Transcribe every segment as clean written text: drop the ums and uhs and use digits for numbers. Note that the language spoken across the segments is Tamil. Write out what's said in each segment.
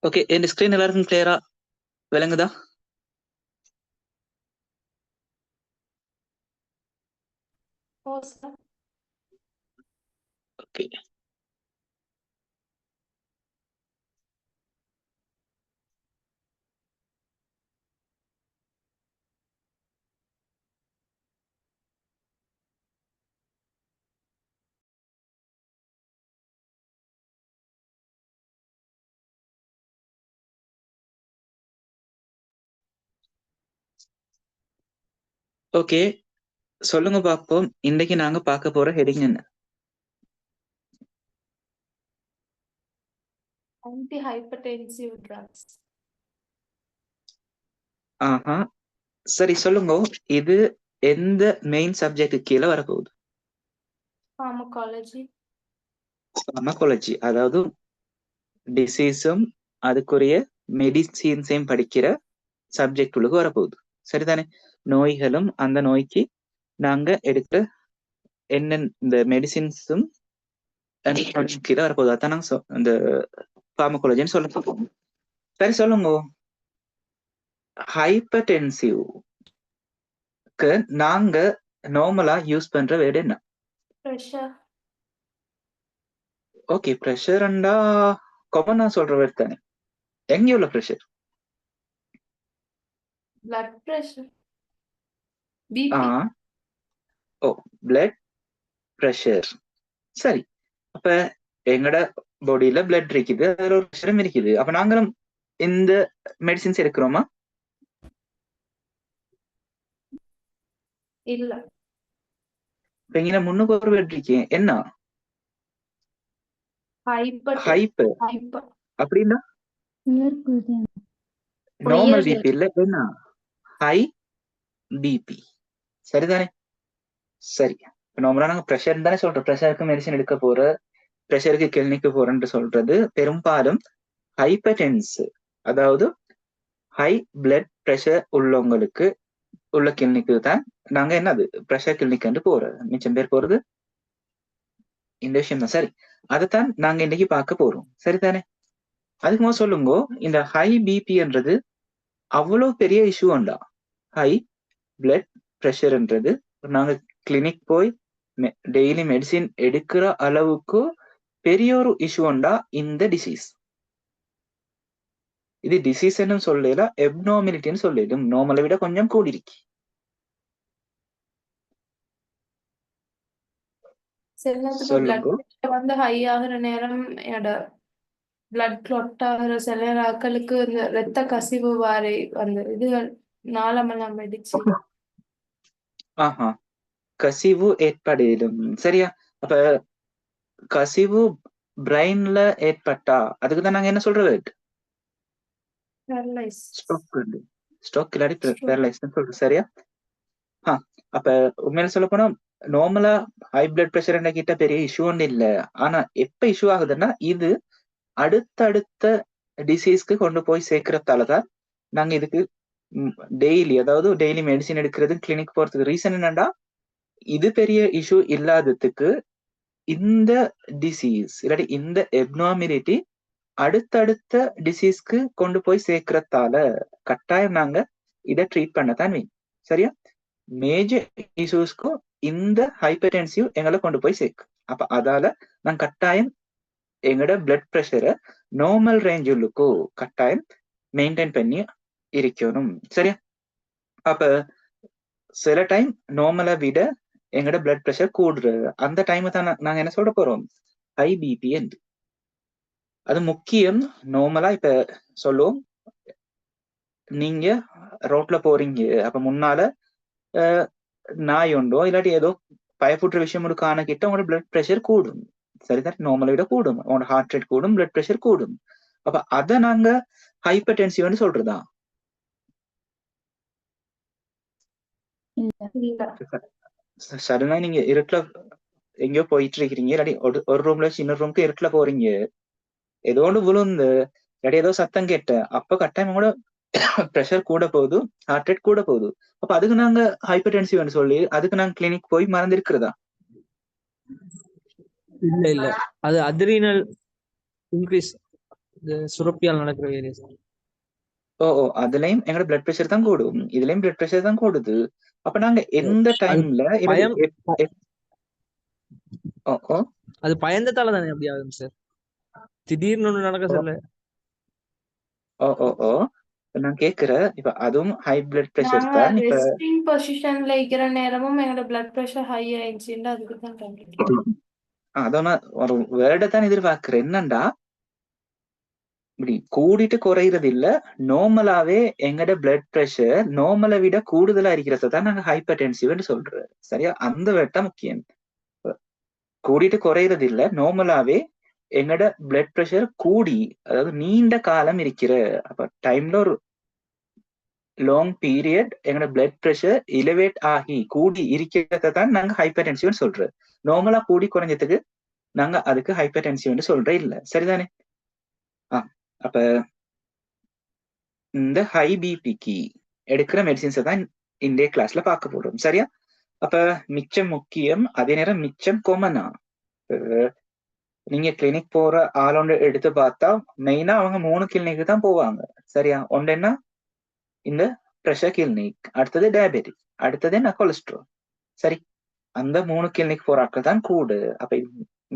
ஓகே, என் ஸ்கிரீன் எல்லாருக்கும் கிளியரா விளங்குதா? ஓகே. ஓகே, சொல்லுங்க பாப்போம். இன்னைக்கு நாங்க பார்க்க போற ஹெடிங் என்ன? Antihypertensive drugs. ஆஹா, சரி சொல்லுங்க. இது எந்த மெயின் சப்ஜெக்ட் கீழே வரப்போகுது? Pharmacology. ஃபார்மகாலஜி, அதாவது டிசீஸும் அதுக்குரிய மெடிசின்ஸையும் படிக்கிற சப்ஜெக்ட் உள்ளுக்கு வரப்போகுது. சரிதானே? நோய்களும் அந்த நோய்க்கு நாங்க எடுக்கிற என்ன இந்த மெடிசின்ஸும் கீழே வரப்போகுது. அதான் நாங்க இந்த ஃபார்மகாலஜின்னு சொல்ல போறோம். சரி சொல்லுங்க, ஹைப்பர்டென்சிவ்க்கு நாங்க நார்மலா யூஸ் பண்ற வேர்டு என்ன? Pressure. ஓகே, ப்ரெஷர்ண்டா காமனா சொல்ற வேர்டு தானே. எங்க உள்ள ப்ரெஷர்? Blood pressure. BP. ஓ, பிளட் ப்ரெஷர். சரி, அப்ப எங்கட பாடியில பிளட் இருக்குது, அதுல ஒரு ப்ரெஷரும் இருக்குது. அப்ப நாங்களும் இந்த மெடிசின்ஸ் எடுக்கிறோமா? இல்ல. இப்ப இங்க முன்னுக்கு ஒரு வேர்டு இருக்கேன், என்ன? ஹைப்பர். அப்படின்னா நார்மல் பிபி இல்ல, என்ன? High BP. சரிதானே? சரி, நார்மலா நாங்க ப்ரெஷர் தானே சொல்றோம். ப்ரெஷருக்கு மெடிசன் எடுக்க போற, ப்ரெஷருக்கு கிளினிக்கு போறேன்னு சொல்றது பெரும்பாலும் ஹைப்பர்டென்ஸ், அதாவது ஹை பிளட் ப்ரெஷர் உள்ளவங்களுக்கு உள்ள கிளினிக்கு தான் நாங்க என்னது ப்ரெஷர் கிளினிக் போறது. மிச்சம் பேர் போறது இந்த விஷயம் தான். சரி, அதைத்தான் நாங்க இன்னைக்கு பார்க்க போறோம். சரிதானே? அதுக்கு முதல் சொல்லுங்க, இந்த ஹை பிபின்றது அவ்வளவு பெரிய இஷ்யூ உண்டா? ஹை பிளட் ப்ரெஷர்ன்றது நாங்க கிளினிக் போய் டெய்லி மெடிசின் எடுக்கிற அளவுக்கு பெரிய ஒரு இஷ்யூ உண்டா இந்த டிசீஸ்? இது டிசீஸ் சொல்லல, எப்நார்மலிட்டின்னு சொல்லிடும். நார்மலை விட கொஞ்சம் கூடிருக்கு. சொல்லுங்க. ஹை ஆகுற நேரம் பிளட் கிளாட் ஆகுற சில ஆட்களுக்கு இந்த ரத்த கசிவு வாரி அந்த இது நாளமெல்லாம் வெடிச்சு கசிவு ஏற்படும். சரியா? அப்ப கசிவு பிரெயின்ல ஏற்பட்டா அதுக்கு தான் நாங்க என்ன சொல்றது? ஸ்ட்ரோக் இல்லாட்டி பேரலைஸ் சொல்றோம். சரியா? அப்ப உண்மையில சொல்ல போனா நார்மலா ஹை பிளட் பிரஷர் என்ன கிட்ட பெரிய இஷ்யூ ஒன்று இல்ல. ஆனா எப்ப இஷ்யூ ஆகுதுன்னா இது அடுத்தடுத்த டிசீஸ்க்கு கொண்டு போய் சேர்க்கறதாலதான் நாங்க இதுக்கு டெய்லி, அதாவது டெய்லி மெடிசின் எடுக்கிறது, கிளினிக் போறதுக்கு ரீசன் என்னன்னா இது பெரிய இஷ்யூ இல்லாததுக்கு இந்த டிசீஸ் இல்லாட்டி இந்த எப்நார்மிலிட்டி அடுத்தடுத்த டிசீஸ்க்கு கொண்டு போய் சேர்க்கறதால கட்டாயம் நாங்க இதை ட்ரீட் பண்ணத்தான் வேணும். சரியா? மேஜர் இஷ்யூஸ்க்கும் இந்த ஹைப்பர்டென்சிவ் எங்களை கொண்டு போய் சேர்க்கும். அப்ப அதால நாங்க கட்டாயம் எங்களோட பிளட் ப்ரெஷரை நார்மல் ரேஞ்சுக்கு கட்டாயம் மெயின்டைன் பண்ணி இருக்கணும். சரியா? அப்ப சில டைம் நார்மலை விட எங்களோட பிளட் ப்ரெஷர் கூடுறது, அந்த டைம் தான் நாங்க என்ன சொல்ல போறோம்? ஹை பிபி என்று. அது முக்கியம். நார்மலா இப்ப சொல்லுவோம், நீங்க ரோட்ல போறீங்க, அப்ப முன்னால நாய் உண்டோ இல்லாட்டி ஏதோ பயப்புற்ற விஷயம் ஒரு காண கிட்ட உங்களோட பிளட் ப்ரெஷர் கூடும். சரிதான்? நார்மலை விட கூடும், உங்களோட ஹார்ட் ரேட் கூடும், பிளட் ப்ரெஷர் கூடும். அப்ப அதை நாங்க ஹைப்பர் டென்சிவ்னு சொல்றதா? சடனா நீங்க இருட்டுல எங்கேயோ போயிட்டு இருக்கிறீங்க, இல்லாட்டி ஒரு ரூம்ல இன்னொரு ரூமுக்கு இருட்டுல போறீங்க, ஏதோ ஒன்று விழுந்து இல்லாட்டி ஏதோ சத்தம் கேட்ட அப்ப கட்டாயம் கூட ப்ரெஷர் கூட போகுது, ஹார்ட் ரேட் கூட போகுது. அப்ப அதுக்கு நாங்க ஹைப்பர் டென்சிவ் சொல்லி அதுக்கு நாங்க கிளினிக் போய் மறந்து இருக்கிறதா? இல்ல இல்ல, அது அட்ரினல் இன்க்ரீஸ் சுரப்பியால் நடக்கிற வேரியஸ். ஓ ஓ, அதுலயும் எங்களோட பிளட் பிரஷர் தான் கூடும், இதுலயும் பிளட் பிரஷர் தான் கூடுது. அப்ப நாங்க எந்த டைம்ல பயம் ஓ ஓ அது பயந்ததால தானே அப்படி ஆகும் சார், திடீர்னு ஒண்ணு நடக்க சொல்ல. ஓ ஓ ஓ நான் கேக்குறேன், இப்ப அதுவும் ஹை பிளட் பிரஷர் நாங்க தான். இப்ப ரெஸ்டிங் பொசிஷன்ல இருக்கிற நேரமும் எங்களோட பிளட் பிரஷர் ஹை ஆயிடுச்சுன்னு அதுக்கு தான் கண்டுபிடிக்கிறேன். அதான் நான் ஒரு வேர்டை தான் எதிர்பார்க்கிறேன். என்னண்டா இப்படி கூடிட்டு குறையிறது இல்ல, நார்மலாவே எங்கட பிளட் பிரஷர் நார்மலை விட கூடுதலா இருக்கிறத தான் நாங்க ஹைப்பர் டென்சிவ்னு சொல்றோம். சரியா? அந்த வேர்ட் தான் முக்கியம். கூடிட்டு குறையிறது இல்ல, நார்மலாவே எங்கட பிளட் பிரஷர் கூடி, அதாவது நீண்ட காலம் இருக்கிற அப்ப டைம்ல ஒரு லாங் பீரியட் எங்களோட பிளட் பிரஷர் எலிவேட் ஆகி கூடி இருக்கிறத தான் நாங்க ஹைப்பர் டென்சிவ்னு சொல்றோம். நார்மலா கூடி குறைஞ்சதுக்கு நாங்க அதுக்கு ஹைப்பர் டென்சிவ்னு சொல்றோம் இல்ல, சரிதானே? அப்ப இந்த ஹை பிபிக்கு எடுக்கிற மெடிசின்ஸை தான் இன்றைய கிளாஸ்ல பார்க்க போறோம். சரியா? அப்ப மிச்சம் முக்கியம், அதே நேரம் மிச்சம் கொமனா. நீங்க கிளினிக் போற ஆளோண்டு எடுத்து பார்த்தா மெயினா அவங்க 3 கிளினிக்கு தான் போவாங்க. சரியா? ஒன்று என்ன, இந்த ப்ரெஷர் கிளினிக், அடுத்தது டயபெட்டிக், அடுத்தது என்ன கொலஸ்ட்ரால். சரி, அந்த 3 கிளினிக் போறாக்கள் தான் கூடு. அப்ப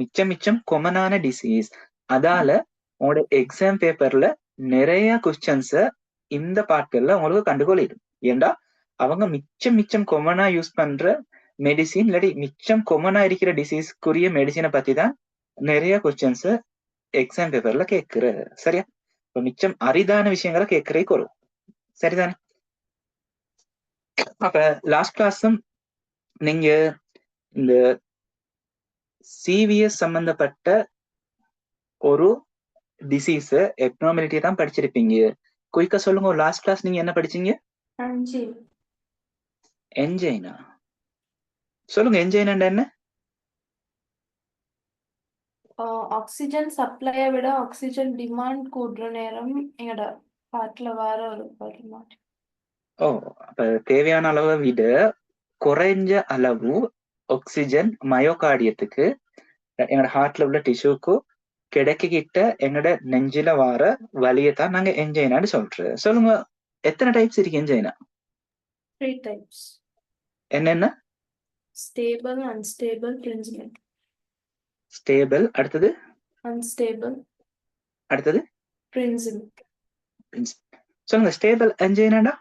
மிச்சம் மிச்சம் கொமனான டிசீஸ். அதால உங்களோட எக்ஸாம் பேப்பர்ல நிறைய கொஸ்டின்ஸ இந்த பாட்டுல உங்களுக்கு கண்டுகொள்ளிடும். ஏண்டா அவங்க மிச்சம் மிச்சம் கொமனா யூஸ் பண்ற மெடிசின் இல்லாட்டி மிச்சம் கொமனா இருக்கிற டிசீஸ்க்குரிய மெடிசினை பத்தி தான் நிறைய கொஸ்டின்ஸ் எக்ஸாம் பேப்பர்ல கேட்கிற. சரியா? இப்ப மிச்சம் அரிதான விஷயங்களை கேட்கறே வரும். சரிதானே? அப்ப லாஸ்ட் கிளாஸும் நீங்க இந்த சிவிஎஸ் சம்பந்தப்பட்ட ஒரு டிசீஸ் எப்னார்மாலிட்டி தான் படிச்சிருப்பீங்க. குயிக்கா சொல்லுங்க, லாஸ்ட் கிளாஸ் நீங்க என்ன படிச்சீங்க? என்ஜைனா. சொல்லுங்க, என்ஜைனா என்ன? ஆக்சிஜன் சப்ளையை விட ஆக்சிஜன் டிமாண்ட் கூடுற நேரம் எங்களோட ஹார்ட்ல வர ஒரு பரிமாற்றம். ஓ, அப்ப தேவையான அளவை விட குறைஞ்ச அளவு ஆக்சிஜன் மயோகார்டியத்துக்கு எங்களோட ஹார்ட்ல உள்ள டிஷ்யூக்கு கிடைக்கிட்ட எங்களோட நெஞ்சில வார வலியை தான் நாங்க என்ஜைனான்னு சொல்றோம். சொல்லுங்க, எத்தனை டைப்ஸ் இருக்கு என்ஜைனா? 3 types. என்னென்ன? Stable, unstable, principal. ஸ்டேபிள், அடுத்தது அன்ஸ்டேபிள், அடுத்தது பிரின்சிபல். சொல்லுங்க, ஸ்டேபிள் என்ஜைனாடா?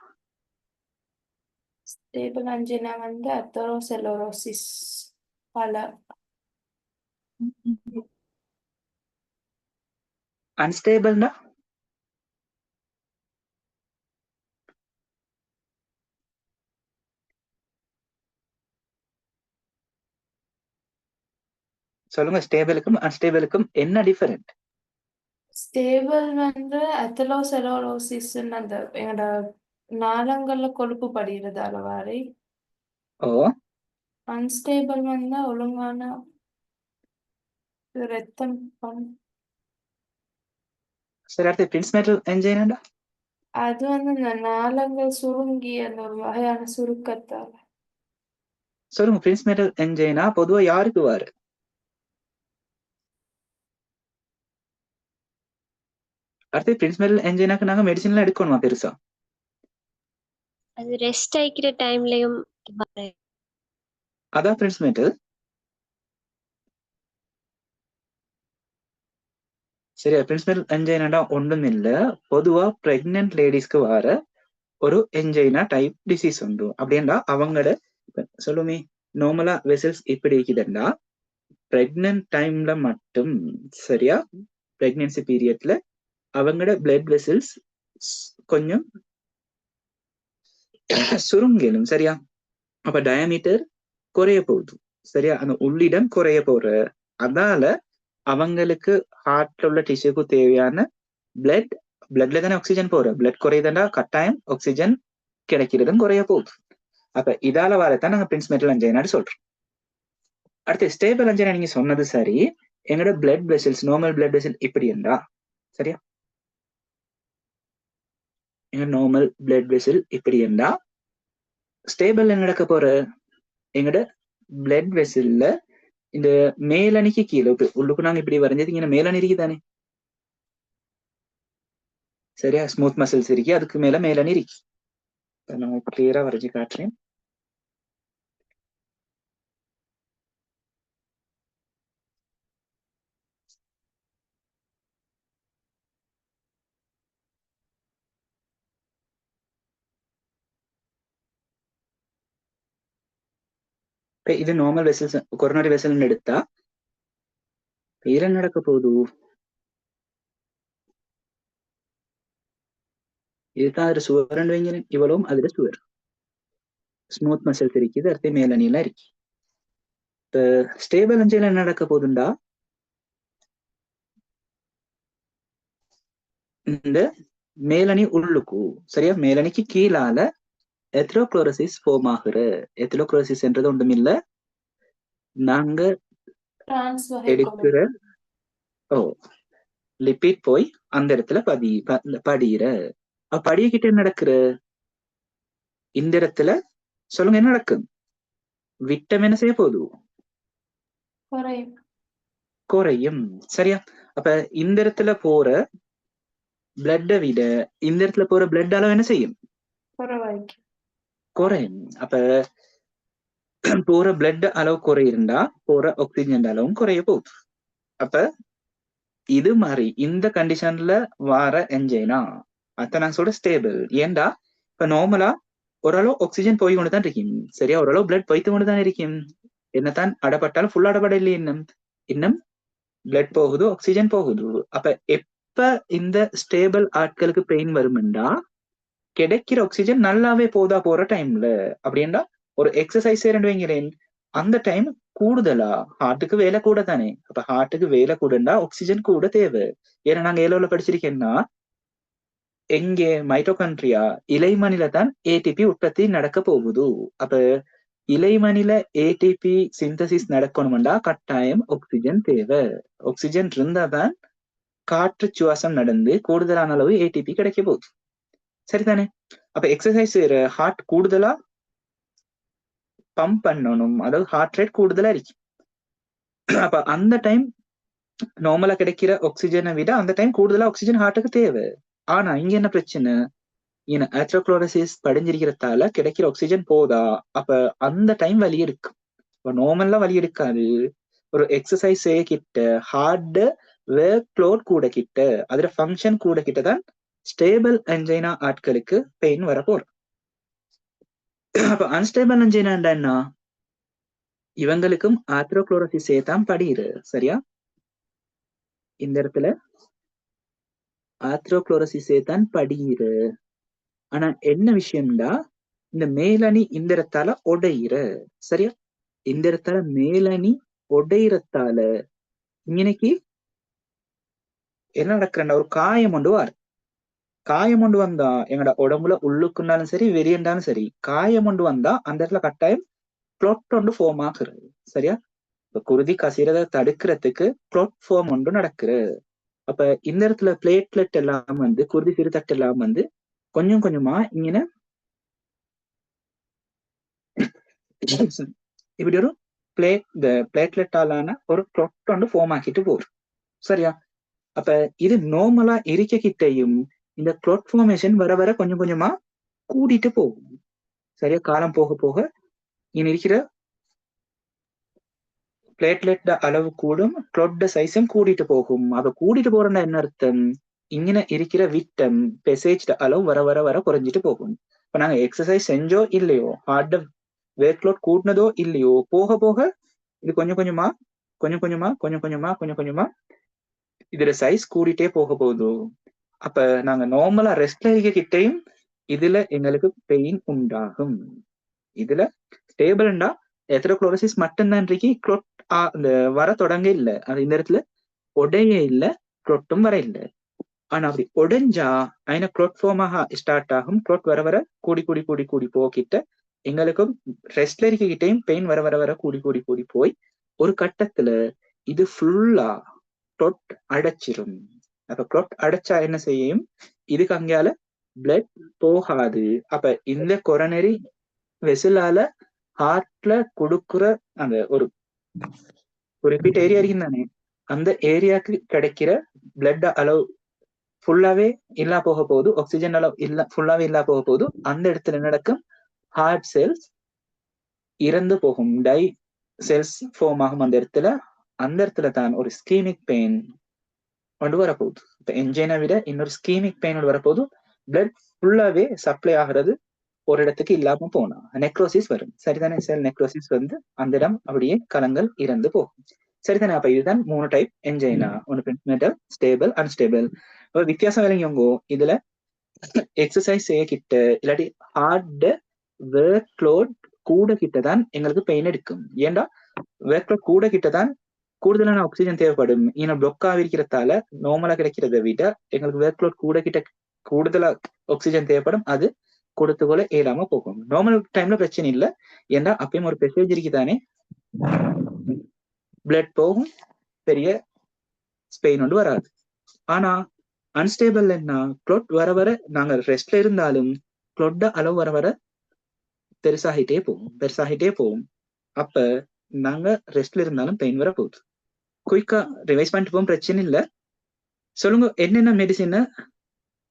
ஸ்டேபிள் அன்ஜினா வந்து அத்தெரோஸ்க்லெரோசிஸ் பல. அன்ஸ்டேபிள்னா? சொல்லுங்க, ஸ்டேபிளுக்கும் அன்ஸ்டேபிளுக்கும் என்ன டிஃபரெண்ட்? ஸ்டேபிள் வந்து அத்தெரோஸ்க்லெரோசிஸ் அந்த எங்களோட நாளங்கள்ல கொழுப்பு படிகிறது அளவாரி. ஓ, அன்ஸ்டேபிள் வந்து ஒழுங்கான ரத்தம் சரி, அடுத்து பிரின்ஸ்மெட்டல் என்ஜைனாடா? அது வந்து இந்த நாளங்கள் சுருங்கி அந்த ஒரு வகையான சுருக்கத்தால. சொல்லுங்க, பிரின்ஸ்மெட்டல் என்ஜைனா பொதுவா யாருக்கு வாரு? அடுத்து பிரின்ஸ்மெட்டல் என்ஜைனாக்கு நாங்க மெடிசின்லாம் எடுக்கணுமா பெருசா? அது ரெஸ்ட் ஆயிக்கிற டைம்லயும் அதான் பிரின்ஸ்மெட்டல். சரியா? பிரின்ஸ்மெட்டல் என்ஜைனாடா ஒன்றும் இல்ல, பொதுவா பிரெக்னென்ட் லேடிஸ்க்கு வர ஒரு என்ஜைனா டைப் டிசீஸ் உண்டு. அப்படின்னா அவங்களோட சொல்லுமே நார்மலா வெசல்ஸ் இப்படி இருக்குதுன்னா பிரெக்னன்ட் டைம்ல மட்டும், சரியா, பிரெக்னன்சி பீரியட்ல அவங்களோட பிளட் வெசல்ஸ் கொஞ்சம் சுருங்கலும். சரியா? அப்ப டயாமீட்டர் குறைய போகுது. சரியா? அந்த உள்ளிடம் குறைய போற, அதனால அவங்களுக்கு ஹார்ட்ல உள்ள டிஷ்யூக்கு தேவையான பிளட்ல தானே ஆக்சிஜன் போற, பிளட் குறையுதுன்னா கட்டாயம் ஆக்சிஜன் கிடைக்கிறதும் குறைய போகுது. அப்ப இதால வரத்தான் நாங்க பிரின்ஸ்மெட்டல் என்ஜைனான்னு சொல்றோம். அடுத்து ஸ்டேபிள் என்ஜைனா நீங்க சொன்னது சரி, எங்களோட blood vessels normal blood vessel இப்படி இருந்தா, சரியா, எங்க நார்மல் பிளட் வெசல் இப்படி இருந்தா ஸ்டேபிள் என்ன நடக்க போற எங்கட பிளட் வெசல்ல இந்த மேலணிக்கு கீழே உள்ளுக்கு நாங்க இப்படி வரைஞ்சது இங்க மேலணி இருக்குதானே, சரியா? ஸ்மூத் மசில்ஸ் இருக்கு, அதுக்கு மேல மேலணி இருக்கு. நான் கிளியரா வரைஞ்சு காட்டுறேன். இது நார்மல் வெசல்ஸ் கொரோனரி வெசல் எடுத்தா என்ன நடக்க போகுது, இதுதான் அதுல சுவர் வைங்க, இவ்வளவும் அதுல சுவர் ஸ்மூத் மசில்ஸ் இருக்குது, அடுத்து மேலணியெல்லாம் இருக்கு. இப்ப ஸ்டேபிள் அஞ்சையில என்ன நடக்க போகுதுண்டா இந்த மேலணி உள்ளுக்கு, சரியா? மேலணிக்கு கீழால எத்ரோக்ளோரோசிஸ் ஃபார்ம் ஆகுற. எத்ரோக்ளோரோசிஸ் என்றது ஒன்றும் இல்ல, நாங்க டிரான்ஸ் வகை எடுக்கிற லிபிட் போய் அந்த இடத்துல படிகிற. படிக்கிட்ட நடக்கிற இந்த இடத்துல சொல்லுங்க என்ன நடக்கும், விட்டம் என்ன செய்ய போகுது, குறையும். குறையும், சரியா? அப்ப இந்த இடத்துல போற பிளட்டை விட இந்த இடத்துல போற பிளட் அளவு என்ன செய்யும், குறைவாய்க்கும். குறையும். அப்ப போற பிளட் அளவு குறையிருந்தா போற ஆக்சிஜன் அளவும் குறைய போகுது. அப்ப இது மாதிரி இந்த கண்டிஷன்ல வார என்ஜைனா அத நான் சொல்ற ஸ்டேபிள். ஏண்டா இப்ப நார்மலா ஓரளவு ஆக்சிஜன் போய் கொண்டுதான் இருக்கும், சரியா? ஓரளவு பிளட் போய்த்து கொண்டுதான் இருக்கும். என்னத்தான் அடப்பட்டாலும் ஃபுல் அடப்பட இல்லை, இன்னும் பிளட் போகுது, ஆக்சிஜன் போகுது. அப்ப எப்ப இந்த ஸ்டேபிள் ஆட்களுக்கு பெயின் வரும்டா கிடைக்கிற ஆக்சிஜன் நல்லாவே போற டைம்ல. அப்படின்னா ஒரு எக்ஸசைஸ் செய்யறேன் வைங்கிறேன், அந்த டைம் கூடுதலா ஹார்ட்டுக்கு வேலை கூட தானே. அப்ப ஹார்ட்டுக்கு வேலை கூடண்டா ஆக்சிஜன் கூட தேவை. ஏன்னா நாங்க ஏலோல படிச்சிருக்கேன்னா எங்கே மைட்டோகாண்ட்ரியா இலைமணில தான் ஏடிபி உற்பத்தி நடக்க போகுது. அப்ப இலைமணில ஏடிபி சிந்தசிஸ் நடக்கணும்டா கட்டாயம் ஆக்சிஜன் தேவை. ஆக்சிஜன் இருந்தாதான் காற்று சுவாசம் நடந்து கூடுதலான அளவு ஏடிபி கிடைக்க போகுது, சரிதானே? அப்ப எக்ஸசைஸ் செய்யற ஹார்ட் கூடுதலா பம்ப் பண்ணணும், அதாவது ஹார்ட் ரேட் கூடுதலா இருக்கு. அப்ப அந்த டைம் நார்மலா கிடைக்கிற ஆக்சிஜனை விட அந்த டைம் கூடுதலா ஆக்சிஜன் ஹார்ட்டுக்கு தேவை. ஆனா இங்க என்ன பிரச்சனை, ஆத்ரோக்ளோரோசிஸ் படிஞ்சிருக்கிறதால கிடைக்கிற ஆக்சிஜன் போதா, அப்ப அந்த டைம் வலி எடுக்கும். இப்ப நார்மலா வலி எடுக்காது, ஒரு எக்ஸசைஸ் செய்ய கிட்ட ஹார்ட் ஒர்க் லோட் கூட கிட்ட அதுல ஃபங்க்ஷன் கூட கிட்டதான் ஸ்டேபிள் அஞ்சைனா ஆட்களுக்கு பெயின் வர போறோம். அப்ப அன்ஸ்டேபிள் அஞ்சைனாண்டா என்ன, இவங்களுக்கும் ஆத்ரோக்ளோரோசிஸே தான் படியுது, சரியா? இந்த இடத்துல ஆத்ரோக்ளோரோசிஸே தான் படியுது. ஆனா என்ன விஷயம்டா இந்த மேலணி இந்த இடத்தால உடையிற, சரியா? இந்த இடத்தால மேலணி உடையிறத்தால இன்னைக்கு என்ன நடக்கிறா ஒரு காயம் கொண்டு வார். காயம் கொண்டு வந்தா எங்கட உடம்புல உள்ளுக்குண்டாலும் சரி வெளியண்டாலும் சரி காயம் கொண்டு வந்தா அந்த இடத்துல கட்டாயம் கிளாட் ஒன்று ஃபார்ம் ஆகுறது, சரியா? இப்ப குருதி கசிறத தடுக்கிறதுக்கு கிளாட் ஃபார்ம் ஒன்று நடக்குது. அப்ப இந்த இடத்துல பிளேட்லெட் எல்லாம் வந்து குருதி சிறுதட்டு எல்லாம் வந்து கொஞ்சம் கொஞ்சமா இങ്ങനെ இப்படி ஒரு பிளேட்லெட்டாலான ஒரு கிளாட் ஒன்று ஃபார்ம் ஆக்கிட்டு போகுது, சரியா? அப்ப இது நார்மலா இருக்கிட்டையும் இந்த கிளாட் ஃபார்மேஷன் வர வர கொஞ்சம் கொஞ்சமா கூடிட்டு போகும், சரியா? காலம் போக போக இங்க இருக்கிற பிளேட்லெட் அளவு கூடும், கிளாட் சைஸும் கூடிட்டு போகும். அப்ப கூடிட்டு போறேன்னா என்ன அர்த்தம், இங்கே இருக்கிற விட்டம் பெசேஜ் அளவு வர வர வர குறைஞ்சிட்டு போகும். இப்ப நாங்க எக்ஸசைஸ் செஞ்சோ இல்லையோ ஹார்ட் வெயிட் லோட் கூட்டினதோ இல்லையோ போக போக இது கொஞ்சம் கொஞ்சமா கொஞ்சம் கொஞ்சமா கொஞ்சம் கொஞ்சமா கொஞ்சம் கொஞ்சமா இதுல சைஸ் கூடிட்டே போக போகுது. அப்ப நாங்க நார்மலா ரெஸ்ட்ல இருக்கிட்டையும் இதுல எங்களுக்கு பெயின் உண்டாகும். இதுல ஸ்டேபிள்ண்டா எத்ரோக்ளோரோசிஸ் மட்டும்தான் இன்றைக்கு கிளொட் இந்த வர தொடங்க இல்லை, அது இந்த இடத்துல உடைய இல்லை, கிளொட்டும் வர இல்லை. ஆனா அப்படி உடைஞ்சா ஐநா கிளொட் ஃபார்மாக ஸ்டார்ட் ஆகும். கிளொட் வர வர கூடி கூடி கூடி கூடி போகிட்ட எங்களுக்கும் ரெஸ்ட்ல இருக்கிட்டையும் பெயின் வர வர வர கூடி கூடி கூடி போய் ஒரு கட்டத்துல இது ஃபுல்லா கிளொட் அடைச்சிரும். அப்ப கிளொட் அடைச்சா என்ன செய்யும், இதுக்கு அங்கால பிளட் போகாது. அப்ப இந்த கொரோனரி வெசலால ஹார்ட்ல கொடுக்குற அந்த ஒரு குறிப்பிட்ட ஏரியா இருக்கும் தானே, அந்த ஏரியாவுக்கு கிடைக்கிற பிளட் அளவு ஃபுல்லாவே இல்லா போக போகுது, ஆக்சிஜன் அளவு இல்ல ஃபுல்லாவே இல்லா போக போகுது. அந்த இடத்துல நடக்கும் ஹார்ட் செல்ஸ் இறந்து போகும், டை செல்ஸ் ஃபார்ம் ஆகும் அந்த இடத்துல. அந்த இடத்துல தான் ஒரு ஸ்கீமிக் பெயின் கொண்டு வரப்போகுது. இப்ப என்ஜைனை விட இன்னொரு ஸ்கீமிக் பெயினோடு வரப்போகுது. பிளட் ஃபுல்லாவே சப்ளை ஆகிறது ஒரு இடத்துக்கு இல்லாம போனா நெக்ரோசிஸ் வரும். சரிதானே? செல் நெக்ரோசிஸ் வந்து அந்த இடம் அப்படியே கலங்கள் இறந்து போகும். சரிதானே? அப்ப இதுதான் 3 டைப் என்ஜைனா. ஒன்னு பென்சிமெண்டல், ஸ்டேபிள், அன்ஸ்டேபிள். வித்தியாசம் விளங்கியவங்க இதுல எக்ஸசைஸ் செய்ய கிட்ட இல்லாட்டி ஹார்ட் ஒர்க் லோட் கூட கிட்டதான் எங்களுக்கு பெயின் எடுக்கும். ஏன்டா ஒர்க் லோட் கூட கிட்டதான் கூடுதலான ஆக்சிஜன் தேவைப்படும். இன்னும் பிளொக்கா இருக்கிறதால நார்மலா கிடைக்கிறத விட எங்களுக்கு ஒர்க் லோட் கூட கிட்ட கூடுதலா ஆக்சிஜன் தேவைப்படும். அது கொடுத்து போல இயலாம போகும். நார்மல் டைம்ல பிரச்சனை இல்லை, ஏன்னா அப்பயும் ஒரு மெசேஜ் இருக்குதானே, பிளட் போகும், பெரிய ஸ்பெயின் ஒன்று வராது. ஆனா அன்ஸ்டேபிள் என்ன, கிளொட் வர வர நாங்க ரெஸ்ட்ல இருந்தாலும் கிளொட்ட அளவு வர வர பெருசாகிட்டே போகும். அப்ப நாங்க ரெஸ்ட்ல இருந்தாலும் பெயின் வர போகுது. குயிக்கா ரிவைஸ் பண்ணிட்டு போகும், பிரச்சனை இல்லை. சொல்லுங்க, என்னென்ன மெடிசினை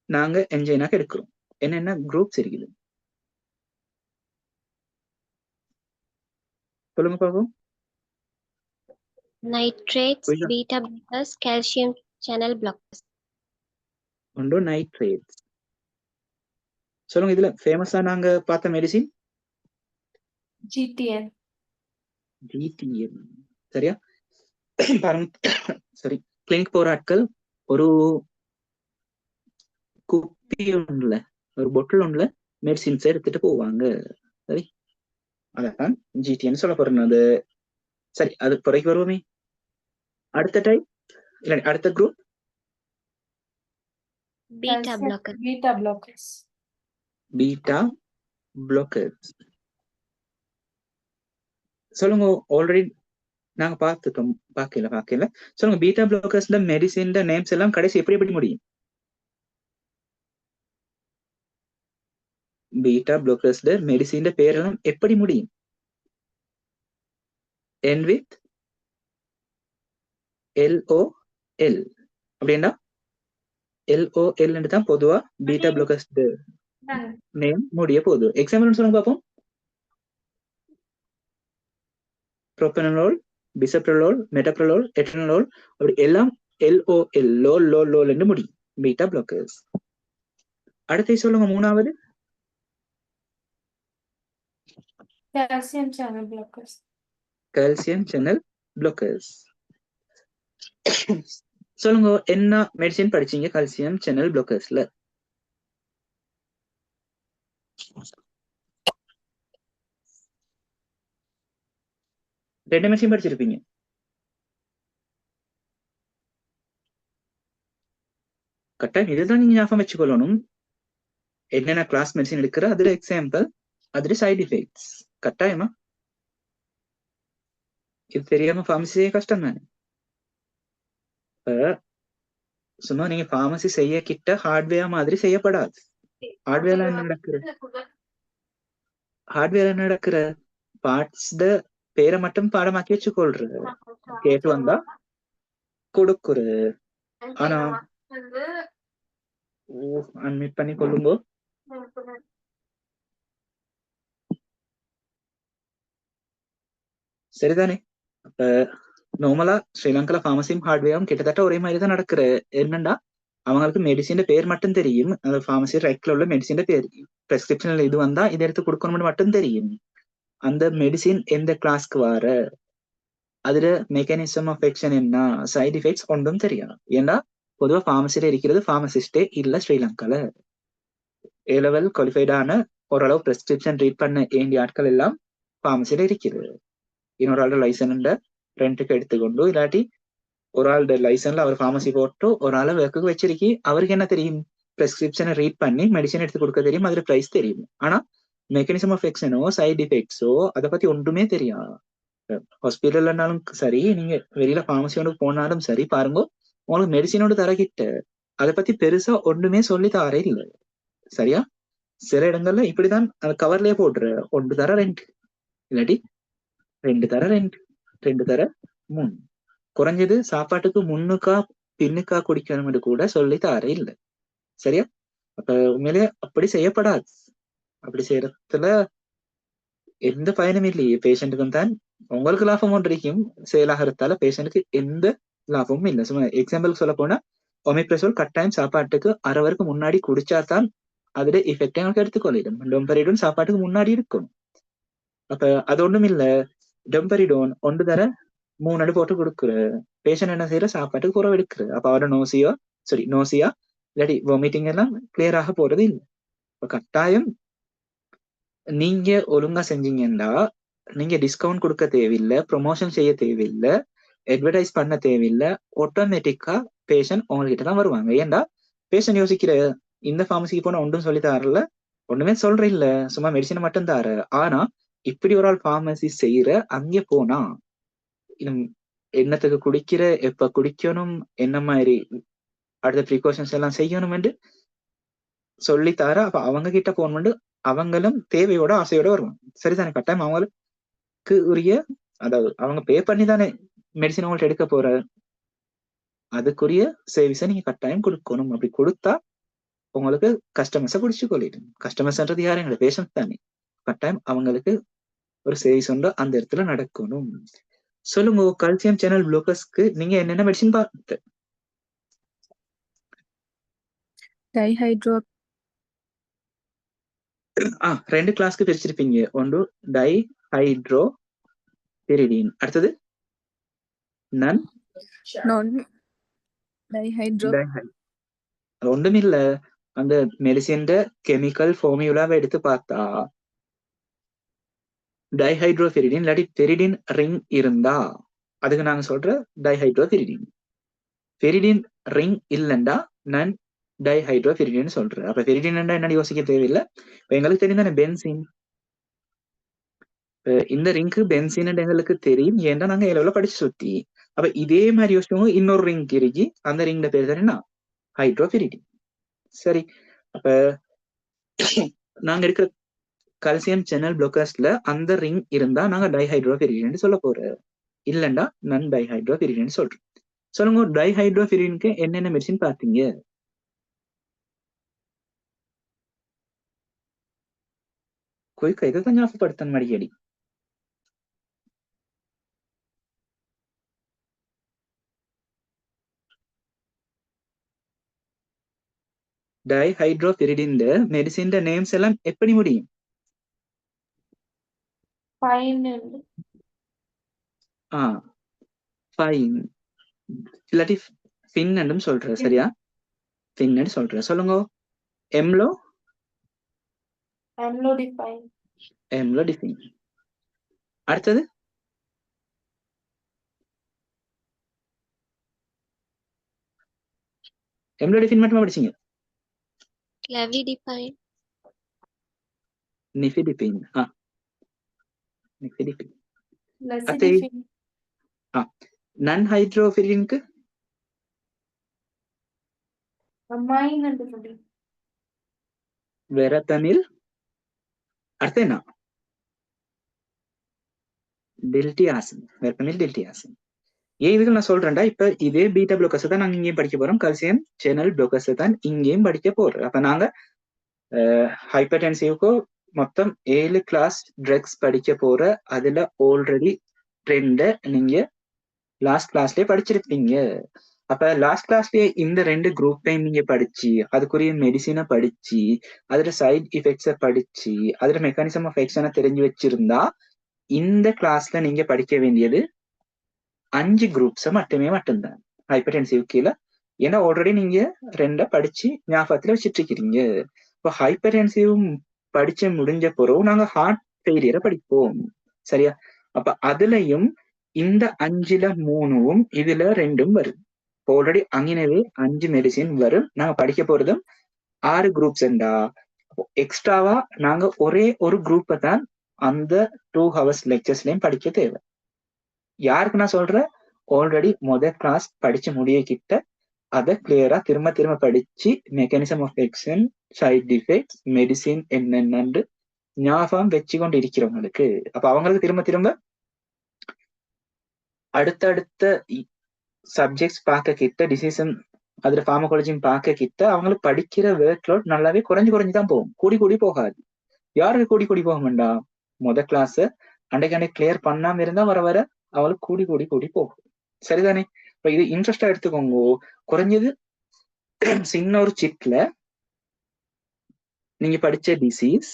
நாங்க என்ஜைனாக்கு எடுக்கிறோம், என்னென்ன குரூப்ஸ் இருக்குது சொல்லுங்க பாப்போம். Nitrates, beta blockers, calcium channel blockers. ஒன்று நைட்ரேட்ஸ். சொல்லுங்க, இதுல ஃபேமஸா நாங்க பார்த்த மெடிசின் GTN. சரியா? பாருங்க, சரி, கிளினிக் போற ஆட்கள் ஒரு குப்பி ஒன்றுல, ஒரு பொட்டில் ஒன்றுல மெடிசின்ஸ் எடுத்துட்டு போவாங்க. சரி, அதான் ஜிடிஎன் சொல்ல போறது. சரி, அது குறைக்கு வருவோமே. அடுத்த டைப் இல்ல அடுத்த group beta blogger. Beta blockers. சொல்லுங்க, ஆல்ரெடி நாங்க பார்த்துட்டோம். பார்க்கல. சொல்லுங்க, பீட்டா பிளாக்கர்ஸ்ல மெடிசின் நேம்ஸ் எல்லாம் கடைசி எப்படி முடியும்? பீட்டா பிளாக்கர்ஸ்ல மெடிசின் பேரெல்லாம் எப்படி முடியும்? End with LOL அப்படின்னா LOL தான் பொதுவா பீட்டா பிளாக்கர்ஸ் நேம் முடிய போகுது. எக்ஸாம்பிள் சொல்லுங்க பார்ப்போம். ப்ரோபனோல், பிசப்ரலோல், மெட்டப்ரலோல், எட்டனோல், அப்படி எல்லாம் LOL லோல் என்று முடியும், பீட்டா பிளாக்கர்ஸ். அடுத்து சொல்லுங்க, மூணாவது calcium channel blockers. Calcium channel blockers. சொல்லுங்க, என்ன மெடிசின் படிச்சீங்க கால்சியம் சேனல் பிளாக்கர்ஸ்ல? ரெண்டு மெடிசின் படிச்சிருப்பீங்க. கட்டாயம் இதுதான் நீங்க ஞாபகம் வச்சுக்கொள்ளணும். என்னென்ன கிளாஸ் மெடிசின் எடுக்கிற, அதுல எக்ஸாம்பிள், அதுல சைடு எஃபெக்ட்ஸ். கட்டாயமா இது தெரியாம ஃபார்மசியே கஷ்டம் தானே. சும்மா நீங்க ஃபார்மசி செய்ய கிட்ட ஹார்ட்வேர் மாதிரி செய்யப்படாது. ஹார்ட்வேர்ல நடக்கிற பார்ட்ஸ் பேரை மட்டும் பாடமாக்கி வச்சுக்கொள்ற, கேட்டு வந்தா கொடுக்குற. ஆனா அட்மிட் பண்ணி கொள்ளும்போ சரிதானே? அப்ப நார்மலா ஸ்ரீலங்கால ஃபார்மசியும் ஹார்ட்வேரும் கிட்டத்தட்ட ஒரே மாதிரி தான் நடக்கிற. என்னண்டா, அவங்களுக்கு மெடிசின் பேர் மட்டும் தெரியும், அந்த ஃபார்மசி ரைட்ல உள்ள மெடிசின் பேர், பிரெஸ்கிரிப்ஷன்ல இது வந்தா இதை எடுத்து கொடுக்கணும்னு மட்டும் தெரியும். அந்த மெடிசின் எந்த கிளாஸ்க்கு வர, அதுல மெக்கானிசம் ஆஃப் ஆக்ஷன் என்ன, சைடு எஃபெக்ட்ஸ் ஒன்றும் தெரியாது. ஏன்னா பொதுவா ஃபார்மசியில இருக்கிறது ஃபார்மசிஸ்டே இல்ல ஸ்ரீலங்கால. ஏ லெவல் குவாலிஃபைடான ஓரளவு பிரெஸ்கிரிப்ஷன் ரீட் பண்ண வேண்டிய ஆட்கள் எல்லாம் ஃபார்மசியில இருக்கிறது. இன்னொரு ஆளோட லைசன்ஸ் ரெண்டுக்கு எடுத்துக்கொண்டு, இல்லாட்டி ஒரு ஆளோட லைசன்ஸ்ல அவர் ஃபார்மசி போட்டு ஒரு ஆளை ஒர்க்குக்கு வச்சிருக்கி, அவருக்கு என்ன தெரியும், பிரெஸ்கிரிப்ஷனை ரீட் பண்ணி மெடிசன் எடுத்து கொடுக்க தெரியும், அதுல பிரைஸ் தெரியும். ஆனா மெக்கானிசம் ஆஃப் ஆக்ஷனோ சைடு எஃபெக்ட்ஸோ அதை பத்தி ஒன்றுமே தெரியாது. ஹாஸ்பிட்டல்னாலும் சரி, நீங்க வெளியில ஃபார்மசியோட போனாலும் சரி, பாருங்க உங்களுக்கு மெடிசினோட தரகிட்ட அதை பத்தி பெருசா ஒன்றுமே சொல்லி தாரே இல்லை. சரியா? சில இடங்கள்ல இப்படிதான் அந்த கவர்லயே போட்டுரு 1 தர 2 இல்லாட்டி 2 தர 2 2 தர 3 குறைஞ்சது சாப்பாட்டுக்கு முன்னுக்கா பின்னுக்கா குடிக்கணும்னு கூட சொல்லி தார இல்ல. சரியா? அப்ப உண்மையிலே அப்படி செய்யப்படாது. அப்படி செய்யறதுல எந்த பயனும் இல்லையே. பேஷண்ட்டுக்கும் தான் உங்களுக்கு லாபம் ஒன்றிக்கும் செயலாகிறதால பேஷண்ட்டுக்கு எந்த லாபமும் இல்லை. சும்மா எக்ஸாம்பிள் சொல்ல போனா ஒமிப்ரசோல் கட்டாயம் சாப்பாட்டுக்கு 1 ஹவருக்கு முன்னாடி குடிச்சாதான் அதோட எஃபெக்ட் எங்களுக்கு எடுத்துக்கொள்ளிடும். டொம்பரிடோன் சாப்பாட்டுக்கு முன்னாடி இருக்கும். அப்ப அது ஒண்ணும் இல்ல. டொம்பரிடோன் 1 தர 3 போட்டு கொடுக்குற பேஷண்ட் என்ன செய்யற சாப்பாட்டுக்கு புறவு எடுக்குற. அப்ப அவரோட நோசியா இல்லாட்டி வாமிட்டிங் எல்லாம் கிளியர் ஆக போறது இல்லை. இப்ப கட்டாயம் நீங்க ஒழுங்கா செஞ்சீங்கன்னா நீங்க டிஸ்கவுண்ட் கொடுக்க தேவையில்லை, ப்ரொமோஷன் செய்ய தேவையில்லை, அட்வர்டைஸ் பண்ண தேவையில்லை. ஆட்டோமேட்டிக்கா பேஷண்ட் உங்ககிட்ட தான் வருவாங்க. ஏன்டா பேஷண்ட் யோசிக்கிற இந்த ஃபார்மசிக்கு போனா ஒன்றும் சொல்லி தரல, ஒண்ணுமே சொல்ற இல்ல, சும்மா மெடிசன் மட்டும் தார. ஆனா இப்படி ஒரு ஆள் ஃபார்மசி செய்யற அங்கே போனா என்னத்துக்கு குடிக்கிற, எப்ப குடிக்கணும், என்ன மாதிரி அடுத்த ப்ரிகாஷன்ஸ் எல்லாம் செய்யணும் என்று சொல்லி தர. அப்ப அவங்க கிட்ட போன் பண்ணி அவங்களும் தேவையோட ஆசையோட வருவாங்க. சரிதானே? கட்டாயம் அவங்களுக்கு உரிய, அதாவது அவங்க பே பண்ணி தானே மெடிசன் அவங்கள்ட்ட எடுக்க போற, அதுக்குரிய சர்வீஸை நீங்க கட்டாயம் கொடுக்கணும். அப்படி கொடுத்தா உங்களுக்கு கஸ்டமர்ஸை பிடிச்சு கொள்ளிடும். கஸ்டமர்ஸ்ன்றது யாரும் எங்களை பேஷண்ட் தானே. கட்டாயம் அவங்களுக்கு ஒரு சர்வீஸ் ஒன்று அந்த இடத்துல நடக்கணும். சொல்லுங்க, கால்சியம் சேனல் ப்ளோக்கர்ஸ்க்கு நீங்க என்னென்ன மெடிசின் பார்த்து? டைஹைட்ரோ 2 கிளாஸ்க்கு பிரிச்சிருப்பீங்க. ஒன்று டைஹைட்ரோ பிரிடின், அடுத்தது நான் டைஹைட்ரோ ஒன்றும் இல்ல. அந்த மெடிசின் கெமிக்கல் ஃபார்முலாவை எடுத்து பார்த்தா டைஹைட்ரோபெரிடின் இல்லாட்டி பெரிடின் ரிங் இருந்தா அதுக்கு நாங்க சொல்ற டைஹைட்ரோபெரிடின். பெரிடின் ரிங் இல்லைண்டா நான் டைஹைட்ரோபெரிடின் சொல்றேன். அப்ப பெரிடின் என்ன யோசிக்க தேவையில்லை. எங்களுக்கு தெரியும் தானே பென்சின். இந்த ரிங்க்கு பென்சின் எங்களுக்கு தெரியும், ஏன்டா நாங்க எவ்வளவு படிச்சு சுத்தி. அப்ப இதே மாதிரி யோசிச்சவங்க இன்னொரு ரிங் இருக்கு, அந்த ரிங்ல பேர் தானே என்ன, ஹைட்ரோபெரிடின். சரி, அப்ப நாங்க இருக்கிற கால்சியம் சேனல் ப்ளோக்கர்ஸ்ல அந்த ரிங் இருந்தா நாங்க டைஹைட்ரோபெரிடின் சொல்ல போறோம், இல்லைண்டா நான் டைஹைட்ரோபெரிடின் சொல்றேன். சொல்லுங்க, டைஹைட்ரோபெரிடினுக்கு என்னென்ன மெடிசின் பார்த்தீங்க? குயிக்கா இதைதான் ஞாபகப்படுத்த மடிக்கடி. டைஹைட்ரோபெரிடின் மெடிசின் நேம்ஸ் எல்லாம் எப்படி முடியும்? ஃபைன் ஃபைன் இல்லாட்டி ஃபின்னு சொல்ற. சரியா? ஃபின்னு சொல்ற. சொல்லுங்க, எம்லோ எம்லோடிஃபைன். அடுத்தது எம்லோடிஃபைன் மட்டுமா படிச்சீங்க? Clavidipine. நிஃபிடிபின். நிஃபிடிபின். லெசிடிஃபின். நான் ஹைட்ரோபெரிடினுக்கு அமைன் என்று சொல்லி வேற தமிழ் அர்த்தம் என்ன? டெல்டியாசின். வேற தமிழ் டெல்டியாசின். ஏன் இதுக்கு நான் சொல்றேன்டா, இப்ப இதே பீட்டா ப்ளோக்கர்ஸ் தான் நாங்க இங்கேயும் படிக்க போறோம், கால்சியம் சேனல் ப்ளோக்கர்ஸ் தான் இங்கேயும் படிக்க போறோம். அப்ப நாங்க ஹைப்பர்டென்சிவ்க்கு மொத்தம் 7 கிளாஸ் ட்ரக்ஸ் படிக்க போற. அதுல ஆல்ரெடி 2 நீங்க லாஸ்ட் கிளாஸ்லயே படிச்சிருப்பீங்க. அப்ப லாஸ்ட் கிளாஸ்லயே இந்த 2 குரூப்பையும் நீங்க படிச்சு அதுக்குரிய மெடிசினை படிச்சு அதோட சைட் எஃபெக்ட்ஸை படிச்சு அதோட மெக்கானிசம் ஆஃப் ஆக்ஷனை தெரிஞ்சு வச்சிருந்தா இந்த கிளாஸ்ல நீங்க படிக்க வேண்டியது 5 குரூப்ஸை மட்டும்தான் ஹைப்பர்டென்சிவ் கீழே. ஏன்னா ஆல்ரெடி நீங்க 2 படிச்சு ஞாபகத்துல வச்சுட்டு இருக்கிறீங்க. இப்போ ஹைப்பர்டென்சிவ் படிச்சு முடிஞ்ச பிறகு நாங்க ஹார்ட் ஃபெயிலியரை படிப்போம். சரியா? அப்ப அதுலயும் இந்த 5ல 3வும் இதுல 2ம் வரும். ஆல்ரெடி அங்கினவே 5 மெடிசின் வரும். நாங்க படிக்க போறதும் 6 குரூப்ஸ். எக்ஸ்ட்ராவா நாங்க ஒரே ஒரு குரூப்பை தான் அந்த 2 ஹவர்ஸ் லெக்சர்ஸ்லயும் படிக்க தேவை. யாருக்கு நான் சொல்றேன்? ஆல்ரெடி கிளாஸ் படிச்சு முடிய கிட்ட அதை கிளியரா திரும்ப படிச்சு mechanism of action side defects, medicine என்னென்னு ஞாபகம் வச்சு கொண்டு இருக்கிறவங்களுக்கு, அப்ப அவங்களுக்கு திரும்ப திரும்ப அடுத்தடுத்த சப்ஜெக்ட்ஸ் பார்க்க கிட்ட, டிசிஷன் அதுல ஃபார்மகாலஜியும் பார்க்க கிட்ட அவங்களுக்கு படிக்கிற ஒர்க் லோட் நல்லாவே குறைஞ்சுதான் போகும், கூடி கூடி போகாது. யாருக்கு கூடி கூடி போக வேண்டாம்? கிளாஸ் அன்றைக்கு கிளியர் பண்ணாம இருந்தா வர வர அவளுக்கு கூடி கூடி கூடி போகும். சரிதானே? இப்ப இது இன்ட்ரெஸ்டா எடுத்துக்கோங்க. குறைஞ்சது சின்ன ஒரு சிட்ல நீங்க படிச்ச டிசீஸ்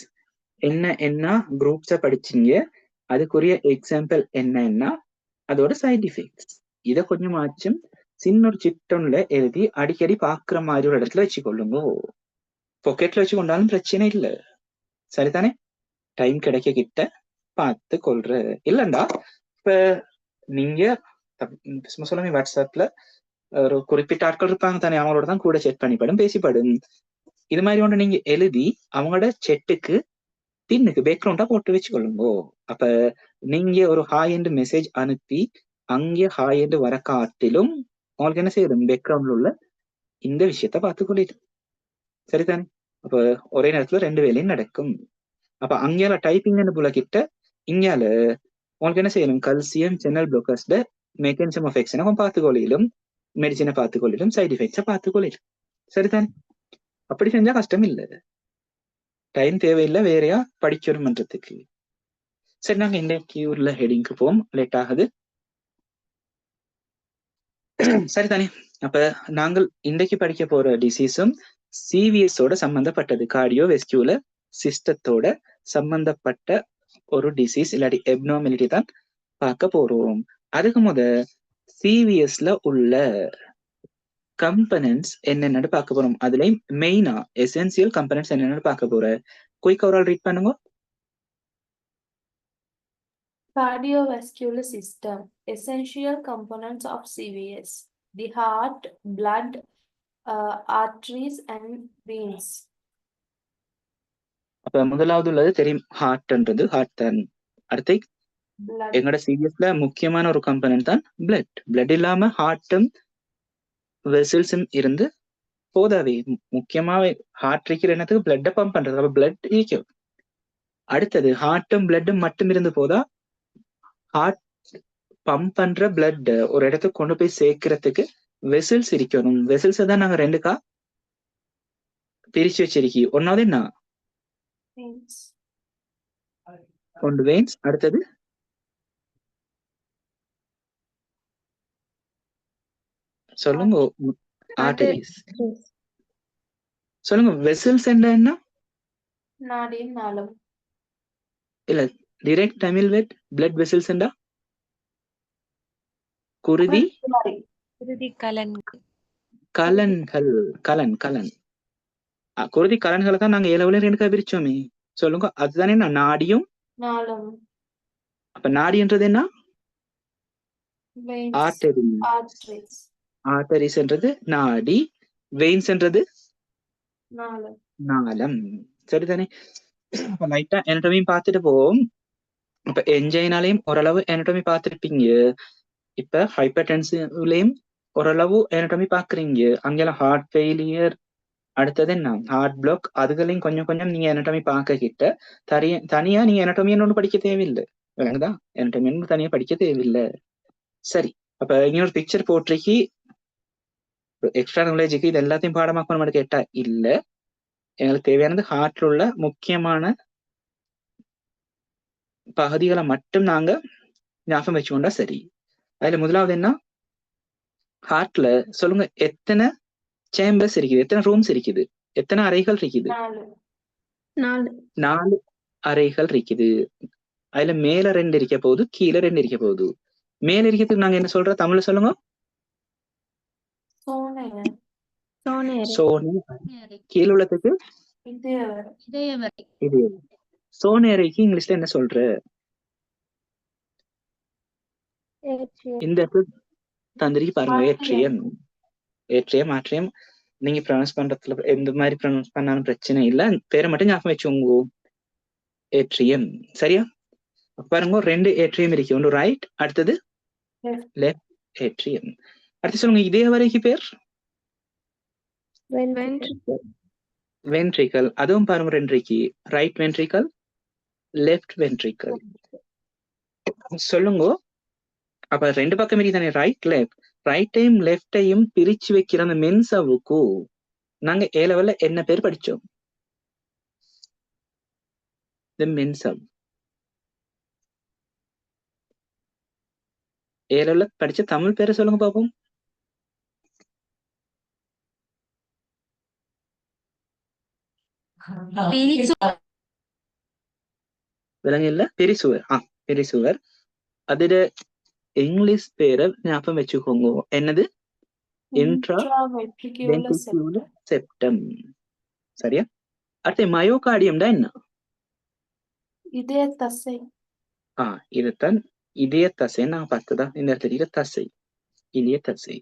என்ன குரூப்ஸ படிச்சீங்க, அதுக்குரிய எக்ஸாம்பிள் என்ன, அதோட சைட் எஃபெக்ட்ஸ், இதை கொஞ்சமாச்சும் சின்ன ஒரு சிட்டன்ல எழுதி அடிக்கடி பாக்குற மாதிரி ஒரு இடத்துல வச்சுக்கொள்ளுங்க. பாக்கெட்ல வச்சு கொண்டாலும் பிரச்சனை இல்லை. சரிதானே? டைம் கிடைக்க கிட்ட பார்த்து கொள்ற இல்லண்டா. இப்ப நீங்க சொல்லுங்க, வாட்ஸ்அப்ல ஒரு குறிப்பிட்ட ஆட்கள் இருப்பாங்க தானே, அவங்களோட தான் கூட செட் பண்ணிப்படும் பேசிப்படும். இது மாதிரி ஒன்று நீங்க எழுதி அவங்களோட செட்டுக்கு பின்னுக்கு பேக்ரவுண்டா போட்டு வச்சுக்கொள்ளுங்க. அப்ப நீங்க ஒரு ஹாய் எண்ட் மெசேஜ் அனுப்பி அங்கே ஹாய் எண்ட் வர காட்டிலும் உங்களுக்கு என்ன செய்யும், பேக்ரவுண்ட்ல உள்ள இந்த விஷயத்த பார்த்து கொள்ளிடும். சரிதானே? அப்ப ஒரே நேரத்துல 2 வேலையும் நடக்கும். அப்ப அங்கேயால டைப்பிங் போல கிட்ட இங்கால உங்களுக்கு என்ன செய்யணும், கல்சியம் சேனல் பிளாக்கர்ஸ்ட மெக்கானிசம் ஆஃப் ஆக்ஷனை பார்த்துக்கொள்ளிடும், மெடிசினை பார்த்துக்கொள்ளிடும், சைட் எஃபெக்ட்ஸை பார்த்துக்கொள்ளிடும். சரிதானே? அப்படி செஞ்சா கஷ்டம் இல்லை, டைம் தேவையில்லை வேறையா படிக்கணும்ன்றதுக்கு. சரி, நாங்க இன்னைக்கு உள்ள ஹெடிங்க்கு போவோம், லேட் ஆகுது. சரிதானே? அப்ப நாங்கள் இன்றைக்கு படிக்க போற டிசீஸும் சிவிஎஸோட சம்பந்தப்பட்டது, கார்டியோ வெஸ்குலர் சிஸ்டத்தோட சம்பந்தப்பட்ட ஒரு டிசீஸ் இல்லாட்டி எப்னார்மாலிட்டி தான் பார்க்க போறோம். அதுக்கு சிவிஎஸ்ல உள்ள கம்பனன்ட்ஸ் என்னென்னு பார்க்க போறோம். அதுலயும் மெயினா எசென்சியல் கம்பனன்ட்ஸ் என்னென்னு பார்க்க போற. குயிக் ஓவரால் ரீட் பண்ணுங்க. Cardiovascular system, essential components of CVS, the heart, blood, arteries and veins. அப்ப முதலாவது உள்ளது தெரியும், ஹார்ட்ன்றது. ஹார்ட் தான். அடுத்து Blood. எங்களோட சிவிஎஸ்ல முக்கியமான ஒரு கம்பனன்ட் தான் பிளட். பிளட் இல்லாம ஹார்ட்டும் வெசல்ஸும் இருந்து போதாவே. முக்கியமாவே ஹார்ட் இருக்கிற என்னத்துக்கு பிளட்டை பம்ப் பண்றது, அப்ப பிளட் இருக்கும். அடுத்தது ஹார்ட்டும் பிளட்டும் மட்டும் இருந்து போதா, ஹார்ட் பம்ப் பண்ற பிளட் ஒரு இடத்துக்கு கொண்டு போய் சேர்க்கறதுக்கு வெசல்ஸ் இருக்கணும். வெசல்ஸ் தான் நாங்க 2 பிரிச்சு வச்சிருக்கி. ஒன்னாவது என்ன, Veins. ஒன்று வெயின்ஸ், அடுத்தது சொல்லுங்க, ஆர்டரிஸ். சொல்லுங்க, வெசல்ஸ் என்ன? நாடியின் நாளம். இல்ல, direct Tamil word blood vessels என்றா குருதி கலன்கள். கலன் குருதி கலன்களை தான் நாங்க 7 பிரிச்சோமே. சொல்லுங்க, அதுதானே நாடியும் நாளம். அப்ப நாடின்றது என்ன, Veins. ஆர்டரி. Arteries. ஆர்டரிஸ் என்றது நாடி, வெயின்ஸ் என்றது நாளம். நாளம். சரிதானே? அப்ப லைட்டா anatomy பார்த்துட்டு போவோம். இப்ப என்ஜைனாலையும் ஓரளவு anatomy பார்த்துருப்பீங்க. இப்ப ஹைப்பர் டென்சிவ்லயும் ஓரளவு anatomy பாக்குறீங்க. அங்கெல்லாம் ஹார்ட் ஃபெயிலியர், அடுத்தது என்ன ஹார்ட் பிளாக், அதுகளையும் கொஞ்சம் கொஞ்சம் நீங்க anatomy பார்க்க கிட்ட தனியா நீங்க anatomy ஒண்ணு படிக்க தேவையில்லை. விளங்குதா? anatomy தனியா படிக்க தேவையில்லை. சரி, அப்ப இன்னொரு பிக்சர் போட்டிருக்கி. எக்ஸ்ட்ரா நாலேஜுக்கு இது எல்லாத்தையும் பாடமாக்கணும் கேட்டா இல்ல, எங்களுக்கு தேவையானது ஹார்ட்ல உள்ள முக்கியமான பகுதிகளை மட்டும் நாங்க ஞாபகம் வச்சுக்கொண்டா சரி. அதுல முதலாவது என்ன, ஹார்ட்ல சொல்லுங்க எத்தனை சேம்பர்ஸ் இருக்குது, எத்தனை ரூம்ஸ் இருக்குது, எத்தனை அறைகள் இருக்குது? 4 அறைகள் இருக்குது. அதுல மேல 2 இருக்க போகுது, கீழே 2 இருக்க போகுது. மேல இருக்கிறதுக்கு நாங்க என்ன சொல்றோம், தமிழ்ல சொல்லுங்க, சோனை. கீழே உள்ளதுக்கு இது. சோனை அறைக்கு இங்கிலீஷ்ல என்ன சொல்ற? இந்த தந்திரிக்கு பாருங்க, ஏட்ரியம். ஏட்ரியம் ஆட்ரியம் நீங்க ப்ரொனவுன்ஸ் பண்றதுல எந்த மாதிரி ப்ரொனவுன்ஸ் பண்ணாலும் பிரச்சனை இல்லை, பேரை மட்டும் ஞாபகம் வச்சுக்கோங்க, ஏட்ரியம். சரியா? பாருங்க, 2 ஏட்ரியம் இருக்கு, ஒன்று ரைட், அடுத்தது லெஃப்ட் ஏட்ரியம். அடுத்து சொல்லுங்க, இதே வரைக்கும் பேர் வென்ட்ரிக்கல் அதுவும் பாருங்க ரெண்டு இருக்கு. Right ventricle, left ventricle. சொல்லுங்க. அப்ப ரெண்டு பக்கம் தானே, ரைட் லெஃப்ட். ரைட்டையும் லெஃப்டையும் பிரிச்சு வைக்கிற அந்த மென்சாவுக்கு நாங்க ஏ லெவல்ல என்ன பேர் படிச்சோம்? மென்சாவ். ஏ லெவல்ல படிச்ச தமிழ் பேரை சொல்லுங்க பாப்போம். விலங்கு இல்ல, பெரிசுவர். பெரிசுவர். அதோட இங்கிலீஷ் பேரை ஞாபகம் வச்சுக்கோங்க. என்னது? Intra intraventricular ventricular septum. சரியா? அடுத்து மயோகார்டியம்டா என்ன? இதய தசை. இதுதான் இதய தசை. நான் பார்த்ததா இந்த இடத்துல தசை, இதய தசை.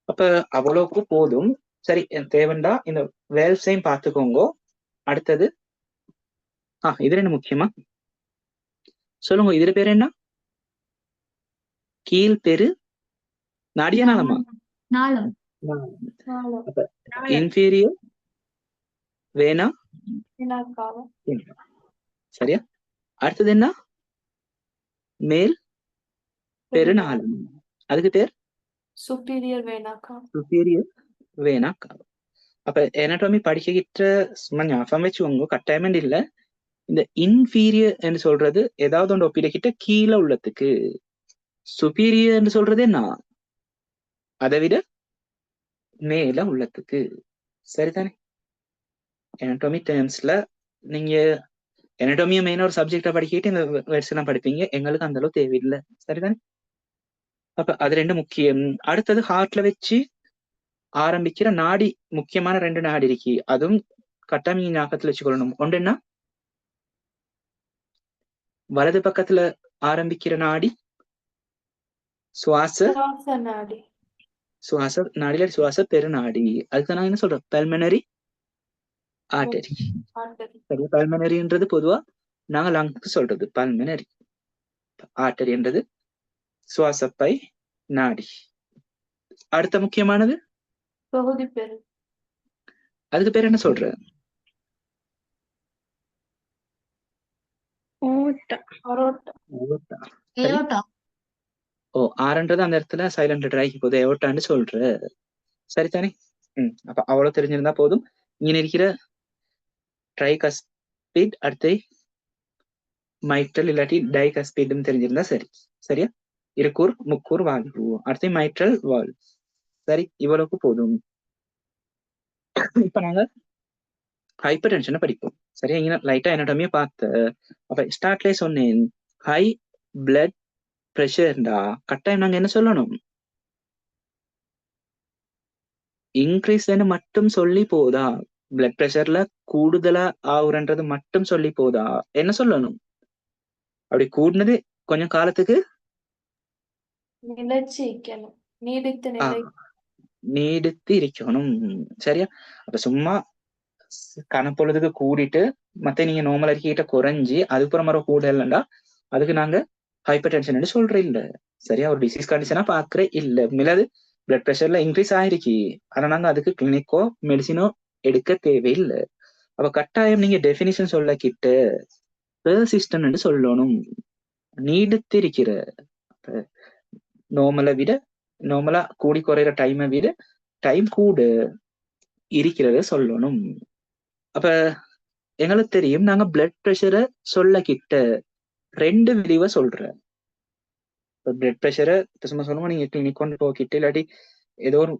அப்ப அவ்வளவுக்கு போதும். சரி, தேவைண்டா இந்த வேல்ஸையும் பார்த்துக்கோங்க. அடுத்தது இது என்ன முக்கியமா சொல்லுங்க. இதுல பேர் என்ன? கீழ் பெரு நாடியா நாளமா? அப்ப இன்ஃபீரியர் வேணா. சரியா? அடுத்தது என்ன? மேல் பெருநாளம். அதுக்கு பேர் சுப்பீரியர் வேனாக்கா. சுப்பீரியர் வேனாக்கா. அப்ப எனாட்டமி படிக்கிட்ட சும்மா ஞாபகம் வச்சுக்கோங்க, கட்டாயமே இல்ல. இந்த இன்ஃபீரியர் என்று சொல்றது ஏதாவது ஒன்று ஒப்பிடக்கிட்ட கீழே உள்ளதுக்கு. சுப்பீரியர் சொல்றது என்ன? அதை விட மேல உள்ளதுக்கு. சரிதானே? எனாட்டமி டேர்ம்ஸ்ல நீங்க எனாட்டமியை மெயினா ஒரு சப்ஜெக்டா படிக்கிட்டு இந்த வேர்ட்ஸ் எல்லாம் படிப்பீங்க. எங்களுக்கு அந்த அளவு தேவையில்லை. சரிதானே? அப்ப அது ரெண்டு முக்கியம். அடுத்தது ஹார்ட்ல வச்சு ஆரம்பிக்கிற நாடி, முக்கியமான ரெண்டு நாடி இருக்கு. அதுவும் கட்டாமி ஞாபகத்துல வச்சுக்கொள்ளணும். ஒன்று என்ன? வலது பக்கத்துல ஆரம்பிக்கிற நாடி சுவாச நாடி. சுவாச நாடியில சுவாச பெருநாடி. அதுக்கு நான் என்ன சொல்றேன்? Pulmonary artery. சரி, பல்மனரின்றது பொதுவா நாங்க லங்க்கு சொல்றது பல்மனரி. ஆர்டரி என்றது சுவாசப்பை நாடி. அடுத்த முக்கியமானது தொகுதி பெரு. அதுக்கு பேர் என்ன சொல்ற? ஆறுன்றது அந்த இடத்துல சைலண்ட் ட்ராய்க்கு போகுது, ஏவட்டான்னு சொல்ற. சரிதானே? அப்ப அவ்வளவு தெரிஞ்சிருந்தா போதும். இங்க இருக்கிற ட்ரைகஸ்பீட், அடுத்து மைட்ரல் இல்லாட்டி டைகஸ்பீட்னு தெரிஞ்சிருந்தா சரி. சரியா? இருக்கூர் முக்கூர் வாழ்வு, அடுத்து மைட்ரல் வால். சரி, இவ்வளவுக்கு போதும். இப்ப நாங்க ஹைப்பர் டென்ஷனை படிப்போம். சரியா? இங்க லைட்டா எனாட்டமியை பார்த்த. அப்ப ஸ்டார்ட்லேயே சொன்னேன், ஹை பிளட் பிரஷர்டா கட்டாயம் நாங்க என்ன சொல்லணும்? இன்க்ரீஸ் மட்டும் சொல்லி போதா? பிளட் பிரஷர்ல கூடுதலா ஆகுறன்றது மட்டும் சொல்லி போதா? என்ன சொல்லணும்? அப்படி கூடுனது கொஞ்சம் காலத்துக்கு நீடித்து இருக்கணும். சரியா? அப்ப சும்மா கணப்பொழுதுக்கு கூடிட்டு மத்த நீங்க நார்மல் அறிக்கிட்ட குறைஞ்சி அதுக்கப்புறம் மரம் கூட இல்லைண்டா அதுக்கு நாங்க ஹைப்பர் டென்ஷன் சொல்ற இல்ல. சரியா? ஒரு டிசீஸ் கண்டிஷனா பாக்குற இல்ல. மிளது பிளட் பிரஷர்ல இன்க்ரீஸ் ஆயிருக்கி, ஆனா நாங்க அதுக்கு கிளினிக்கோ மெடிசினோ எடுக்க தேவையில்லை. அப்ப கட்டாயம் நீங்க டெபினிஷன் சொல்ல கிட்ட பெர்சிஸ்டன்ட் சொல்லணும். நீடித்திருக்கிற, நார்மலை விட நார்மலா கூடி குறையிற டைமை விட டைம் கூட இருக்கிறத சொல்லணும். அப்ப எங்களுக்கு தெரியும், நாங்க பிளட் பிரஷரை சொல்ல கிட்ட ரெண்டு விரிவா சொல்றேன். பிளட் பிரஷரை சும்மா சொல்லுவோம், நீங்க கிளினிக் கொண்டு போக்கிட்டு இல்லாட்டி ஏதோ ஒரு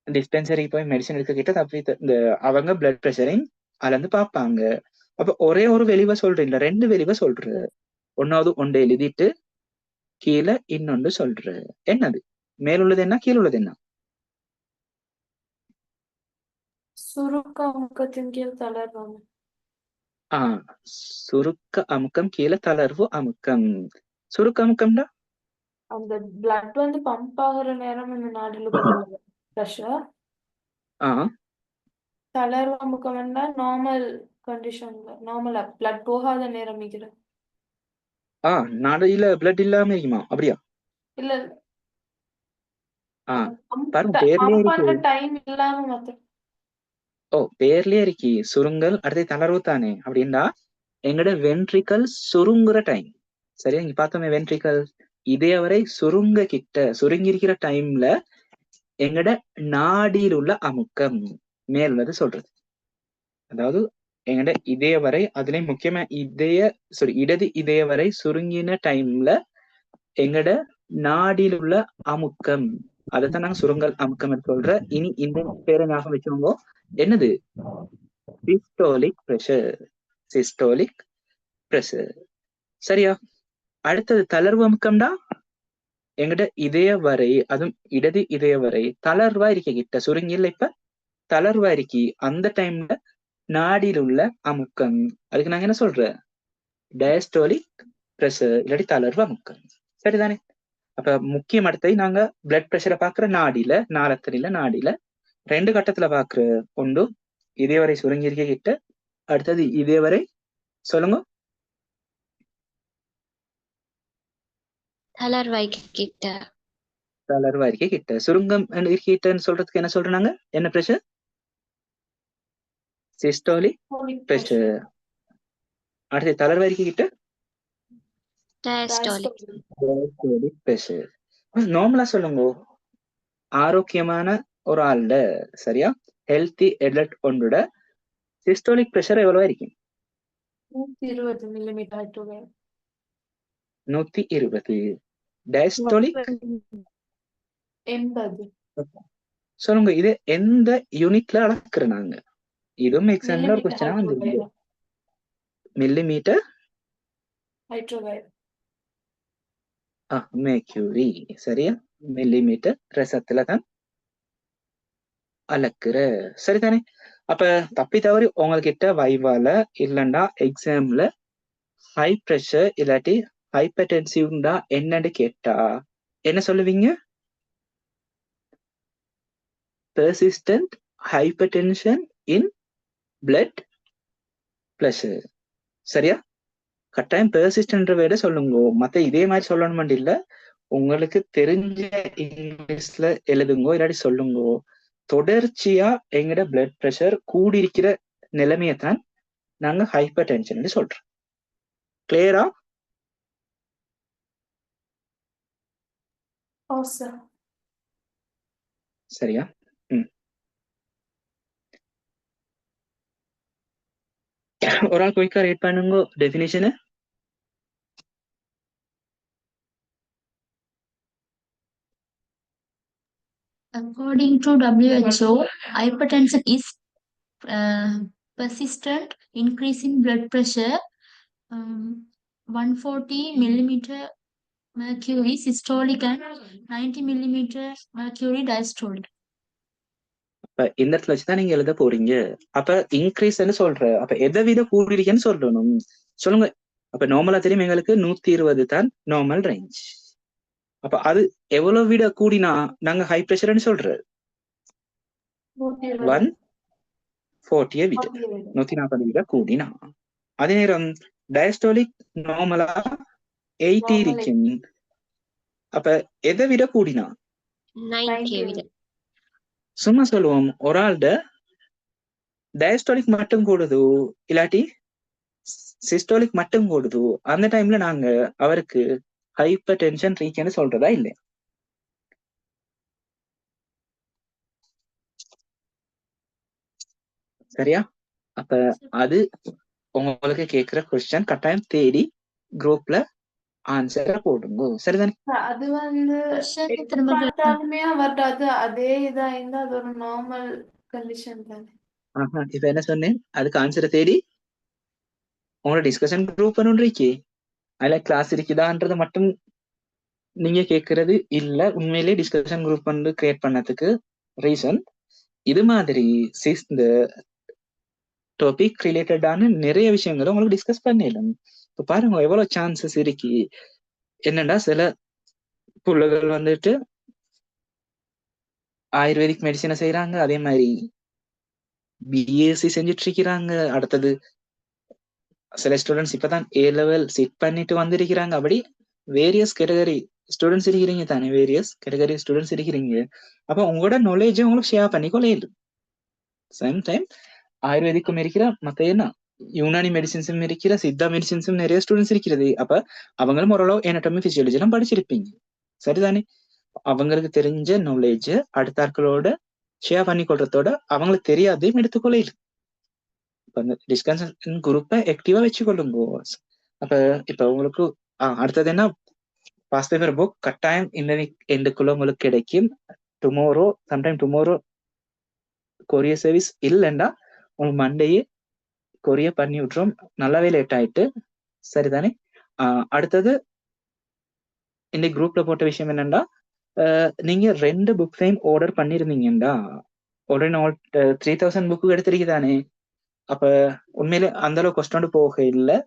டிஸ்பென்சரிக்கு போய் மெடிசன் எடுக்க கிட்ட தப்பி இந்த அவங்க பிளட் பிரஷரையும் அளந்து பார்ப்பாங்க. அப்ப ஒரே ஒரு வெளிவா சொல்றேன், இல்ல ரெண்டு வெளிவா சொல்ற. ஒன்னாவது ஒன்றை எழுதிட்டு கீழே இன்னொன்று சொல்ற. என்னது? மேலுள்ளது என்ன, கீழே உள்ளது என்ன? சுருக்க அமுக்கத்தின் கீழ் தளர்வு. சுருக்க அமுக்கம் கீழே தளர்வு அமுக்கம். சுருக்க அமுக்கம்டா அந்த பிளட் வந்து பம்ப் ஆகுற நேரம் இந்த நாடில பிரஷர். தளர்வு அமுக்கம் வேண்டா நார்மல் கண்டிஷன்ல, நார்மலா பிளட் போகாத நேரம் இருக்கிறது. நாடியில பிளட் இல்லாம இருக்குமா? அப்படியா? இல்ல பாருங்க பேர்லயே இருக்கு. டைம் இல்லாம மத்த பேர்லயே இருக்கி சுருங்கல் அடுத்து தளர்வு தானே அப்படின்னா எங்கட வென்ட்ரிக்கல் சுருங்குற டைம். சரியா, இங்க பார்த்தோமே வென்ட்ரிக்கல் இதயவரை சுருங்கி இருக்கிற டைம்ல எங்கட நாடியில் உள்ள அமுக்கம் மேல் வந்து சொல்றது. அதாவது எங்கட இதய வரை அதுலயும் முக்கியமா இடது இதய வரை சுருங்கின டைம்ல எங்கட நாடியில் உள்ள அமுக்கம் அதைத்தான் நாங்க சுருங்கல் அமுக்கம் சொல்ற. இனி இந்த பேரை ஞாபகம் வச்சுக்கோங்க. என்னது? Systolic pressure. Systolic pressure. சரியா, அடுத்தது தளர்வு அமுக்கம்டா எங்கட இதய வரை அதுவும் இடது இதய வரை தளர்வா இருக்க கிட்ட சுருங்கி இல்ல இப்ப தளர்வா இருக்கி அந்த டைம்ல நாடியில் உள்ள அமுக்கம். அதுக்கு நாங்க என்ன சொல்ற? டயஸ்டோலிக் பிரஷர் இல்லாட்டி தளர்வு அமுக்கம். சரிதானே? அப்ப முக்கியம் அடுத்தது நாங்க பிளட் பிரஷரை பாக்குற நாடியில 2 கட்டத்துல பாக்குற ஒன்று இதயவரை சுருங்கி இருக்க கிட்ட, அடுத்தது இதயவரை சொல்லுங்க தளர்வா இருக்க கிட்ட. சுருங்கம் இருக்கிட்டன்னு சொல்றதுக்கு என்ன சொல்றாங்க? என்ன பிரஷர்? Systolic pressure. அடுத்து தளர்வா இருக்க கிட்ட diastolic பிரஷர். நார்மலா சொல்லுங்க, ஆரோக்கியமான ஒரு ஆள்ட சரியா ஹெல்த்தி அடல்ட் ஒன்றோட சிஸ்டோலிக் பிரஷர் எவ்வளவா இருக்கும்? 120 மில்லிமீட்டர் to 120. டயஸ்டோலிக் 80 சொல்லுங்க. இது எந்த யூனிட்ல அளக்குற நாங்க? இதுவும் எக்ஸாம்ல ஒரு மில்லிமீட்டர் கொஸ்டினா வந்து மில்லிமீட்டர் ஹைட்ரோவைர் மேக்யூரி. சரியா, மில்லிமீட்டர் ரசத்துல தான் அளக்குற. சரிதானே? அப்ப தப்பி தவறி உங்ககிட்ட வைவால இல்லண்டா எக்ஸாம்ல ஹை பிரஷர் இல்லாட்டி ஹைப்பர்டென்சிவ்டா என்னன்னு கேட்டா என்ன சொல்லுவீங்க? பெர்சிஸ்டன்ட் ஹைப்பர்டென்ஷன் இன் பிளட் பிரஷர். சரியா, கட்டாயம் பெர்சிஸ்டன்ட் வேட சொல்லுங்க. மத்த இதே மாதிரி சொல்லணும் இல்ல, உங்களுக்கு தெரிஞ்ச இங்கிலீஷ்ல எழுதுங்கோ இல்லாட்டி சொல்லுங்கோ. தொடர்ச்சியா எங்கட பிளட் பிரஷர் கூடியிருக்கிற நிலைமையத்தான் நாங்க ஹைப்பர் டென்ஷன் சொல்றோம். கிளியரா? சரியா? ஒரு ஆள் குயிக்கா ரேட் பண்ணுங்க டெஃபினிஷனு. According to WHO, hypertension is persistent increase in blood pressure, 140 millimeter mercury systolic and 90 millimeter mercury diastolic. அப்ப இந்த இடத்துல வச்சுதான் நீங்க எழுத போறீங்க. அப்ப இன்க்ரீஸ்ன்னு சொல்ற, அப்ப எதை விட கூடியிருக்கேன்னு சொல்லணும். சொல்லுங்க. அப்ப நார்மலா தெரியும் எங்களுக்கு 120 தான் நார்மல் ரேஞ்ச். அப்ப அது எவ்வளவு விட கூடினா நாங்க ஹை பிரஷர்னு சொல்ற? 140 விட 140 விட கூடினா. அதே நேரம் டயஸ்டோலிக் நார்மலா 80 இருக்கும். அப்ப எதை விட கூடினா? 90 சும்மா சொல்லுவோம், ஒரு ஆள்ட டயஸ்டோலிக் மட்டும் கூடுது இல்லாட்டி சிஸ்டோலிக் மட்டும் கூடுது, அந்த டைம்ல நாங்க அவருக்கு ஹைப்பர் டென்ஷன் ரீக்கன்னு சொல்றதா இல்லை? சரியா? அப்ப அது உங்களுக்கு கேட்கிற கொஸ்டின் கட்டாயம் தேடி குரூப்ல ஆன்சரை போடுங்க. சரிதானே? அது வந்து பார்த்தாலுமே அவர்கிட்ட அதே இதா இருந்தா அது ஒரு நார்மல் கண்டிஷன் தானே. இப்ப என்ன சொன்னேன்? அதுக்கு ஆன்சரை தேடி உங்களோட டிஸ்கஷன் குரூப் இருக்கே, அதுல கிளாஸ் இருக்குதான்றது மட்டும் நீங்க கேட்கறது இல்ல. உண்மையிலேயே டிஸ்கஷன் குரூப் வந்து கிரியேட் பண்ணதுக்கு ரீசன் இது மாதிரி இந்த டாபிக் ரிலேட்டடான நிறைய விஷயங்களை உங்களுக்கு டிஸ்கஸ் பண்ணிடலாம். இப்ப பாருங்க எவ்வளவு சான்சஸ் இருக்கு. என்னன்னா சில புள்ளைகள் வந்துட்டு ஆயுர்வேதிக் மெடிசனை செய்யறாங்க, அதே மாதிரி பிஎஸ்சி செஞ்சுட்டு இருக்கிறாங்க. அடுத்தது சில ஸ்டூடெண்ட்ஸ் இப்பதான் ஏ லெவல் சிட் பண்ணிட்டு வந்திருக்கிறாங்க. அப்படி வேரியஸ் கேட்டகரி ஸ்டூடெண்ட்ஸ் இருக்கிறீங்க தானே, வேரியஸ் கேட்டகரி ஸ்டூடெண்ட்ஸ் இருக்கிறீங்க. அப்ப உங்களோட நாலேஜை உங்களுக்கு ஷேர் பண்ணிக்கொள்ள சேம் டைம் ஆயுர்வேதிக்கும் இருக்கிற மத்த என்ன யுனானி மெடிசின்ஸும் இருக்கிற சித்தா மெடிசின்ஸும் நிறைய ஸ்டூடெண்ட்ஸ் இருக்கிறது. அப்ப அவங்களும் ஓரளவு anatomy physiology எல்லாம் படிச்சிருப்பீங்க, சரிதானே? அவங்களுக்கு தெரிஞ்ச நாலேஜ் அடுத்த ஆட்களோட ஷேர் பண்ணி கொள்றதோட அவங்களுக்கு தெரியாதையும் எடுத்துக்கொள்ள. இப்ப அந்த டிஸ்கஷன் குரூப்பை ஆக்டிவா வச்சுக்கொள்ளுங்க. அப்ப இப்ப உங்களுக்கு அடுத்தது என்ன, பாஸ்ட் பேப்பர் புக் கட்டாயம் இந்த வீக் எண்டுக்குள்ள உங்களுக்கு கிடைக்கும். Tomorrow sometime tomorrow courier service இல்லைன்னா உங்களுக்கு மண்டேயே கொரியர் பண்ணி விட்டுரும். நல்லாவே லேட் ஆயிட்டு, சரிதானே? அடுத்தது இந்த குரூப்ல போட்ட விஷயம் என்னன்னா, நீங்க 2 புக்ஸையும் ஆர்டர் பண்ணிருந்தீங்கடா, உடனே 3000 புக்கு எடுத்திருக்குதானே. அப்ப உண்மையிலே அந்த அளவு கொஸ்ட் போக இல்லை.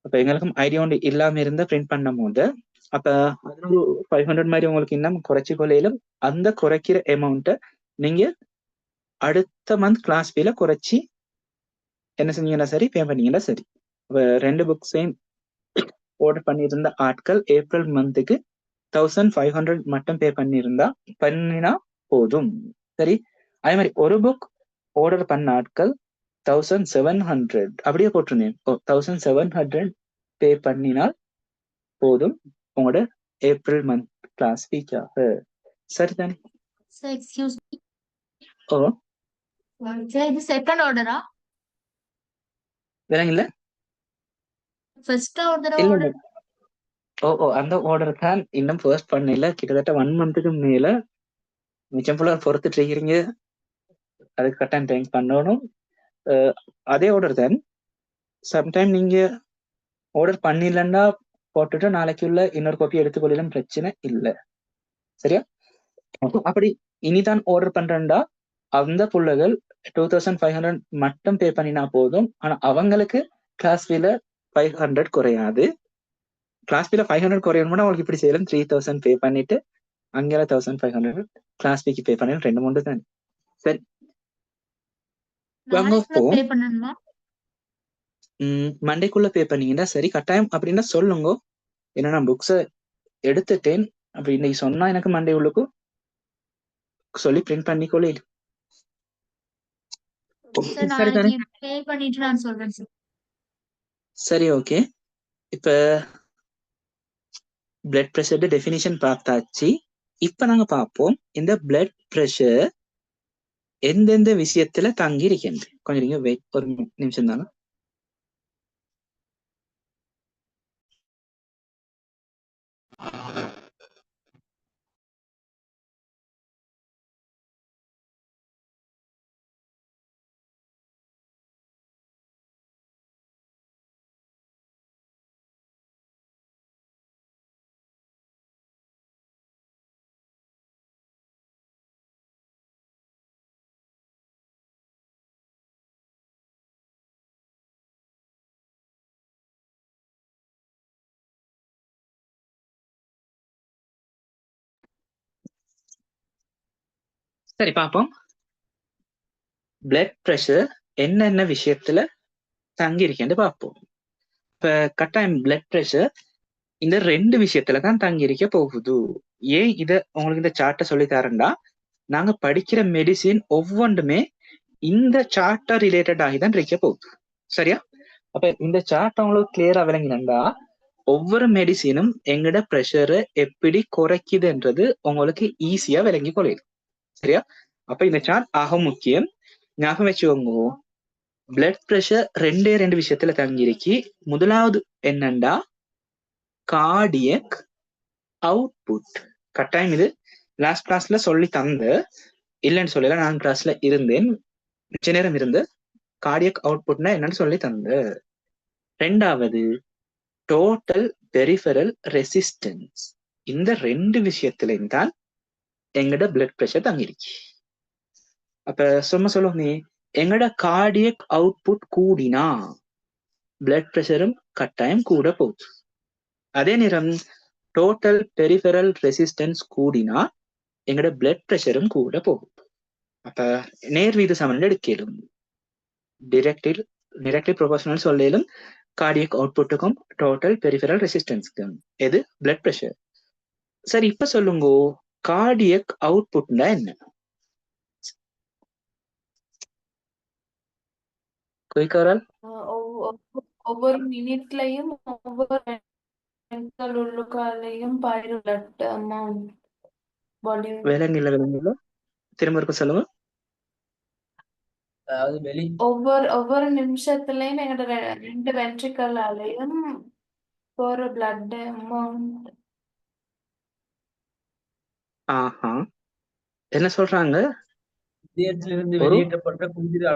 அப்ப எங்களுக்கும் ஐடியா ஒன்று இல்லாம இருந்த பிரிண்ட் பண்ணும் போது அப்ப அதுல ஒரு 500 மாதிரி உங்களுக்கு இன்னும் குறைச்சி கொள்ளையிலும் அந்த குறைக்கிற அமௌண்ட்டை நீங்க அடுத்த மந்த் கிளாஸ் ஃபீல குறைச்சி என்ன செஞ்சீங்கன்னா சரி, பே பண்ணீங்கன்னா சரி. அப்ப 2 புக்ஸையும் ஆர்டர் பண்ணியிருந்த ஆட்கள் ஏப்ரல் மந்த்துக்கு 1500 மட்டும் பே பண்ணினா போதும், சரி? அதே மாதிரி ஒரு புக் ஆர்டர் பண்ண ஆட்கள் 1700 அப்படியே போட்டிருந்தேன். 1700 பே பண்ணினால் போதும் உங்களோட ஏப்ரல் மந்த் கிளாஸ் ஃபீக்காக, சரிதானே? Sir, excuse me. ஓ Sir, இது second order ஆ? வேறங்க இல்ல First order இல்ல order. இல்ல. ஓ அந்த ஆர்டர் தான் இன்னும் ஃபர்ஸ்ட் பண்ணல. கிட்டத்தட்ட 1 மந்த்துக்கு மேல மிச்சம் ஃபுல்லா பொறுத்துட்டு இருக்கிறீங்க. அதுக்கு கட்டாயம் தேங்க்ஸ் பண்ணணும். அதே ஆர்டர் தான். சம்டைம் நீங்க ஆர்டர் பண்ணிடலன்னா போட்டுட்டு நாளைக்குள்ள இன்னொரு காப்பி எடுத்துக்கொள்ளலாம், பிரச்சனை இல்லை, சரியா? அப்படி இனிதான் ஆர்டர் பண்றேன்டா அந்த புள்ளைகள் 2500 மட்டும் பே பண்ணினா போதும். ஆனா அவங்களுக்கு கிளாஸ் ஃபீல 500 குறையாது. கிளாஸ் ஃபீல 500 குறையணும்னா அவங்களுக்கு இப்படி செய்யலாம், 3000 பே பண்ணிட்டு அங்கே 1500 கிளாஸ் ஃபீக்கு பே பண்ணி 2 மூணு தான், சரி? வாங்க நாளைக்குள்ள இப்போ pay பண்ணணுமா? மண்டேக்குள்ள பே பண்ணீங்கன்னா சரி, கட்டாயம் அப்படின்னா சொல்லுங்க. ஏன்னா நான் புக்ஸை எடுத்துட்டேன் அப்படி இன்னைக்கு சொன்னா எனக்கு மண்டே உள்ளுக்கு சொல்லி பிரிண்ட் பண்ணிக்கொள்ள. Sir, சரிதானே? நாளைக்கு pay பண்ணிட்டு நான் சொல்றேன் sir. சரி, ஓகே. இப்ப பிளட் ப்ரெஷர் டெஃபினிஷன் பார்த்தாச்சு. இப்ப நாங்க பார்ப்போம் இந்த பிளட் ப்ரெஷர் எந்தெந்த விஷயத்துல தங்கி இருக்கின்ற. கொஞ்சம் நீங்க வெயிட், ஒரு நிமிஷம் தாங்க. சரி, பார்ப்போம் பிளட் ப்ரெஷர் என்னென்ன விஷயத்துல தங்கி இருக்கேன்னு பார்ப்போம். இப்ப கட்டாயம் பிளட் ப்ரெஷர் இந்த 2 விஷயத்துல தான் தங்கி இருக்க போகுது. ஏன் இத உங்களுக்கு இந்த சார்ட்டை சொல்லி தரேன்டா, நாங்க படிக்கிற மெடிசின் ஒவ்வொன்றுமே இந்த சார்ட்டை ரிலேட்டட் ஆகி தான் இருக்க போகுது, சரியா? அப்ப இந்த சார்ட் உங்களுக்கு கிளியரா விளங்கினா ஒவ்வொரு மெடிசினும் எங்கட ப்ரெஷரை எப்படி குறைக்குதுன்றது உங்களுக்கு ஈஸியா விளங்கி கொள்ளும், சரியா? அப்ப இந்த சார்ட் ஆக முக்கியம், ஞாபகம் வச்சுக்கோங்க. பிளட் ப்ரெஷர் 2 விஷயத்துல தங்கிருக்கி. முதலாவது என்னண்டா கார்டியக் அவுட்புட். கட்டாயம் இது லாஸ்ட் கிளாஸ்ல சொல்லி தந்த, இல்லைன்னு சொல்லல, நான் கிளாஸ்ல இருந்தேன், மிச்ச நேரம் இருந்து கார்டியக் அவுட்புட்னா என்னன்னு சொல்லி தந்த. 2வது டோட்டல் பெரிஃபரல் ரெசிஸ்டன்ஸ். இந்த 2 விஷயத்துலயும் தான் எங்கட பிளட் ப்ரெஷர் தங்கிருக்கு. அப்ப சொல்லுங்க, எங்கட கார்டியக் அவுட்புட் கூடினா பிளட் ப்ரெஷரும் கட்டாயம் கூட போகுது. அதே நேரம் டோட்டல் பெரிஃபரல் ரெசிஸ்டன்ஸ் கூடினா எங்கட பிளட் ப்ரெஷரும் கூட போகும். அப்ப நேர்வீத சமநிலை எடுக்கலும், டிரெக்ட்லி ப்ரொபோர்ஷனல் சொல்லும் கார்டியக் அவுட்புட்டுக்கும் டோட்டல் பெரிஃபரல் ரெசிஸ்டன்ஸ்க்கும். எது? Blood pressure. சரி, இப்ப சொல்லுங்க கார்டியக் அவுட்புட்னா என்ன? குயிக்கவரால் ஒவ்வொரு மினிட்லயும் ஒவ்வொரு வென்ட்ரல் உள்ளுக்காலையும் பாயிரும் பிளட் அமௌண்ட் வால்யூம். விலங்கில திரும்ப இருக்க சொல்லுங்க. அதாவது ஒவ்வொரு நிமிஷத்துலயும் எங்களோட 2 வென்ட்ரிக்கலாலையும் போற பிளட் அமௌண்ட். ஆஹா, என்ன சொல்றாங்க? இதயத்திலிருந்து ஒரு வெளியேற்றப்பட்ட குருதிர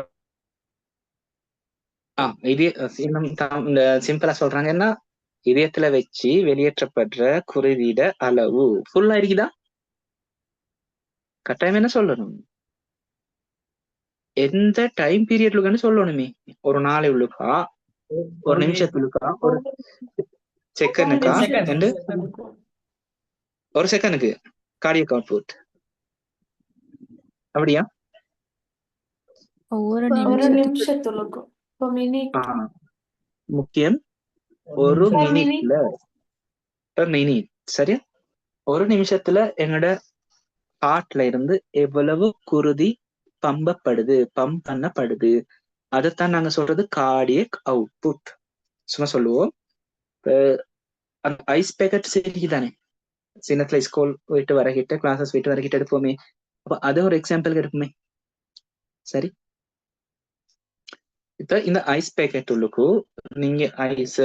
இன்னும் சிம்பிளா சொல்றாங்கன்னா, இதயத்துல வச்சு வெளியேற்றப்படுற குருதிட அளவு ஃபுல்லா இருக்குதா? கட்டாயம் என்ன சொல்லணும்? எந்த டைம் பீரியட்லுக்குன்னு சொல்லணுமே. ஒரு நாளை உள்ளுக்கா, ஒரு நிமிஷத்துக்கா, ஒரு செகண்டுக்கா, ஒரு செகண்டுக்கு கார்டியக் அவுட்புட் அப்படியா? ஒவ்வொரு ஒரு நிமிஷத்துக்கு நிமிஷத்துக்கும் முக்கியம். ஒரு மினிட்ல மினிட் சரியா? ஒரு நிமிஷத்துல எங்களோட ஹார்ட்ல இருந்து எவ்வளவு குருதி பம்ப் பண்ணப்படுது, அதைத்தான் நாங்க சொல்றது கார்டியக் அவுட்புட். சும்மா சொல்லுவோம், அந்த ஐஸ் பேக்கெட் சரிதானே, சின்னத்துல ஸ்கூல் போயிட்டு வரகிட்ட, கிளாஸஸ் போயிட்டு வரகிட்ட எடுப்போமே, அப்ப அது ஒரு எக்ஸாம்பிள் எடுப்போமே. சரி, இப்ப இந்த ஐஸ் பேக்கெட் உள்ளுக்கு நீங்க ஐஸ்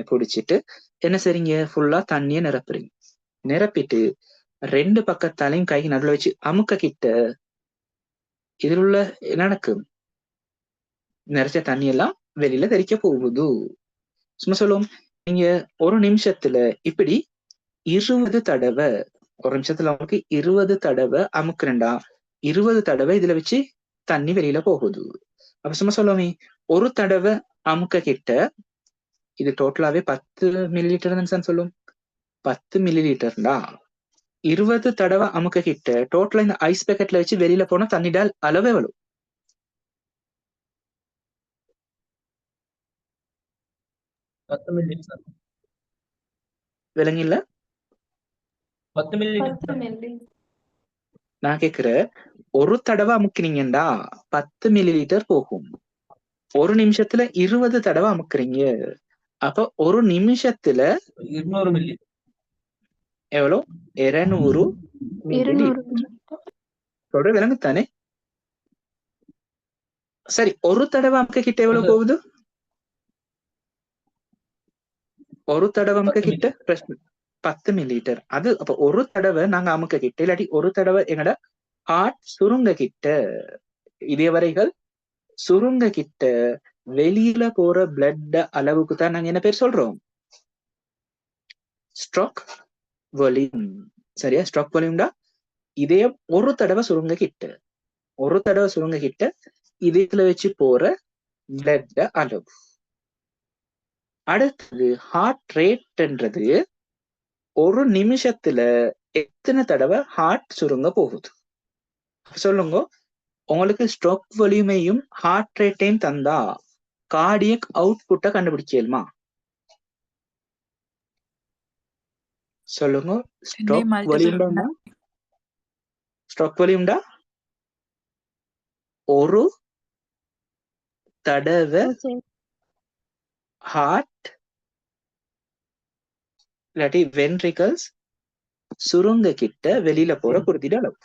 குடிச்சிட்டு என்ன செய்றீங்க? ஃபுல்லா தண்ணிய நிரப்புறீங்க. நிரப்பிட்டு 2 பக்கத்தாலையும் கை நடுவில் வச்சு அமுக்க கிட்ட இதில் உள்ள என்ன நடக்கும்? நிறைச்ச தண்ணி எல்லாம் வெளியில தெறிக்க போகுது. சும்மா சொல்லுவோம், நீங்க ஒரு நிமிஷத்துல இப்படி 20 தடவை, ஒரு நிமிஷத்துல அவங்களுக்கு 20 தடவை அமுக்குறேன்டா, 20 தடவை இதுல வச்சு தண்ணி வெளியில போகுது. அப்ப சும்மா சொல்லுவோமே, ஒரு தடவை அமுக்க கிட்ட இது டோட்டலாவே 10 மில்லி லிட்டர் சொல்லுவோம். 10 மில்லி லிட்டர்டா 20 தடவை அமுக்க கிட்ட டோட்டலா இந்த ஐஸ் பேக்கெட்ல வச்சு வெளியில போன தண்ணிடால் அளவு எவ்வளவு? விலங்கில்ல 10 மில்லி. நான் கேக்குற, ஒரு தடவை அமுக்கினீங்கடா 10 மில்லி லிட்டர் போகும். ஒரு நிமிஷத்துல 20 தடவை அமுக்குறீங்க, அப்ப ஒரு நிமிஷத்துல 200 மில்லி எவ்வளவு? 200 மில்லி. சொல்ற விலங்குத்தானே? சரி, ஒரு தடவை அமுக்க கிட்ட எவ்வளவு போகுது? ஒரு தடவை அமுக்க கிட்ட 10 மில்லி லிட்டர். அது அப்ப ஒரு தடவை நாங்க அமுக்க கிட்ட, இல்லாட்டி ஒரு தடவை எங்கட ஹார்ட் சுருங்க கிட்ட, இதே வரைகள் சுருங்க கிட்ட வெளியில போற பிளட் அளவுக்கு தான் நாங்க என்ன பேர் சொல்றோம்? Stroke volume. சரியா? ஸ்ட்ரோக் வால்யூம்டா இதயம் ஒரு தடவை சுருங்க கிட்ட இதயத்துல வச்சு போற பிளட் அளவு. அடுத்தது ஹார்ட் ரேட்ன்றது ஒரு நிமிஷத்துல எத்தனை தடவை ஹார்ட் சுருங்க போகுது. சொல்லுங்க, உங்களுக்கு ஸ்ட்ரோக் வால்யூமையும் ஹார்ட் ரேட்டையும் தந்தா கார்டியக் அவுட்புட்டை கண்டுபிடிக்கலுமா? சொல்லுங்க. ஸ்ட்ரோக் வால்யூம்டா ஒரு தடவை ஹார்ட் இல்லாட்டி வென்ட்ரிகல்ஸ் சுருங்க கிட்ட வெளியில போற குருதிட அளவு.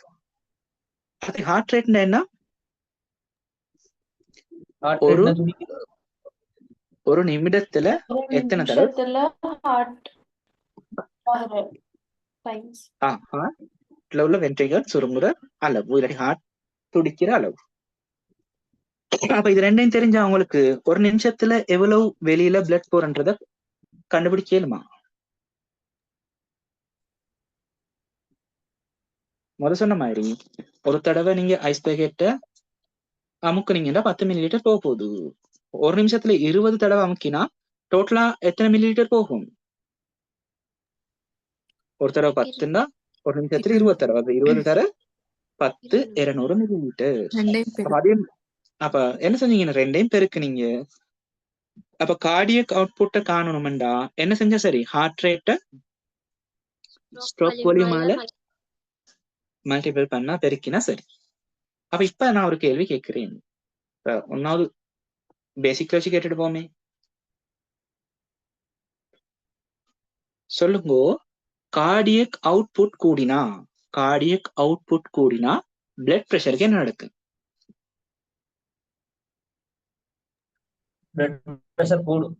அது ஹார்ட் ரேட்னா என்ன? ஒரு நிமிடத்துல எத்தனை தடவை ஹார்ட்ல உள்ள வென்ட்ரிகல் சுருங்குற அளவு, இல்லாட்டி ஹார்ட் துடிக்கிற அளவு. அப்ப இது ரெண்டையும் தெரிஞ்சா அவங்களுக்கு ஒரு நிமிஷத்துல எவ்வளவு வெளியில பிளட் போறன்றத கண்டுபிடிக்கலுமா? சொன்ன மாதிரி ஒரு தடவை நீங்க ஐஸ் பேக்கெட்ட அமுக்குனீங்கன்னா 10 மில்லி லிட்டர் போகுது. ஒரு நிமிஷத்துல 20 தடவை அமுக்கினா டோட்டலா எத்தனை மில்லி லிட்டர் போகும்? ஒரு தடவை 10ன்னா ஒரு நிமிஷத்துல 20 தடவை, 20 தடவை 10 200 மில்லி லிட்டர். அப்ப என்ன செஞ்சீங்க? ரெண்டையும் பெருக்குனீங்க. அப்ப கார்டியக் அவுட்புட்டை காணணும்டா என்ன செஞ்சா சரி? ஹார்ட் ரேட்ட ஸ்ட்ரோக் வால்யூமால மல்டிபிள் பண்ணா பெருக்கினா சரி. அப்ப இப்ப நான் ஒரு கேள்வி கேட்கிறேன். ஒன்னாவது பேசிக் வச்சு கேட்டுட்டு போமே. சொல்லுங்க, கார்டியக் அவுட்புட் கூடினா பிளட் பிரஷருக்கு என்ன நடக்கும்? பிளட் பிரஷர் கூடும்.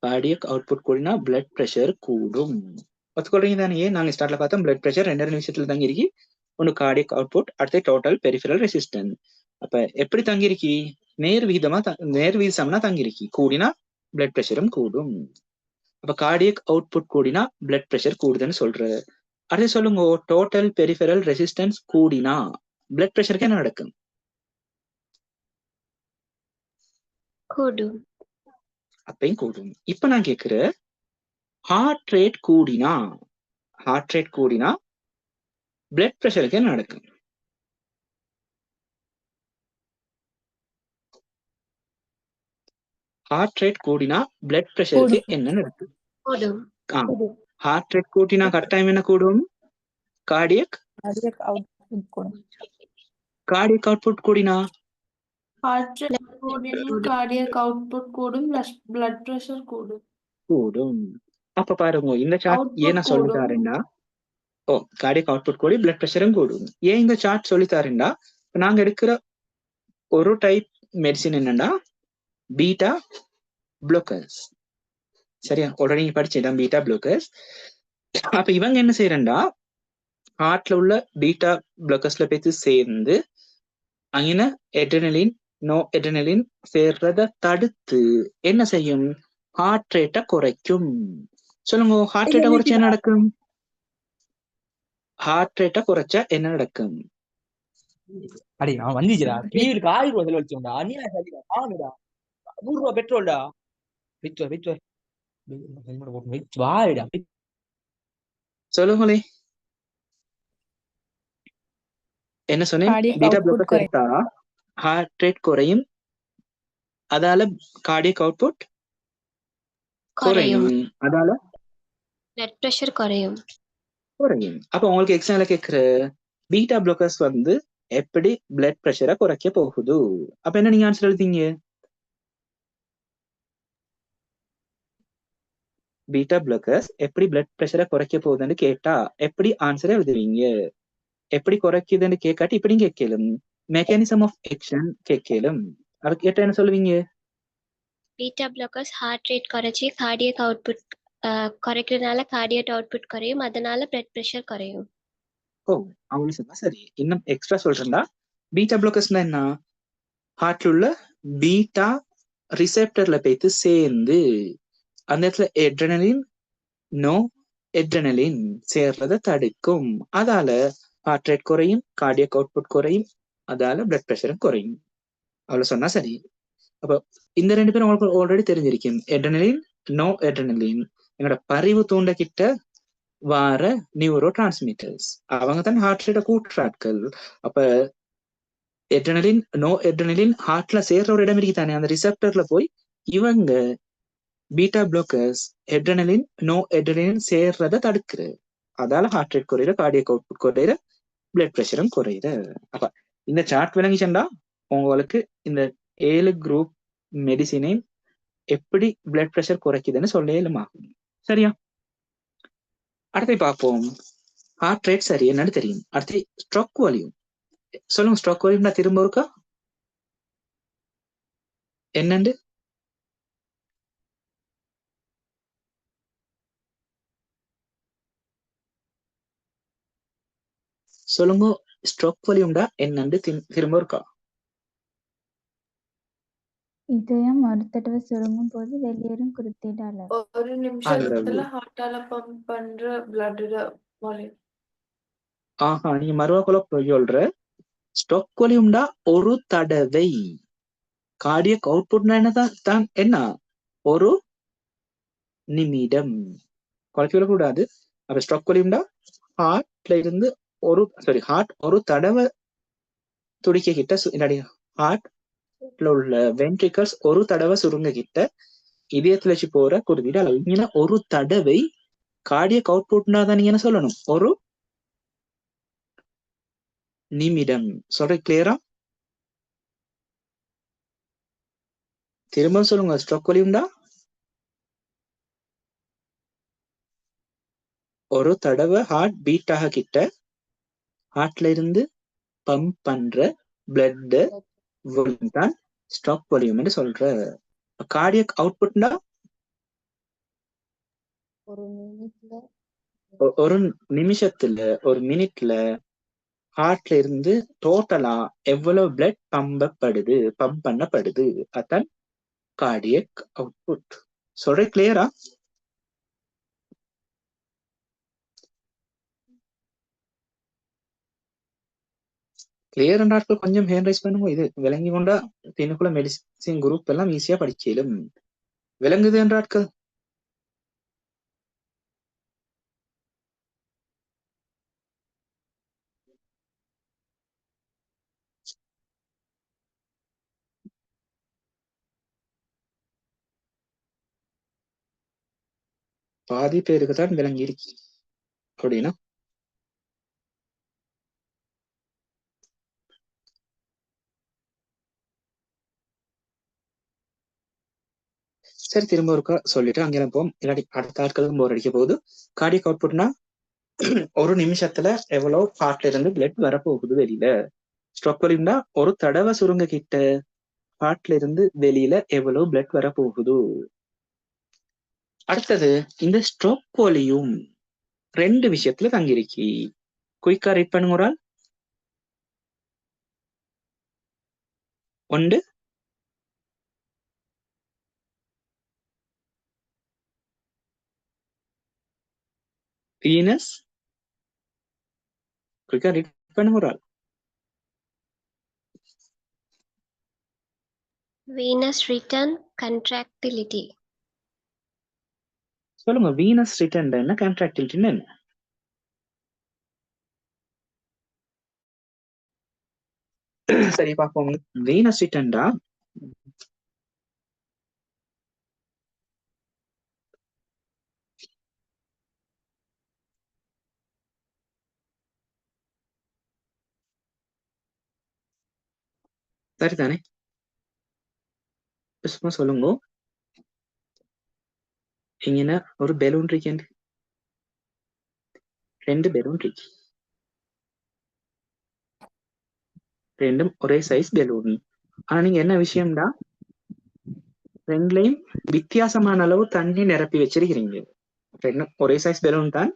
கார்டியக் அவுட்புட் கூடினா பிளட் பிரஷர் கூடும். ஒத்துக்கொள்றீங்க தானே? நாங்க ஸ்டார்ட்ல பார்த்தோம் பிளட் பிரஷர் 2 நிமிஷத்துல தங்கிருக்கி. ஒன்று கார்டியக் அவுட்புட், அடுத்து டோட்டல் பெரிஃபரல் ரெசிஸ்டன்ஸ். அப்ப எப்படி தங்கிருக்கி? நேர் விகிதம்னா தங்கிருக்கி. கூடினா பிளட் பிரஷரும் கூடும். அப்ப கார்டியக் அவுட்புட் கூடினா பிளட் பிரஷர் கூடுதுன்னு சொல்ற. அடுத்து சொல்லுங்க, டோட்டல் பெரிஃபரல் ரெசிஸ்டன்ஸ் கூடினா பிளட் பிரஷருக்கு என்ன நடக்கும்? கூடும். அப்பயும் கூடும். இப்ப நான் கேக்குற, ஹார்ட் ரேட் கூடினா பிளட் பிரஷருக்கு என்ன நடக்கும்? ஹார்ட் ரேட் கூடினா பிளட் பிரஷருக்கு என்ன நடக்கும்? கூடும். ஹார்ட் ரேட் கூட்டினா கட்டாயம் என்ன கூடும்? கார்டியக் அவுட்புட் கூடினா ஹார்ட் ரேட் கூடினா கார்டியக் அவுட்புட் கூடும், blood pressure கூடும். அப்ப பாருங்க, இந்த சார்ட் Output ஏன் நான் சொல்லி கூடும். தரேன்டா, கார்டியக் அவுட்புட் கூடி பிளட் பிரஷரும் கூடும். ஏன் இந்த சார்ட் சொல்லி தரேன்டா, நாங்க எடுக்கிற ஒரு டைப் மெடிசின் என்னன்னா பீட்டா ப்ளோக்கர்ஸ். சரியா? ஆல்ரெடி நீங்க படிச்சிட்டேன் பீட்டா ப்ளோக்கர்ஸ். அப்ப இவங்க என்ன செய்யறா, ஹார்ட்ல உள்ள பீட்டா ப்ளோக்கர்ஸ்ல போய் சேர்ந்து அங்கே எட்ரினலின் நோ எட்ரினலின் சேர்றத தடுத்து என்ன செய்யும்? ஹார்ட் ரேட்டை குறைக்கும். சொல்லுங்க, ஹார்ட் ரேட்டை குறைச்சா என்ன நடக்கும்? ஹார்ட் ரேட்டை குறைச்சா என்ன நடக்கும்? அடி நான் வந்துச்சுடா, பீருக்கு 1000 ரூபாய் செலவழிச்சோம்டா. நீ ஆனுடா 100 ரூபாய் பெட்ரோல்டா. வித்து வாடா. சொல்லுங்களே, என்ன சொன்னேன்? பீட்டா ப்ளோக்கர்ஸ் எடுத்தா ஹார்ட் ரேட் குறையும், அதால கார்டியக் அவுட்புட் குறையும், அதால பிளட் பிரஷர் குறையும். அப்ப உங்களுக்கு எக்ஸாம்ல கேக்குற பீட்டா ப்ளோக்கர்ஸ் வந்து எப்படி பிளட் பிரஷரை குறைக்க போகுது? அப்ப என்ன நீங்க ஆன்சர் எழுதிங்க? பீட்டா ப்ளோக்கர்ஸ் எப்படி பிளட் பிரஷரை குறைக்க போகுதுன்னு கேட்டா எப்படி ஆன்சர் எழுதுவீங்க? எப்படி குறைக்குதுன்னு கேட்காட்டி இப்படி கேட்கலும், மெக்கானிசம் ஆஃப் ஆக்ஷன் கேட்கலும். அதுக்கு கேட்டா என்ன சொல்லுவீங்க? பீட்டா பிளாக்கர்ஸ் ஹார்ட் ரேட் குறைச்சி கார்டியக் அவுட்புட் குறைக்கிறதுனால கார்டியக் அவுட்புட் குறையும், அதனால பிளட் பிரஷர் குறையும். அவங்களுக்கு சொன்னா சரி. இன்னும் எக்ஸ்ட்ரா சொல்றேன்டா, பீட்டா ப்ளோக்கர்ஸ்னா என்ன? ஹார்ட்ல உள்ள பீட்டா ரிசெப்டர்ல போய்த்து சேர்ந்து அந்த இடத்துல எட்ரினலின் நோ எட்ரினலின் சேர்றதை தடுக்கும். அதால ஹார்ட் ரேட் குறையும், கார்டியக் அவுட்புட் குறையும், அதால பிளட் பிரஷரும் குறையும். அவ்வளவு சொன்னா சரி. அப்ப இந்த 2 பேரும் உங்களுக்கு ஆல்ரெடி தெரிஞ்சிருக்கும். எட்ரினலின் நோ எட்ரினலின் எங்களோட பரிவு தூண்ட கிட்ட வார நியூரோ டிரான்ஸ்மிட்டர்ஸ். அவங்க தான் ஹார்ட் ரேட்டை கூட்டுறாட்கள். அப்ப எட்ரினலின் நோ எட்ரினலின் ஹார்ட்ல சேர்ற ஒரு இடம் இருக்கு தானே, அந்த ரிசெப்டர்ல போய் இவங்க பீட்டா ப்ளோக்கர்ஸ் எட்ரினலின் நோ எட்ரினலின் சேர்றதை தடுக்குற. அதால ஹார்ட் ரேட் குறையிற, கார்டியக் அவுட்புட் குறையிற, பிளட் பிரஷரும் குறையிற. அப்ப இந்த சார்ட் விளங்கிச்சண்டா உங்களுக்கு இந்த 7 குரூப் மெடிசினை எப்படி பிளட் பிரஷர் குறைக்குதுன்னு சொல்லலுமா? சரியா? அடுத்து பார்ப்போம். ஹார்ட் ரேட் சரி என்னன்னு தெரியும். அடுத்து ஸ்ட்ரோக் வால்யூம். சொல்லுங்க, ஸ்ட்ரோக் வால்யூம் திரும்ப இருக்கா என்னண்டு? சொல்லுங்க, ஸ்ட்ரோக் வால்யூம்டா என்னண்டு திரும்ப இருக்கா? இதயம் ஒரு தடவை சுருங்கும் போது வெளியேறும் குறிப்பிட்ட அளவு. ஒரு நிமிஷத்துல ஹார்ட்டால பம்ப் பண்ற பிளட்டோட வால்யூம். நீங்க மறுவாக்குள்ள சொல்ற. ஸ்ட்ரோக் வால்யூம்டா ஒரு தடவை. கார்டியக் அவுட்புட்னா என்னதான் என்ன? ஒரு நிமிடம். குறைக்க கூடாது. அப்ப ஸ்ட்ரோக் வால்யூம்டா ஹார்ட்ல இருந்து ஹார்ட் ஒரு தடவை துடிக்க கிட்ட, ஹார்ட்ல உள்ள வென்ட்ரிகல்ஸ் ஒரு தடவை சுருங்க கிட்ட இதயத்துல வச்சு போற குறிப்பிட்ட அளவு. இங்கன்னா ஒரு தடவை கார்டியக் அவுட்புட்னா தான் நீங்க என்ன சொல்லணும்? ஒரு நிமிடம். சொல்ற கிளியரா? திரும்ப சொல்லுங்க. ஸ்ட்ரோக் வால்யூம்டா ஒரு தடவை ஹார்ட் பீட் ஆக கிட்ட ஹார்ட்ல இருந்து பம்ப் பண்ற பிளட் வால்யூம் தான் ஸ்ட்ரோக் வால்யூம்னு சொல்ற. கார்டியக் அவுட்புட்னா ஒரு நிமிஷத்துல ஒரு மினிட்ல ஹார்ட்ல இருந்து டோட்டலா எவ்வளவு பிளட் பம்ப் பண்ணப்படுது அதான் கார்டியக் அவுட்புட். சொல்ற கிளியரா? கிளியர் ஆட்கள் கொஞ்சம் ஹேண்ட் ரைஸ் பண்ணுங்க. இது விளங்கி கொண்டா பின்னுக்குள்ள மெடிசின் குரூப் எல்லாம் ஈஸியா படிக்கலும். விளங்குது என்ற ஆட்கள்? பாதி பேருக்கு தான் விளங்கி இருக்கு அப்படின்னா சரி, திரும்ப ஒருக்கா சொல்லிட்டு அங்கே போவோம். இல்லாட்டி அடுத்த ஆட்களுக்கும் போர் அடிக்க போகுது. கார்டியக் அவுட்புட்னா ஒரு நிமிஷத்துல எவ்வளவு ஹார்ட்ல இருந்து பிளட் வரப்போகுது வெளியில. ஸ்ட்ரோக் வால்யூம்னா ஒரு தடவை சுருங்க கிட்ட ஹார்ட்ல இருந்து வெளியில எவ்வளவு பிளட் வரப்போகுது. அடுத்தது இந்த ஸ்ட்ரோக் வால்யூம் 2 விஷயத்துல தங்கிருக்கி. குயிக்கா ரைட் பண்ணுங்க ஒரு ஆள். ஒன்று வீனஸ். குயிக்கா ரைட் பண்ணுங்க ஒரு ஆள். venous return contractility. சொல்லுங்க. வீனஸ் ரிட்டர்ன் என்ன, கான்ட்ராக்டிலிட்டின்னு என்ன? சரி பார்ப்போம். வீனஸ் ரிட்டர்ன்டா சரிதானே? சும்மா சொல்லுங்க. இங்கே ஒரு பெலூன் இருக்கு, 2 பெலூன் இருக்கு, ரெண்டும் ஒரே சைஸ் பெலூன். ஆனா நீங்க என்ன விஷயம்டா, ரெண்டுலையும் வித்தியாசமான அளவு தண்ணி நிரப்பி வச்சிருக்கிறீங்க. ரெண்டும் ஒரே சைஸ் பெலூன் தான்,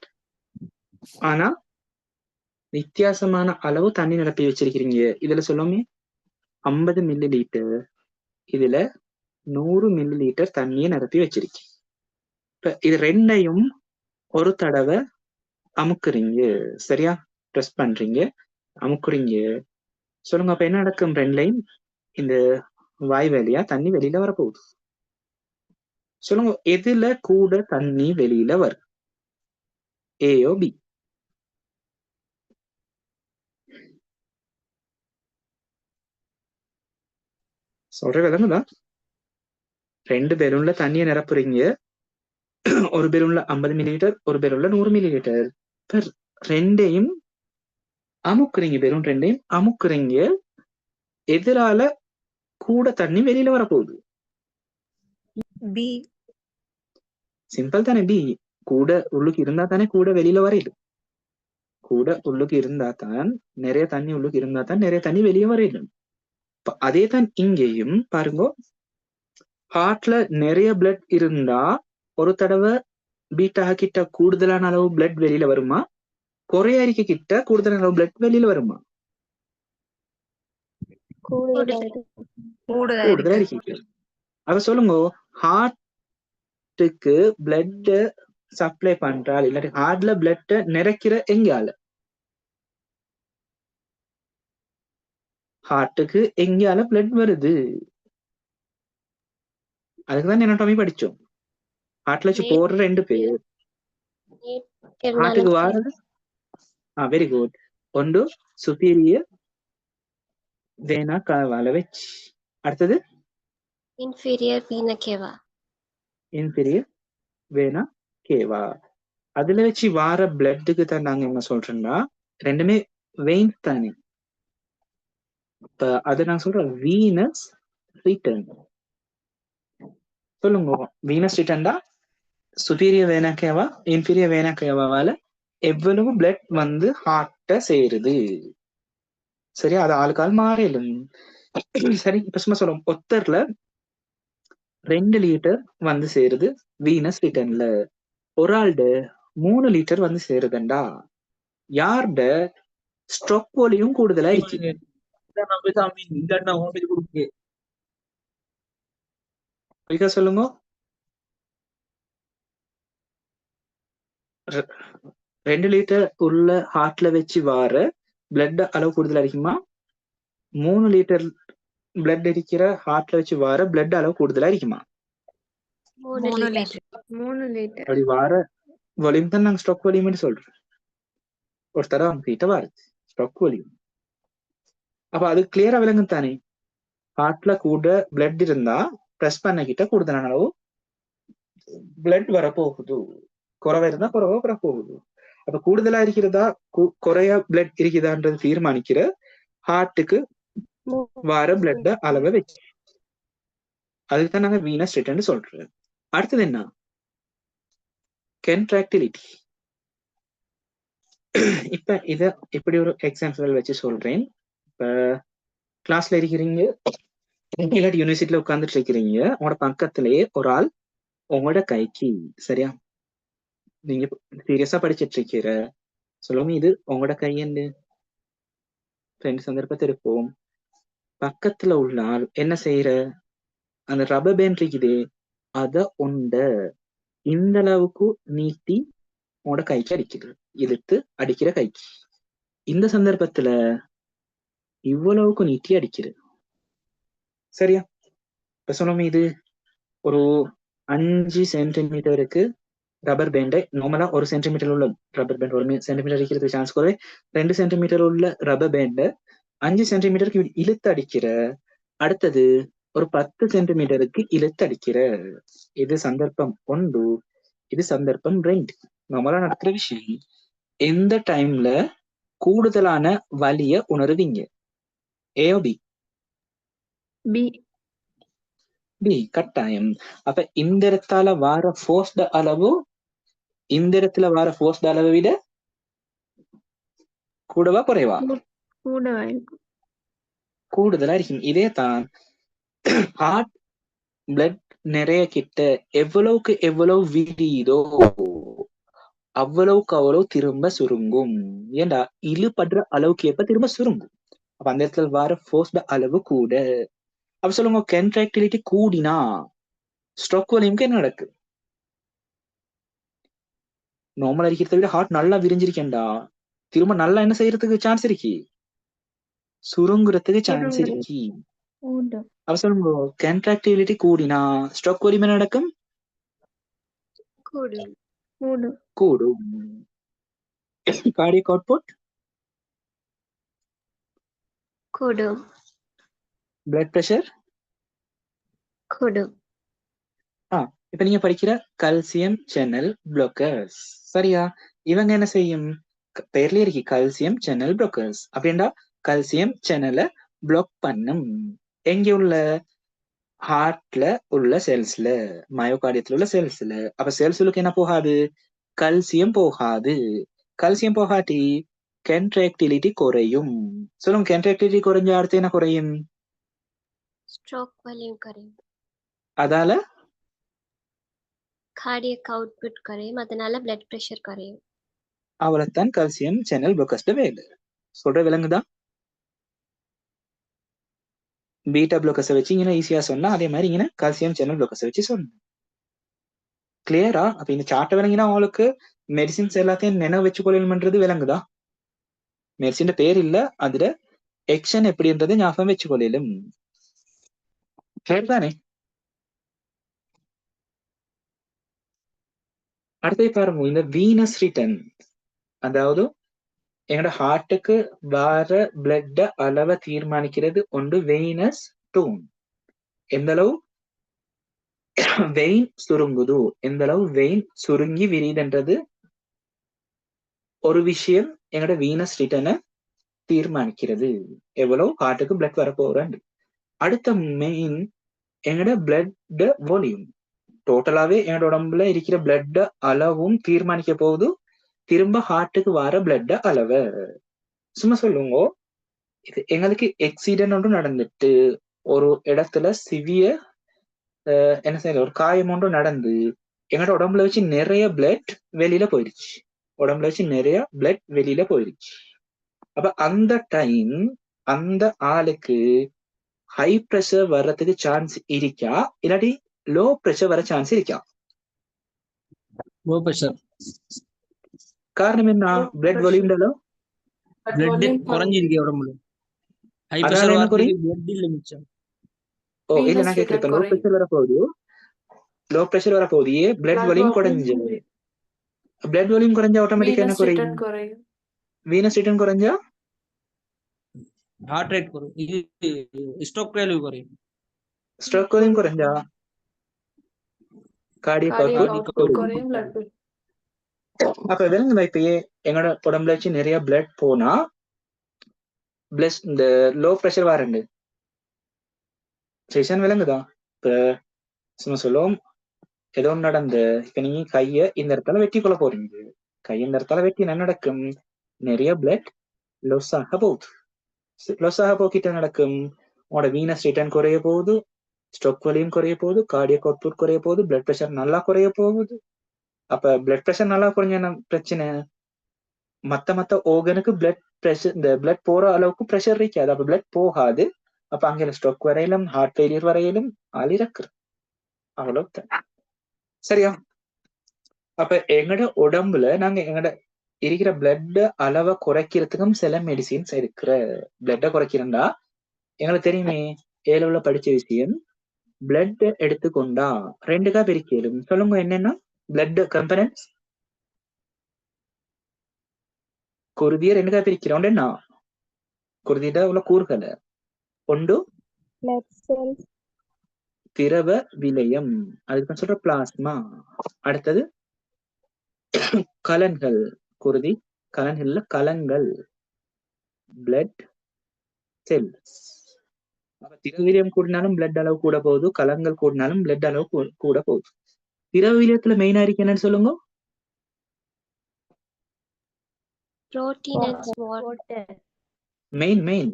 ஆனா வித்தியாசமான அளவு தண்ணி நிரப்பி வச்சிருக்கிறீங்க. இதுல சொல்லுமே 50 மில்லி லிட்டர், இதுல 100 மில்லி லிட்டர் தண்ணியை நிரப்பி வச்சிருக்கு. இப்ப இது ரெண்டையும் ஒரு தடவை அமுக்குறீங்க, சரியா? ப்ரெஸ் பண்றீங்க, அமுக்குறீங்க. சொல்லுங்க, அப்ப என்ன நடக்கும்? ரெண்டுலையும் இந்த வாய் வழியா தண்ணி வெளியில வரப்போகுது. சொல்லுங்க, எதுல கூட தண்ணி வெளியில வரும்? ஏயோ பி? சொல்ற விதங்களா? 2 பெலூன்ல தண்ணியை நிரப்புறீங்க. ஒரு பெலூன்ல 50 மில்லி லிட்டர், ஒரு பெலூன்ல 100 மில்லி லிட்டர். ரெண்டையும் அமுக்குறீங்க, பெலூன் ரெண்டையும் அமுக்குறீங்க. எதிரால கூட தண்ணி வெளியில வரப்போகுது. பி. சிம்பிள் தானே. பி. கூட உள்ளுக்கு இருந்தா தானே கூட வெளியில வரையுது. கூட உள்ளுக்கு இருந்தா தான் நிறைய தண்ணி, உள்ளுக்கு இருந்தா தான் நிறைய தண்ணி வெளியே வரையுது. அதே தான் இங்கேயும் பாருங்க. ஹார்ட்ல நிறைய பிளட் இருந்தா ஒரு தடவை பீட்டாக கிட்ட கூடுதலான அளவு பிளட் வெளியில வருமா? குறையாரிக்க கிட்ட கூடுதலான அளவு பிளட் வெளியில வருமா? கூடுதலா இருக்கு. அத சொல்லுங்க. ஹார்ட்டுக்கு பிளட் சப்ளை பண்றாள், இல்லாட்டி ஹார்ட்ல பிளட் நிறைக்கிற எங்கால? ஹார்ட்டுக்கு எங்கால பிளட் வருது? அதுக்குதான் anatomy படிச்சோம். ஹார்ட்ல வச்சு போடுற 2 பேர் ஹார்ட்டுக்கு வாரது. Very good. ஒன்று சுப்பீரியர் வேனா காவால வச்சு, அடுத்தது inferior vena cava. இன்ஃபீரியர் வேனா கேவா. அதுல வச்சு வார பிளட்டுக்கு தான் நாங்க என்ன சொல்றோம்னா, ரெண்டுமே வெயின் தானே. இப்ப அதை நான் சொல்றேன் வீனஸ் ரிட்டர்ன். சொல்லுங்க. வீனஸ் ரிட்டன்டா சுப்பீரியர் வேனா கேவா இன்ஃபீரியர் வேனா கேவாவால எவ்வளவு பிளட் வந்து ஹார்ட்ட சேருது. சரியா? அது ஆளுக்கால் மாறிடும். சரி, இப்ப சும்மா சொல்லுவோம், ஒத்தர்ல 2 லிட்டர் வந்து சேருது வீனஸ் ரிட்டன்ல. ஒரு ஆள்ட 3 லிட்டர் வந்து சேருதுண்டா யார்ட ஸ்ட்ரோக் வால்யூம் கூடுதலா இருக்கு? சொல்லுங்க. 2 லிட்டர் உள்ள ஹார்ட்ல வச்சு வார பிளட் அளவு கூடுதலா இருக்குமா? 3 லிட்டர் பிளட் இருக்கிற ஹார்ட்ல வச்சு வார பிளட் அளவு கூடுதலா இருக்குமா? 3 3 லிட்டர். லிட்டர். 3 லிட்டர். அப்படி வார வால்யூம் தான் நாங்க ஸ்ட்ரோக் வால்யூம்னு சொல்றோம். ஒரு தடவை அவங்க கிட்ட வாருது ஸ்ட்ரோக் வால்யூம். அப்ப அது கிளியரா விளங்கும் தானே. ஹார்ட்ல கூட பிளட் இருந்தா பிரஸ் பண்ண கிட்ட கூடுதலான அளவு பிளட் வரப்போகுது. குறைவா இருந்தா குறைவா வரப்போகுது. அப்ப கூடுதலா இருக்கிறதா குறைய பிளட் இருக்குதான்றது தீர்மானிக்கிற ஹார்ட்டுக்கு வர பிளட் அளவை வச்சு. அதுதான் நாங்க வீனஸ் ரிட்டர்ன் சொல்றோம். அடுத்தது என்ன? கன்ட்ராக்டிலிட்டி. இப்ப இத இப்படி ஒரு எக்ஸாம்பிள் வச்சு சொல்றேன். இப்ப கிளாஸ்ல இருக்கிறீங்க, இல்லாட்டி யூனிவர்சிட்டியில உட்கார்ந்துட்டு இருக்கிறீங்க, உங்களோட பக்கத்திலேயே ஒரு ஆள் உங்களோட கைக்கு, சரியா, நீங்க சீரியஸா படிச்சிட்டு இருக்கிற சொல்லுங்க, இது உங்களோட கையன்னு ரெண்டு சந்தர்ப்பத்தை இருப்போம். பக்கத்துல உள்ள ஆள் என்ன செய்யற, அந்த ரப்பர் பேண்ட் இருக்குது அத உண்ட இந்த அளவுக்கு நீட்டி உங்களோட கைக்கு அடிக்குது, இழுத்து அடிக்கிற கைக்கு. இந்த சந்தர்ப்பத்துல இவ்வளவுக்கு நீட்டி அடிக்குது, சரியா? இப்ப சொல்லுங்க, இது ஒரு 5 சென்டிமீட்டருக்கு ரப்பர் பேண்டை நார்மலா 1 சென்டிமீட்டர் உள்ள ரப்பர் பேண்ட் 1 சென்டிமீட்டர் அடிக்கிறது சான்ஸ் குறைவே. 2 சென்டிமீட்டர் உள்ள ரப்பர் பேண்டை 5 சென்டிமீட்டருக்கு இழுத்து அடிக்கிற. அடுத்தது ஒரு 10 சென்டிமீட்டருக்கு இழுத்து அடிக்கிற. இது சந்தர்ப்பம் 1, இது சந்தர்ப்பம் 2. நார்மலா நடக்கிற விஷயம். எந்த டைம்ல கூடுதலான வலிய உணருவீங்க? A or B? பி. பி கட்டாயம். அப்ப இந்த இடத்தால வார ஃபோர்ஸ்ட அளவு இந்த இடத்துல வார ஃபோர்ஸ்ட அளவை விட கூடவா குறைவா? கூடவா இருக்கும். கூடுதலா இருக்கும். இதே தான் ஹார்ட் பிளட் நிறைய கிட்ட எவ்வளவுக்கு எவ்வளவு விரியுதோ அவ்வளவுக்கு அவ்வளவு திரும்ப சுருங்கும். ஏண்டா இழுபடுற அளவுக்கு ஏற்ப திரும்ப சுருங்கும். அப்ப அந்த இடத்துல வர ஃபோர்ஸ்ட அளவு கூட. அப்ப சொல்லுங்க, கன்ட்ராக்டிலிட்டி கூடினா ஸ்ட்ரோக் வால்யூம்க்கு என்ன நடக்கு? நார்மலா இருக்கிறத விட ஹார்ட் நல்லா விரிஞ்சிருக்கேன்டா, திரும்ப நல்லா என்ன செய்யறதுக்கு சான்ஸ் இருக்கு? சுருங்குறதுக்கு சான்ஸ் இருக்கு. அப்ப சொல்லுங்க, கன்ட்ராக்டிலிட்டி கூடினா ஸ்ட்ரோக் வால்யூம் என்ன நடக்கும்? கூடும். கூடும். கார்டியக் அவுட்புட் கூடும். பிளட் பிரஷர் கூடும். இப்ப நீங்க படிக்கிற கல்சியம் சேனல் பிளாக்கர்ஸ், சரியா? இவங்க என்ன செய்யும்? பேர்லயே இருக்கு கல்சியம் சேனல் பிளாக்கர்ஸ். அப்படின்னா கல்சியம் சேனலை பிளாக் பண்ணும். எங்க உள்ள? ஹார்ட்ல உள்ள செல்ஸ்ல, மயோகார்டியத்துல உள்ள செல்ஸ்ல. அப்ப செல்ஸ்களுக்கு என்ன போகாது? கல்சியம் போகாது. கல்சியம் போகாட்டி கன்ட்ராக்டிலிட்டி குறையும். சொல்லுங்க, கன்ட்ராக்டிலிட்டி குறைஞ்ச அடுத்து என்ன குறையும்? ஸ்ட்ரோக் வால்யூம் குறையும். அதால கார்டியக் அவுட்புட் குறையும், அதனால பிளட் பிரஷர் குறையும். அவ்வளவுதான் கல்சியம் சேனல் பிளாக்கர்ஸ் வேலை. சொல்ற விலங்குதான். பீட்டா பிளாக்கர்ஸை வச்சு இங்கே ஈஸியா சொன்னா, அதே மாதிரி இங்கே கால்சியம் சேனல் பிளாக்கர்ஸை வச்சு சொன்னேன். கிளியரா? அப்ப இந்த சார்ட்டை விளங்கினா உங்களுக்கு மெடிசின்ஸ் எல்லாத்தையும் நினைவு வச்சு கொள்ளணும்ன்றது விளங்குதா? மெடிசின் பேர் இல்ல, அதுல எக்ஷன் எப்படின்றது ஞாபகம் வச்சு கொள்ளும். தானே? அடுத்த பாருங்க, இந்த வீனஸ் ரிட்டர்ன், அதாவது எங்களோட ஹார்ட்டுக்கு வர பிளட் அளவை தீர்மானிக்கிறது ஒன்று வெயினஸ் டோன். எந்த அளவு வெயின் சுருங்குது, எந்த அளவு வெயின் சுருங்கி விரியுதுன்றது ஒரு விஷயம் எங்களோட வீனஸ் ரிட்டர்னை தீர்மானிக்கிறது. எவ்வளவு ஹார்ட்டுக்கு பிளட் வரப்போறாண்டு. அடுத்த மெயின் எங்களோட பிளட் வால்யூம். டோட்டலாவே எங்களோட உடம்புல இருக்கிற பிளட் அளவும் தீர்மானிக்க போகுது திரும்ப ஹார்ட்டுக்கு வர பிளட் அளவை. சும்மா சொல்லுங்க, இது எங்களுக்கு எக்ஸிடென்ட் ஒன்று நடந்துட்டு ஒரு இடத்துல சிவியர் என்ன செய்யல ஒரு காயம் ஒன்று நடந்து எங்களோட உடம்புல வச்சு நிறைய பிளட் வெளியில போயிடுச்சு. உடம்புல வச்சு நிறைய பிளட் வெளியில போயிடுச்சு. அப்ப அந்த டைம் அந்த ஆளுக்கு ஹை ப்ரெஷர் வர்றதுக்கு சான்ஸ் இருக்கா, இல்லாட்டி லோ ப்ரெஷர் வர சான்ஸ் இருக்கா? Low pressure. காரணம் என்ன? பிளட் வால்யூம் பிளட் குறைஞ்சிருக்கு உடம்புல. ஹை அதனால ப்ரெஷர் என்ன வரதுக்கு குறையும்? பிளட் இல்ல மிச்சம். ஓ இல்ல, வீனஸ் நான் கேட்கிறேன், ரிட்டர்ன் லோ குறையும். ப்ரெஷர் வரப்போகுது, லோ ப்ரெஷர் வரப்போகுது, பிளட் பிளட் வால்யூம் வால்யூம் குறைஞ்சு, பிளட் வால்யூம் குறைஞ்சா ஆட்டோமேட்டிக்கா என்ன வீனஸ் குறையும்? ரிட்டர்ன் குறையும். வீனஸ் ரிட்டர்ன் குறைஞ்சா ஹார்ட் ரேட் குறையும். இது ஸ்ட்ரோக் வேல்யூ குறையும். ஸ்ட்ரோக் வால்யூம் குறைஞ்சா கார்டியக் கார்டியக் அவுட்புட் அவுட்புட் குறையும். குறையும். பிளட் அப்ப விலங்குல இப்பயே எங்களோட உடம்புல வச்சு நிறைய பிளட் போனா பிளஸ் இந்த லோ ப்ரெஷர் வரண்டு செஷன் விலங்குதான். இப்ப சும்மா சொல்லுவோம், ஏதோ ஒன்று நடந்து இப்ப நீங்க கைய இந்த இடத்துல வெட்டி கொள்ள போறீங்க, கை இந்த இடத்துல வெட்டி என்ன நடக்கும்? நிறைய பிளட் லொஸ் ஆக போகுது. லொஸ் ஆக போக்கிட்ட நடக்கும், உங்களோட வீனஸ் ரிட்டர்ன் குறைய போகுது, ஸ்ட்ரோக் வால்யூம் குறைய போகுது, கார்டியக் அவுட்புட் குறைய போகுது, பிளட் ப்ரெஷர் நல்லா குறைய போகுது. அப்ப பிளட் ப்ரெஷர் நல்லா குறைஞ்ச என்ன பிரச்சனை? மத்த ஓர்கனுக்கு பிளட் ப்ரெஷர், இந்த பிளட் போற அளவுக்கு ப்ரெஷர் இருக்காது, அப்ப பிளட் போகாது. அப்ப அங்கே ஸ்ட்ரோக் வரையிலும் ஹார்ட் ஃபெயிலியர் வரையிலும் ஆள் இறக்குற அவ்வளவு. சரியா? அப்ப எங்கட உடம்புல நாங்க எங்கட இருக்கிற பிளட் அளவை குறைக்கிறதுக்கும் சில மெடிசின்ஸ் இருக்கிற. பிளட்டை குறைக்கிறா எங்களுக்கு தெரியுமே, ஏழுல படிச்ச விஷயம், பிளட் எடுத்துக்கொண்டா 2 பிரிக்கலும். சொல்லுங்க என்னன்னா பிளட் கம்பனன்ட்ஸ். குருதியை 2 பிரிக்கிறோம். என்ன குருதியிட உள்ள கூறுகளை? ஒன்று blood cells, திரவ விலையம், அதுக்கு சொல்ற பிளாஸ்மா. அடுத்தது கலன்கள், குருதி கலன்கள்ல கலங்கள், பிளட் செல்ஸ். அப்ப திரவிலியம் கூடினாலும் பிளட் அளவு கூட போகுது, கலங்கள் கூடினாலும் பிளட் அளவு கூட போகுது. திரவிலியத்துல மெயினா இருக்கு என்னன்னு சொல்லுங்க? protein and water. water, main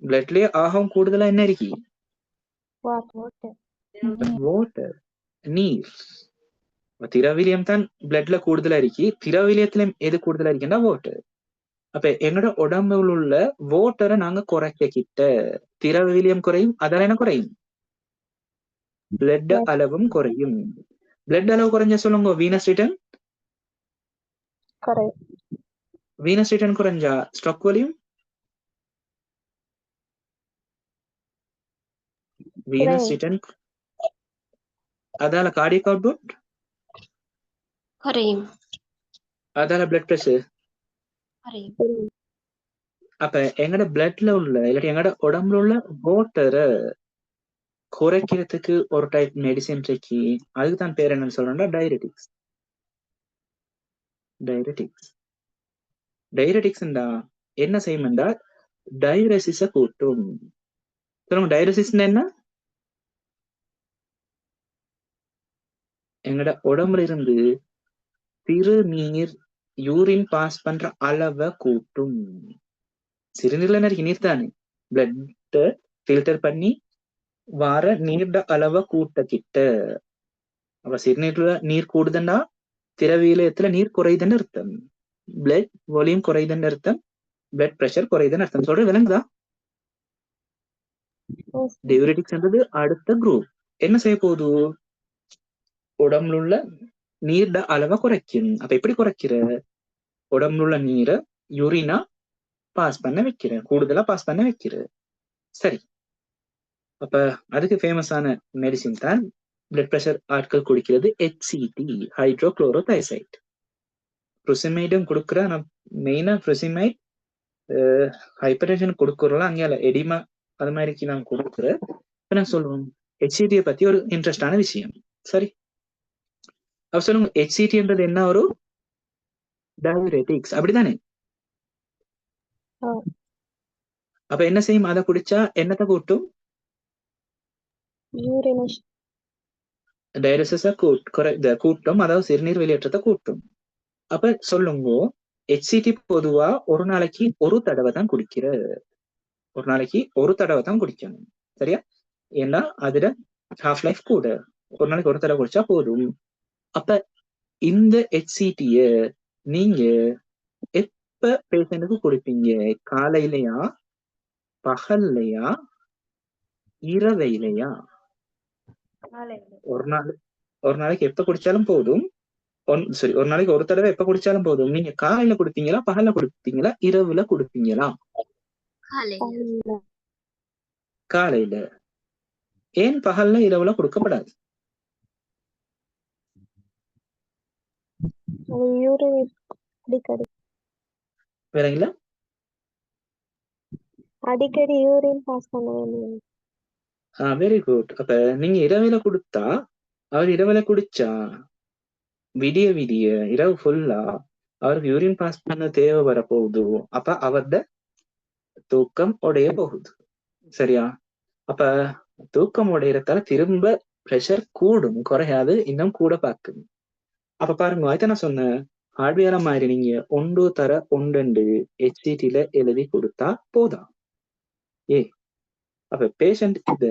பிளட்லயே ஆகவும் கூடுதலா என்ன இருக்கு? water, வாட்டர், நீர். திரவிலியம் தான் பிளட்ல கூடுதலா இருக்கு. திரவிலியத்துல எது கூடுதலா இருக்குன்னா வாட்டர். அப்ப எங்களோட உடம்புல உள்ள வாட்டரை நாங்க குறைக்க கிட்ட திரவிலியம் குறையும், அதெல்லாம் என்ன குறையும்? பிளட் அளவும் குறையும். பிளட் அளவு குறைஞ்ச சொல்லுங்க Venus return. correct, Venus return குறைஞ்சா ஸ்ட்ரோக் வால்யூம், வீனஸ் ரிட்டர்ன் அதால கார்டியக் அவுட்புட், குறையும். அதால பிளட் பிரஷர். குறையும். அப்ப எங்கட பிளட்ல உள்ள இல்லாட்டி எங்கட உடம்புல உள்ள வாட்டரை குறைக்கிறதுக்கு ஒரு டைப் மெடிசின் இருக்கு. அதுக்கு தான் பேர் என்னன்னு சொல்றோம்னா டைரட்டிக்ஸ். டைரட்டிக்ஸ் என்ன செய்யும்டா டைரசிஸ கூட்டும். சொல்லுங்க டைரசிஸ் என்ன? எங்கட உடம்புல இருந்து சிறுநீர் யூரின் பாஸ் பண்ற அளவை கூட்டும். சிறுநீர்ல என்ன இருக்கு? நீர் தானே. பிளட் ஃபில்டர் பண்ணி வார நீர்ட அளவை கூட்ட கிட்ட. அப்ப சிறுநீர்ல நீர் கூடுதுன்னா திரவியலயத்துல நீர் குறையுதுன்னு அர்த்தம், பிளட் வால்யூம் குறையுதுன்னு அர்த்தம், பிளட் பிரஷர் குறையுதுன்னு அர்த்தம். சொல்ற விளங்குதா? டியூரெட்டிக்ஸ்ன்றது அடுத்த குரூப். என்ன செய்ய போகுது? உடம்புல உள்ள நீர்ட அளவை குறைக்கும். அப்ப எப்படி குறைக்கிற? உடம்புல உள்ள நீரை யூரினா பாஸ் பண்ண வைக்கிற, கூடுதலா பாஸ் பண்ண வைக்கிற. சரி, அப்ப அதுக்கு ஃபேமஸான மெடிசின் தான் பிளட் பிரஷர் ஆட்கள் குடிக்கிறது HCT, ஹைட்ரோகுளோரோதைசைட். புரோசிமைடும் கொடுக்குற. நான் மெயினா புரோசிமைட் ஹைப்பர் டென்ஷன் கொடுக்குறோம்ல, அங்கே எடிமா அது மாதிரிக்கு நான் கொடுக்குறேன். இப்ப நான் சொல்லுவோம் HCT பத்தி ஒரு இன்ட்ரெஸ்டான விஷயம். சரி, அப்ப சொல்லுங்க HCTன்றது என்ன? ஒரு டயயூரெட்டிக்ஸ், அப்படித்தானே? அப்ப என்ன செய்யும்? அதை குடிச்சா என்னத்தை கூட்டும்? டயாலிசிஸ கூட்டும், அதாவது சிறுநீர் வெளியேற்றத்தை கூட்டும். அப்ப சொல்லுங்க, HCT பொதுவா ஒரு நாளைக்கு ஒரு தடவை தான் குடிக்கணும். சரியா? ஏன்னா அதுல ஹாஃப் லைஃப் கூட, ஒரு நாளைக்கு ஒரு தடவை குடிச்சா போதும். அப்ப இந்த HCTய நீங்க எப்ப பேஷண்ட்டுக்கு கொடுப்பீங்க? காலையிலயா, பகல்லையா, இரவையிலையா? ஒரு நாளைக்கு எப்ப குடிச்சாலும் போதும். ஒரு நாளைக்கு ஒரு தடவை எப்ப குடிச்சாலும் போதும். நீங்க காலையில குடுப்பீங்களா, பகல்ல குடுப்பீங்களா, இரவுல குடுப்பீங்களா? காலையில. ஏன் பகல்ல, இரவுல கொடுக்கப்படாது? வேறங்களா? அடிக்கடி யூரின் பாஸ் பண்ண வேண்டியது. Very good. அப்ப நீங்க இரவுல குடுத்தா, அவர் இரவுல குடிச்சா விடிய விடிய இரவு ஃபுல்லா அவருக்கு யூரின் பாஸ் பண்ண தேவை வரப்போகுது. அப்ப அவரது தூக்கம் உடைய போகுது. சரியா? அப்ப தூக்கம் உடையறதால திரும்ப பிரஷர் கூடும், குறையாது, இன்னும் கூட பாக்குது. அப்ப பாருங்க, அதுதான் நான் சொன்னேன், ஹார்ட்வேர மாதிரி நீங்க 1:1 HCTல எழுதி கொடுத்தா போதா? அப்ப பேஷண்ட் இத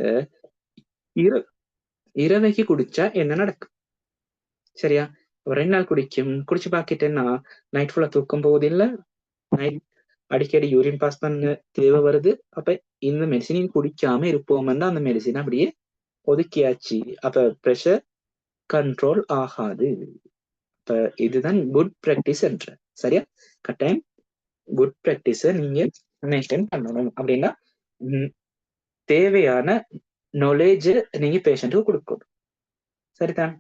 இரவைக்கு குடிச்சா என்ன நடக்கும்? சரியா? 2 நாள் குடிச்சு பாக்கிட்டேன்னா நைட் ஃபுல்லா தூக்கம் போவதில்லை, நைட் அடிக்கடி யூரின் பாஸ் பண்ண தேவை வருது. அப்ப இந்த மெடிசினையும் குடிக்காம இருப்போம்னா அந்த மெடிசின் அப்படியே ஒதுக்கியாச்சு. அப்ப பிரஷர் கண்ட்ரோல் ஆகாது. இப்ப இதுதான் குட் பிராக்டிஸ் என்ற. சரியா? கட்டாயம் குட் பிராக்டிஸ நீங்க மெயின்டைன் பண்ணணும். அப்படின்னா தேவையான நாலேஜ் நீங்க பேஷண்ட்டுக்கு கொடுக்கணும். சரிதான்?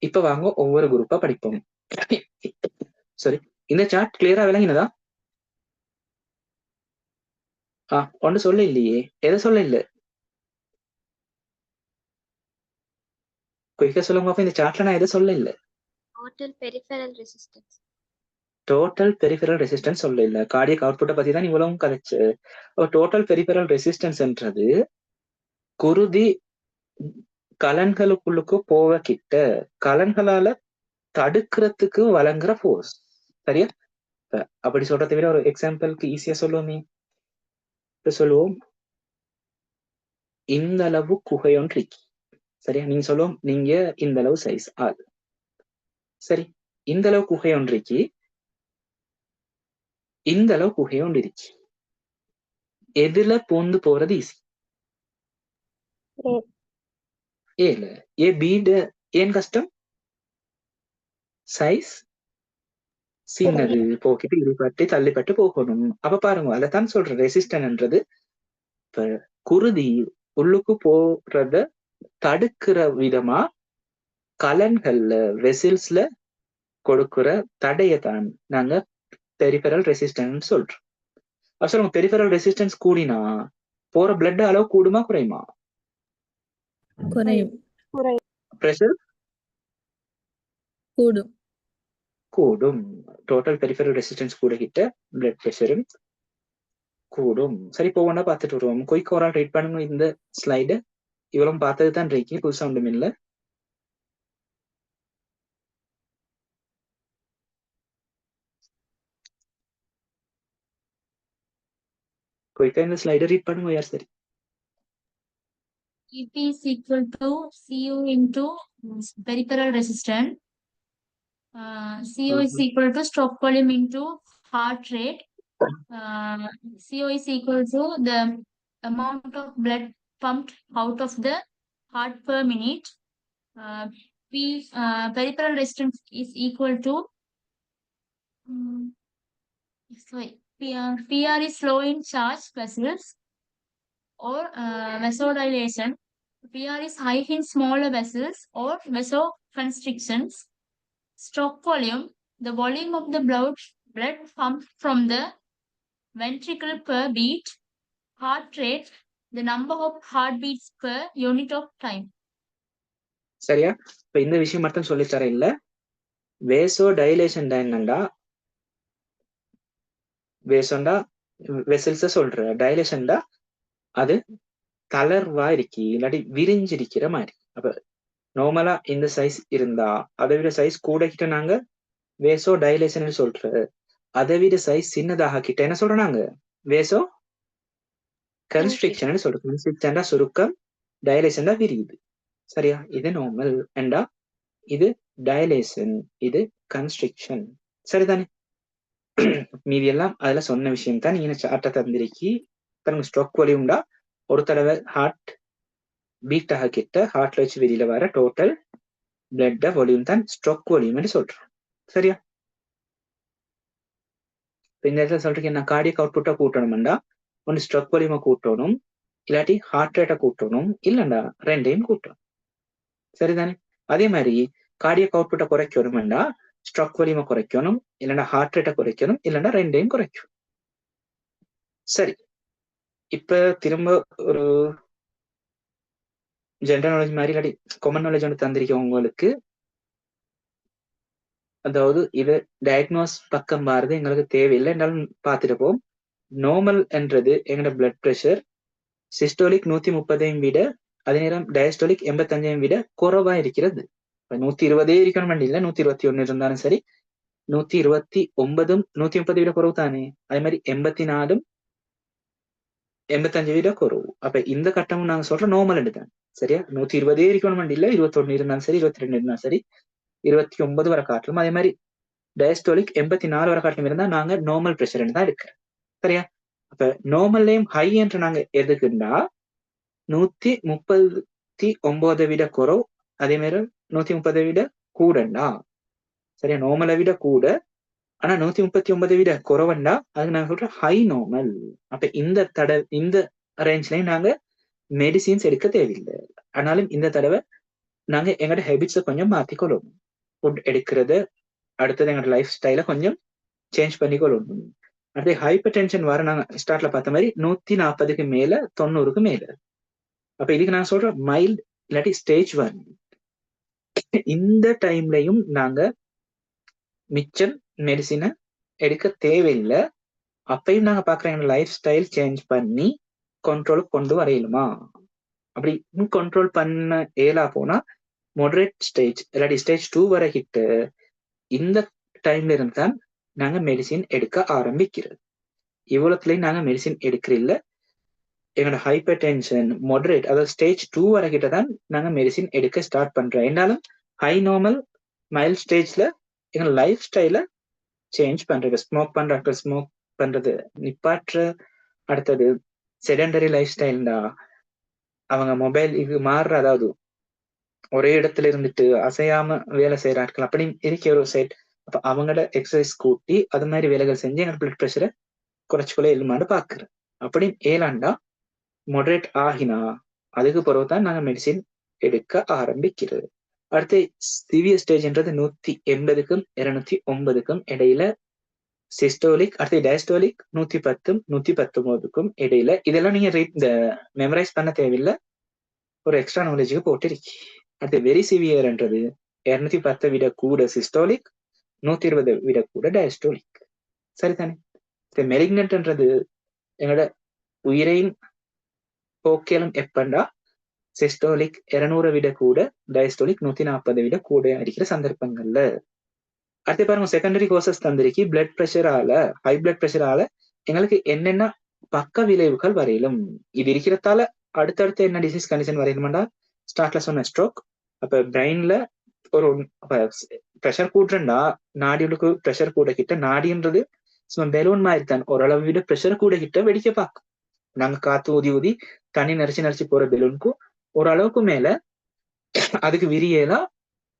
இப்ப வாங்க ஒவ்வொரு குரூப்பா படிப்போம். சரி, இந்த சார்ட் கிளியரா விளங்கினதா? ஒன்று சொல்ல இல்லையே. எதை சொல்ல இல்ல? குயிக்கா சொல்லுங்க. இந்த சார்ட்ல நான் எதை சொல்ல இல்ல? டோட்டல் பெரிஃபெரல் ரெசிஸ்டன்ஸ் சொல்ல இல்ல. கார்டியக் அவுட்புட்டை பத்தி தான் இவ்வளவும் கதைச்சு. டோட்டல் பெரிஃபெரல் ரெசிஸ்டன்ஸ்ன்றது குருதி கலன்களுக்குள்ளுக்கு போக கிட்ட கலன்களால தடுக்கிறதுக்கு வழங்குற ஃபோர்ஸ். சரியா? அப்படி சொல்றதை விட ஒரு எக்ஸாம்பிளுக்கு ஈஸியா சொல்லுவோமே. சொல்லுவோம், இந்த அளவு குகை ஒன்று இருக்கு. சரியா? நீங்க சொல்லுவோம், நீங்க இந்த அளவு சைஸ் ஆள். சரி, இந்த அளவு குகை ஒன்று இருக்கு, இந்த அளவு குகை ஒன்று இருக்கு. எதுல பூந்து போறது ஈஸி? ஏல. பீட ஏன் கஷ்டம்? சைஸ் சின்னது, போக்கிட்டு இழுபட்டு தள்ளிப்பட்டு போகணும். அப்ப பாருங்க, அதைத்தான் சொல்ற ரெசிஸ்டன்ட்ன்றது இப்ப குருதி உள்ளுக்கு போறத தடுக்கிற விதமா கலன்கள்ல வெசில்ஸ்ல கொடுக்கிற தடையத்தான் நாங்க பெரிஃபெரல் ரெசிஸ்டன்ஸ் சொல்றோம். சொல்லுங்க, பெரிஃபெரல் ரெசிஸ்டன்ஸ் கூடினா போற பிளட் அளவு கூடுமா குறையுமா? பிரஷர் கூடும். டோட்டல் பெரிஃபெரல் ரெசிஸ்டன்ஸ் கூடகிட்ட பிளட் பிரஷரும் கூடும். சரி, போவோம்னா பார்த்துட்டு வருவோம். குயிக் ஒரு ரீட் பண்ணுங்க இந்த ஸ்லைடு. இவ்வளவு பார்த்தது தான் இருக்கீங்க, புதுசா ஒன்றும் இல்லை. குயிக்கா இந்த ஸ்லைடை ரீட் பண்ணுங்க யார். சரி. EP is equal to CU into peripheral resistance. CO is equal to stroke volume into heart rate. CO is equal to the amount of blood pumped out of the heart per minute. Peripheral resistance is equal to PR is slow in charge vessels or vasodilation. PR is high in smaller vessels or vasoconstrictions. Stroke volume, the volume of the blood pumped from the ventricle per beat. Heart rate, the number of heartbeats per unit of time. சரியா? இப்ப இந்த விஷயம் மட்டும் சொல்லித்தர இல்ல, வேசோ டைலேஷன் என்னண்டா, வேசோண்டா வெசல்ஸ சொல்ற, டைலேஷன்டா அது தளர்வா இருக்கி இல்லாட்டி விரிஞ்சிருக்கிற மாதிரி. அப்ப நார்மலா இந்த சைஸ் இருந்தா அதை விட சைஸ் கூட கிட்ட நாங்க வேசோ டைலேஷன் சொல்ற, அதை விட சைஸ் சின்னதாக கிட்ட என்ன சொல்றோம் நாங்க வேசோ கன்ஸ்ட்ரிக்ஷன் சொல்றோம். கன்ஸ்ட்ரிக்ஷன்டா சுருக்கம், டைலேஷன் தான் விரியுது. சரியா? இது நார்மல் அண்டா, இது டைலேஷன், இது கன்ஸ்ட்ரிக்ஷன். சரிதானே? மீதி எல்லாம் அதுல சொன்ன விஷயம் தான். நீங்க சார்ட்ட தந்திருக்கி பாருங்க. ஸ்ட்ரோக் வால்யூம்டா ஒரு தடவை ஹார்ட் பீட் ஆக கிட்ட ஹார்ட்ல வச்சு வெளியில வர டோட்டல் பிளட் வால்யூம் தான் ஸ்ட்ரோக் வால்யூம்னு சொல்றோம். சரியா? இந்த இடத்துல சொல்றதுக்கு என்ன, கார்டியக் அவுட்புட்டா கூட்டணும்டா ஒன்னு ஸ்ட்ரோக் வால்யூமை கூட்டணும், இல்லாட்டி ஹார்ட் ரேட்டை கூட்டணும், இல்லண்டா ரெண்டையும் கூட்டணும். சரிதானே? அதே மாதிரி கார்டியக் அவுட்புட்டை குறைக்கணும்டா ஸ்ட்ரோக் வால்யூமை குறைக்கணும், இல்லைன்னா ஹார்ட் ரேட்டை குறைக்கணும், இல்லைன்னா ரெண்டையும் குறைக்கணும். சரி, இப்ப திரும்ப ஒரு ஜென்ரல் நாலேஜ் மாதிரி இல்லாட்டி காமன் நாலேஜ் ஒன்று தந்திருக்கேன் உங்களுக்கு. அதாவது இது டயக்னோஸ் பக்கம் பாருது எங்களுக்கு தேவையில்லை என்றாலும் பார்த்துட்டு போம். நார்மல் என்றது எங்களோட பிளட் ப்ரெஷர் சிஸ்டோலிக் 130 விட, அதே நேரம் டயஸ்டோலிக் 85 விட குறைவா இருக்கிறது. 120 இருக்கணும் இல்லை, 121 இருந்தாலும் சரி, 129 130 விட குறைவு தானே. அதே மாதிரி 84 85 விட குறைவு. அப்ப இந்த கட்டமும் நாங்க சொல்ற நார்மல் எடுத்தேன். சரியா? 120 இருக்கணும் இல்ல, 21 இருந்தாலும் சரி, 22 இருந்தாலும் சரி, 29 வரை காட்டலும். அதே மாதிரி டயஸ்டோலிக் 84 வரை காட்டலும் இருந்தா நாங்க நார்மல் ப்ரெஷர் தான் எடுக்கிறோம். சரியா? அப்ப நார்மல்லையும் ஹை என்று நாங்க எதுக்குண்டா 139 விட குறவு, அதே மாதிரி 130 விட கூடண்டா. சரியா? நார்மலை விட கூட, ஆனா 139 விட குறவண்டா அதுக்கு நாங்க சொல்ற ஹை நார்மல். அப்ப இந்த ரேஞ்ச்லயும் நாங்க மெடிசின்ஸ் எடுக்க தேவையில்லை. ஆனாலும் இந்த தடவை நாங்க எங்களோட ஹேபிட்ஸை கொஞ்சம் மாத்திக்கொள்ளணும். ஃபுட் எடுக்கிறது, அடுத்தது எங்களோட லைஃப் ஸ்டைலை கொஞ்சம் சேஞ்ச் பண்ணிக்கொள்ளணும். அடுத்து ஹைப்பர் டென்ஷன் வர நாங்க ஸ்டார்ட்ல பார்த்த மாதிரி 140க்கு மேல 90க்கு மேல. அப்ப இதுக்கு நான் சொல்றேன் மைல்ட் இல்லாட்டி ஸ்டேஜ் 1. இந்த டைம்லையும் நாங்க மிச்சம் மெடிசினை எடுக்க தேவையில்லை. அப்பயும் நாங்க பாக்குறோம் எங்க லைஃப் ஸ்டைல் சேஞ்ச் பண்ணி கண்ட்ரோலுக்கு கொண்டு வரையிலுமா. அப்படி கண்ட்ரோல் பண்ண ஏலா போனா மொடரேட் ஸ்டேஜ் இல்லாட்டி ஸ்டேஜ் 2 வரை கிட்ட இந்த டைம்ல இருந்து தான் நாங்க மெடிசின் எடுக்க ஆரம்பிக்கிறது. இவ்வளவுலயும் நாங்க மெடிசின் எடுக்கிறதில்ல. எங்களோட ஹைப்பர் டென்ஷன் மொடரேட், அதாவது ஸ்டேஜ் 2 வரை கிட்ட தான் நாங்க மெடிசின் எடுக்க ஸ்டார்ட் பண்றோம். என்னாலும் ஹை நார்மல் மைல்ட் ஸ்டேஜ்ல எங்க லைஃப் ஸ்டைல சேஞ்ச் பண்றது, ஸ்மோக் பண்ற ஸ்மோக் பண்றது நிப்பாற்ற, அடுத்தது செடண்டரி லைஃப் ஸ்டைல்டா அவங்க மொபைல் இது மாறுற, அதாவது ஒரே இடத்துல இருந்துட்டு அசையாம வேலை செய்யற ஆட்கள் அப்படி இருக்க ஒரு சைட். அப்ப அவங்களோட எக்ஸசைஸ் கூட்டி அது மாதிரி வேலைகள் செஞ்சு எங்க பிளட் ப்ரெஷரை குறைச்சிக்கொள்ள இல்லமான்னு பாக்குறேன். அப்படி ஏலாண்டா மொடரேட் ஆகினா அதுக்கு பிறகுதான் நாங்க மெடிசின் எடுக்க ஆரம்பிக்கிறது. அடுத்து சிவியர் ஸ்டேஜ்ன்றது 180க்கும் 209க்கும் இடையில சிஸ்டோலிக், அடுத்து டயஸ்டோலிக் 110 119க்கும் இடையில. இதெல்லாம் நீங்க இந்த மெமரைஸ் பண்ண தேவையில்லை, ஒரு எக்ஸ்ட்ரா நாலேஜுக்கு போட்டிருக்கு. அடுத்து வெரி சிவியர்ன்றது 210 விட கூட சிஸ்டோலிக், 120 விட கூட டயஸ்டோலிக். சரிதானே? மெலிக்னன்ட்ன்றது எங்களோட உயிரையும் போக்கியலும் எப்பண்டா சிஸ்டோலிக் 200 விட கூட, டயஸ்டோலிக் 140 விட கூட அடிக்கிற சந்தர்ப்பங்கள்ல. அடுத்து பாருங்க செகண்டரி கோர்சஸ் தந்திருக்கு. பிளட் ப்ரெஷரால, ஹை பிளட் ப்ரெஷரால எங்களுக்கு என்னென்ன பக்க விளைவுகள் வரையிலும் இது இருக்கிறதால அடுத்தடுத்து என்ன டிசீஸ் கண்டிஷன் வரையணும்டா ஸ்டார்ட்ல சொன்ன ஸ்ட்ரோக். அப்ப பிரெயின்ல ஒரு ப்ரெஷர் கூட்டுறா நாடிகளுக்கு ப்ரெஷர் கூட கிட்ட, நாடின்றது சும்மா பெலூன் மாதிரி தான், ஓரளவு விட ப்ரெஷர் கூட கிட்ட வெடிக்க பார்க்கும். நாங்க காத்து ஊதி ஊதி தண்ணி நரைச்சு போற பெலூனுக்கும் ஓரளவுக்கு மேல அதுக்கு விரியலா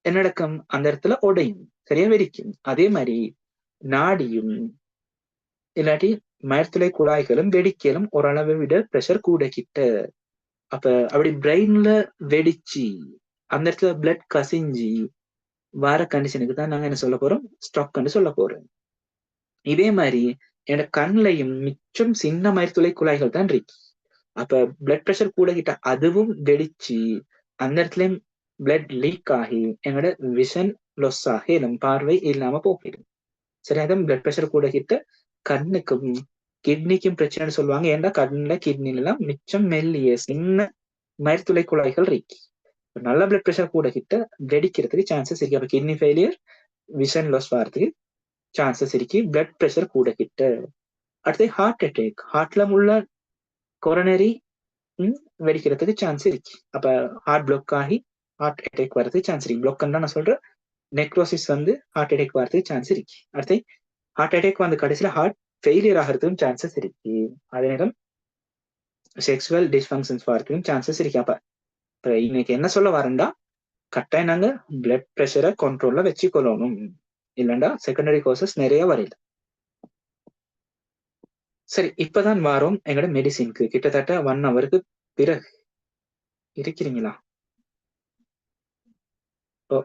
என்ன நடக்கும், அந்த இடத்துல உடையும், சரியா வெடிக்கும். அதே மாதிரி நாடியும் இல்லாட்டி மயர்த்துளை குழாய்களும் வெடிக்கலும் ஓரளவை விட ப்ரெஷர் கூட கிட்ட. அப்ப அப்படி பிரெயின்ல வெடிச்சு அந்த இடத்துல பிளட் கசிஞ்சு வர கண்டிஷனுக்கு தான் நாங்க என்ன சொல்ல போறோம், ஸ்ட்ரோக் சொல்ல போறோம். இதே மாதிரி என்னோட கண்லையும் மிச்சம் சின்ன மயர்த்துளை குழாய்கள் தான் இருக்கு. அப்ப பிளட் ப்ரெஷர் கூட கிட்ட அதுவும் வெடிச்சு அந்த இடத்துலயும் பிளட் லீக் ஆகி எங்களோட விஷன் லொஸ் ஆகி நம் பார்வை இல்லாம போகிடும். சரி, அதான் பிளட் ப்ரெஷர் கூட கிட்ட கண்ணுக்கும் கிட்னிக்கும் பிரச்சனைன்னு சொல்லுவாங்க. ஏன்டா கண்ணுல கிட்னில எல்லாம் மிச்சம் மெல்லிய சின்ன மயர்த்துளை குழாய்கள் இருக்கு. நல்ல பிளட் ப்ரெஷர் கூட கிட்ட வெடிக்கிறதுக்கு சான்சஸ் இருக்கு. அப்ப கிட்னி ஃபெயிலியர், விஷன் லாஸ் வரதுக்கு சான்சஸ் இருக்கு பிளட் ப்ரெஷர் கூட கிட்ட. அடுத்து ஹார்ட் அட்டாக், ஹார்ட்ல உள்ள கொரோனரி வெடிக்கிறதுக்கு சான்ஸ் இருக்கு. அப்ப ஹார்ட் பிளாக் ஆகி ஹார்ட் அட்டாக் வரதுக்கு சான்ஸ் இருக்கு. பிளாக் தான் நான் சொல்றேன், நெக்ரோசிஸ் வந்து ஹார்ட் அட்டாக் வரதுக்கு சான்ஸ் இருக்கு. அடுத்து ஹார்ட் அட்டாக் வந்து கடைசியில ஹார்ட் ஃபெயிலியர் ஆகிறதுக்கும் சான்சஸ் இருக்கு. அதே நேரம் செக்ஷுவல் டிஸ்ஃபங்க்ஷன்ஸ் வரதுக்கும் சான்சஸ் இருக்கு. அப்ப இன்னைக்கு என்ன சொல்ல வரேன்டா, கட்டாயம் நாங்க பிளட் ப்ரெஷரை கண்ட்ரோல்ல வச்சுக்கொள்ளணும், இல்லைண்டா செகண்டரி கோர்சஸ் நிறைய வரையுது. சரி, இப்பதான் வாரோம் எங்களோட மெடிசின்க்கு. கிட்டத்தட்ட 1 ஹவருக்கு பிறகு இருக்கிறீங்களா? ஓ,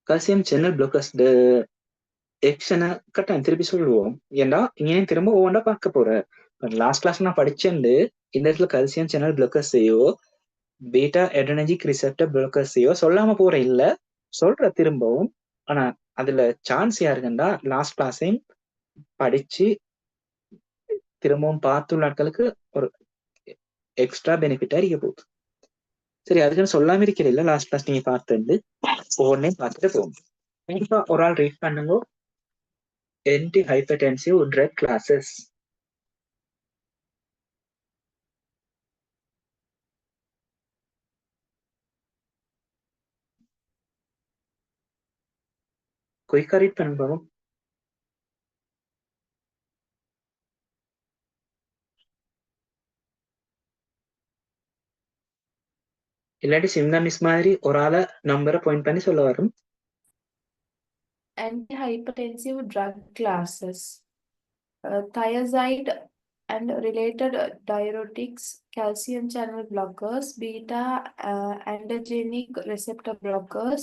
கால்சியம் சேனல் பிளாக்கர்ஸ் எக்ஷனை கட்டாயம் திருப்பி சொல்லுவோம். ஏன்னா ஏன் திரும்ப ஒவ்வொன்றா பார்க்க போறேன். லாஸ்ட் கிளாஸ் நான் படிச்சேன்டு இந்த இடத்துல கால்சியம் சேனல் பிளாக்கர்ஸையோ பீட்டா எடனர்ஜிக் ரிசெப்டர் பிளாக்கர்ஸையோ சொல்லாம போற இல்ல, சொல்ற திரும்பவும். ஆனா அதுல சான்ஸ் யாருக்குண்டா லாஸ்ட் கிளாஸையும் படிச்சு திரும்பவும் பார்த்துள்ள ஆட்களுக்கு ஒரு எக்ஸ்ட்ரா பெனிஃபிட்டா இருக்க போகுது. சரி, அதுக்குன்னு சொல்லாம இருக்கிற லாஸ்ட் கிளாஸ் நீங்க பார்த்து ஒவ்வொன்றையும் பார்த்துட்டு போகும். கண்டிப்பா ஒரு ஆள் ரீட் பண்ணுங்க. Anti hypertensive drug classes. குயிக்கா ரீட் பண்ணுங்க பாவம். இல்லாட்டி சிம்னா மிஸ் மாதிரி ஒரு ஆளை நம்பரை பாயிண்ட் பண்ணி சொல்ல வரும். Antihypertensive drug classes. Thiazide and related diuretics, calcium channel blockers, beta androgenic receptor blockers,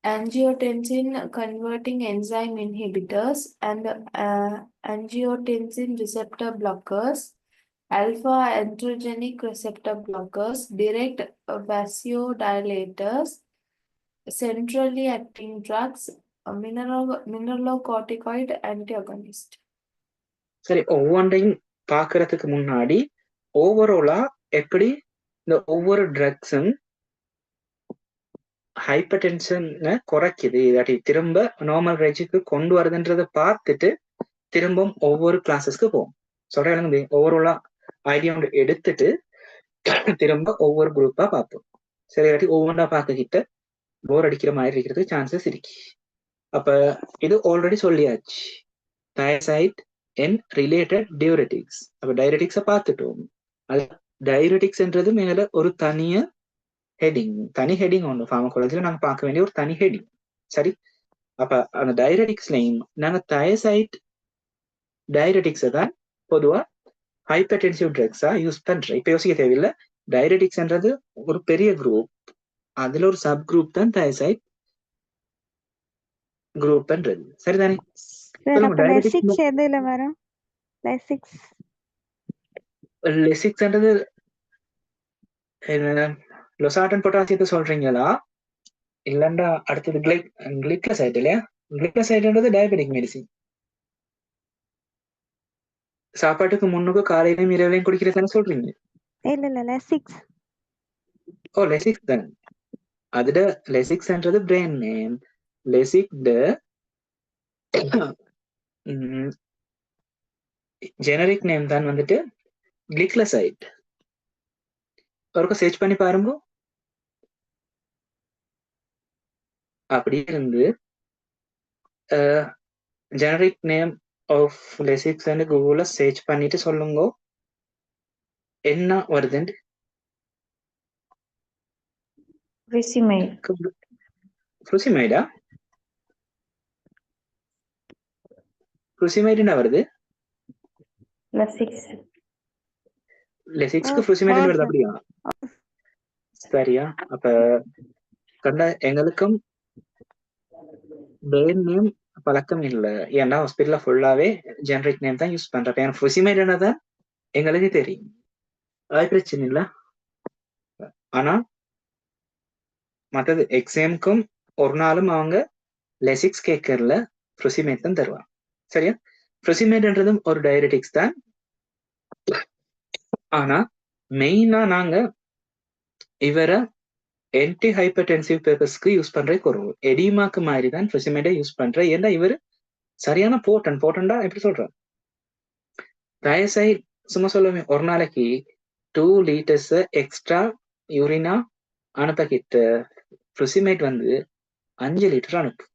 angiotensin converting enzyme inhibitors, and angiotensin receptor blockers, alpha androgenic receptor blockers, direct vasodilators, centrally acting drugs, mineralocorticoid antagonist. சரி, ஒவ்வொன்றையும் பாக்குறதுக்கு முன்னாடி ஓவராலா எப்படி இந்த ஒவ்வொரு ட்ரக்ஸும் ஹைப்பர் டென்ஷனை குறைக்குது, இல்லாட்டி திரும்ப நார்மல் ரேஞ்சுக்கு கொண்டு வருதுன்றதை பார்த்துட்டு திரும்பவும் ஒவ்வொரு கிளாஸஸ்க்கு போவோம். சொல்றேன், ஓவராலா ஐடியா எடுத்துட்டு திரும்ப ஒவ்வொரு குரூப்பா பார்ப்போம். சரி, இல்லாட்டி ஒவ்வொன்றா பார்த்துக்கிட்ட போர் அடிக்கிற மாதிரி இருக்கிறதுக்கு சான்சஸ் இருக்கு. அப்ப இது ஆல்ரெடி சொல்லியாச்சு, thiazide and related diuretics. அப்ப diuretics பார்த்துட்டோம். அது diureticsன்றது மேல ஒரு தனி ஹெட்டிங் ஒன்று ஃபார்மகாலஜில நாங்க பார்க்க வேண்டிய ஒரு தனி ஹெட்டிங். சரி, அப்ப அந்த diureticsலையும் நாங்க thiazide diuretics தான் பொதுவா ஹைப்பர்டென்சிவ் ட்ரக்ஸா யூஸ் பண்றோம். இப்ப யோசிக்க தேவையில்லை, diureticsன்றது ஒரு பெரிய குரூப், அதுல ஒரு சப் குரூப் தான் thiazide குரூப்ன்றது. சரிதானே? லெசிக்ஸ்ன்றது லொசாட்டன் பொட்டாசியத்தை சொல்றீங்களா? இல்லண்டா அடுத்தது கிளிக்லசைட் இல்லையா? கிளிக்லசைட்ன்றது டயபெட்டிக் மெடிசின். சாப்பாட்டுக்கு முன்னுக்கு காலையிலும் இரவிலையும் குடிக்கிறதானே சொல்றீங்க? ஓ, லெசிக்ஸ் தானே. அதுட லெசிக்ஸ்ன்றது பிரெயின் நேம். லெசிக் ஜெனரிக் நேம் தான் வந்துட்டு கிளிக்லசைட். ஒருக்க சர்ச் பண்ணி பாருங்க. அப்படி இருந்து ஜெனரிக் நேம் ஆஃப் லெசிக்ஸ் கூகுள்ல சர்ச் பண்ணிட்டு சொல்லுங்க என்ன வருதுன்னு. ஃப்ருசிமைடா? ஃப்ருசிமைடு என்ன வருது? லெசிக்ஸ்க்கு ஃப்ருசிமைடு வருது. அப்படியா? சரியா? அப்ப கண்ட எங்களுக்கும் பிரெயின் நேம் பழக்கம் இல்லை, ஏன்னா ஹாஸ்பிட்டல்ல ஃபுல்லாவே ஜெனரிக் நேம் தான் யூஸ் பண்றப்ப ஏன்னா ஃப்ருசிமைடு என்னதான் எங்களுக்கு தெரியும், அது பிரச்சனை இல்லை. ஆனா மற்றது எக்ஸாமுக்கும் ஒரு நாளும் அவங்க லெசிக்ஸ் கேட்கறல ஃப்ருசிமைட் தான் தருவாங்க. சரியா? ஃப்ரெசிமேட்ன்றதும் ஒரு டயரெட்டிக்ஸ் தான். ஆனா மெயினா நாங்க இவரை ஆன்டி ஹைப்பர்டென்சிவ் பர்பஸ்க்கு யூஸ் பண்றே குறவு. எடிமாக்கு மாதிரி தான் ஃப்ரெசிமேட்டை யூஸ் பண்றேன். ஏன்னா இவர் சரியான போட்டன்டா எப்படி சொல்றேன், தயவுசெய்து சும்மா சொல்லுவேன், ஒரு நாளைக்கு 2 liters எக்ஸ்ட்ரா யூரினா அனுப்பக்கிட்ட ஃப்ரெசிமேட் வந்து 5 liter அனுப்பு.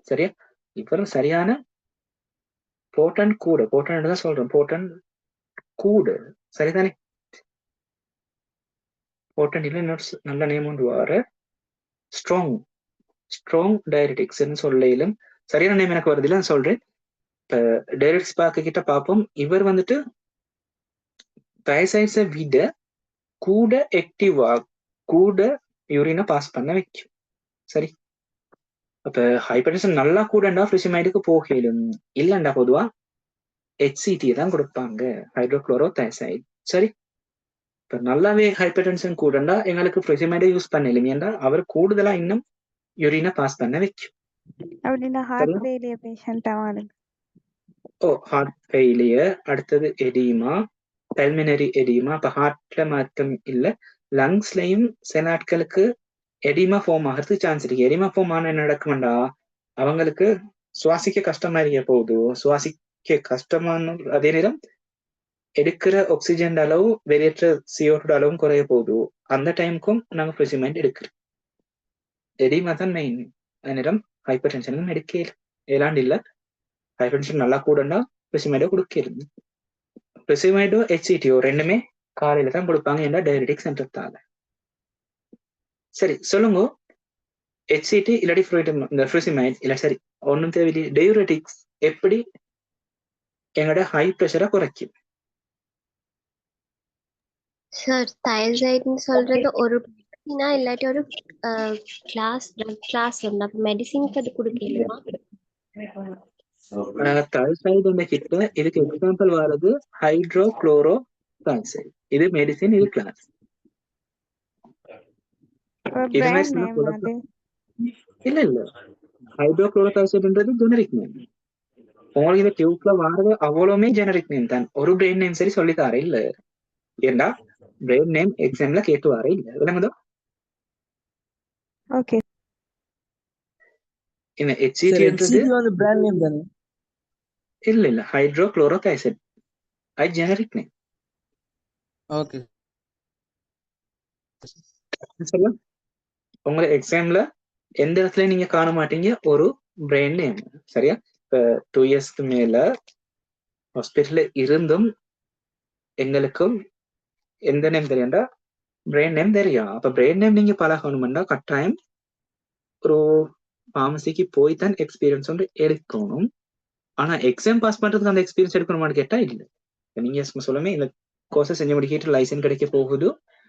சரியா? இவரும் சரியான போட்டன் கூட, போட்டன் தான் சொல்றேன், போட்டன் கூட, சரிதானே? போட்டன் இல்லை, இன்னொரு நல்ல நேம் ஒன்று வார, ஸ்ட்ராங் டயரெட்டிக்ஸ்ன்னு சொல்லையிலும் சரியான நேம் எனக்கு வருது இல்லை சொல்றேன். இப்ப டைரக்ட்ஸ் பார்க்க கிட்ட பார்ப்போம். இவர் வந்துட்டு தயசைட்ஸை விட கூட ஆக்டிவா கூட யூரினை பாஸ் பண்ண வைக்கும். சரி, அப்ப ஹைப்பர்டென்ஷன் நல்லா கூடண்டா ஃப்ரெசிமைடுக்கு போகலும், இல்லைண்டா பொதுவா HCT தான் கொடுப்பாங்க, ஹைட்ரோக்ளோரோ தயசைட். சரி, இப்ப நல்லாவே ஹைப்பர்டென்ஷன் கூடண்டா எங்களுக்கு ஃப்ரெசிமைடை யூஸ் பண்ணலும், ஏன்டா அவர் கூடுதலா இன்னும் யூரினை பாஸ் பண்ண வைக்கும். அப்படின்னா ஹார்ட் ஃபெயிலியர் பேஷண்ட் ஆவாங்க. ஹார்ட் ஃபெயிலியர், அடுத்தது எடிமா, பல்மினரி எடிமா. அப்ப ஹார்ட்ல மாற்றம் இல்ல, லங்ஸ்லயும் சில நாட்களுக்கு எடிமா ஃபார்ம் ஆகிறதுக்கு சான்ஸ் இருக்கு. எடிமா ஃபார்ம் ஆன என்ன நடக்கும்டா, அவங்களுக்கு சுவாசிக்க கஷ்டமா இருக்க போகுது. சுவாசிக்க கஷ்டமான அதே நேரம் எடுக்கிற ஆக்சிஜன் அளவு, வெளியேற்ற CO2 அளவும் குறைய போகுது. அந்த டைமுக்கும் நாங்க ஃப்ரெசிமைட் எடுக்கிறோம். எடிமா தான் மெயின். அதே நேரம் ஹைப்பர் டென்ஷனும் எடுக்க ஏலாண்டு இல்ல, ஹைப்பர் டென்ஷன் நல்லா கூடண்டா ஃப்ரெசிமைடோ கொடுக்கிறது. ஃப்ரெசிமைடோ HCTO ரெண்டுமே காலையில தான் கொடுப்பாங்க, ஏன்னா டயரெட்டிக்ஸ் என்றதால. சரி சொல்லுங்க, HCT இல்லாட்டி இந்த ஃப்ரெசிமைட் இல்ல, சரி ஒன்றும் தேவையில்லை, டயூரெட்டிக்ஸ் எப்படி எங்களோட ஹை ப்ரெஷரை குறைக்கும்? சார் தயசைட்னு சொல்றது ஒரு மெடிசினா இல்லாட்டி ஒரு கிளாஸ் ஒன்று, அப்ப மெடிசினுக்கு அது கொடுக்கலுமா? தயசைடு கிட்ட இதுக்கு எக்ஸாம்பிள் வர்றது ஹைட்ரோக்ளோரோ தயசைடு. இது மெடிசின், இது கிளாஸ். இதுமே இல்ல ஹைட்ரோக்ளோரோ தயசைடுன்றது ஜெனரிக் நேம். உங்களுக்கு இந்த டியூப்ல வாரது அவ்வளவுமே ஜெனரிக் நேம் தான். ஒரு பிரெயின் நேம் சரி சொல்லி தார இல்ல, ஏண்டா பிரெயின் நேம் எக்ஸாம்ல கேட்டு வார இல்ல, விளங்குதோ? ஓகே. இந்த HCTன்றது வந்து பிராண்ட் நேம் தானே? இல்ல ஹைட்ரோக்ளோரோ தயசைடு அது ஜெனரிக் நேம். ஓகே சரியா? உங்க எக்ஸாம்ல எந்த இடத்துல நீங்க காண மாட்டீங்க ஒரு பிரெயின் நேம். சரியா? இப்ப 2 yearsக்கு மேல ஹாஸ்பிட்டல்ல இருந்தும் எங்களுக்கும் எந்த நேம் தெரியாண்டா பிரெயின் நேம் தெரியும். அப்ப பிரெயின் நேம் நீங்க பழகணும்னா கட்டாயம் ஒரு ஃபார்மசிக்கு போய் தான் எக்ஸ்பீரியன்ஸ் வந்து எடுக்கணும். ஆனா எக்ஸாம் பாஸ் பண்றதுக்கு அந்த எக்ஸ்பீரியன்ஸ் எடுக்கணுமான்னு கேட்டா இல்லை. நீங்க சொல்லுமே இந்த கோர்ஸை செஞ்சு முடிக்கிட்டு லைசன்ஸ் கிடைக்க போகுது.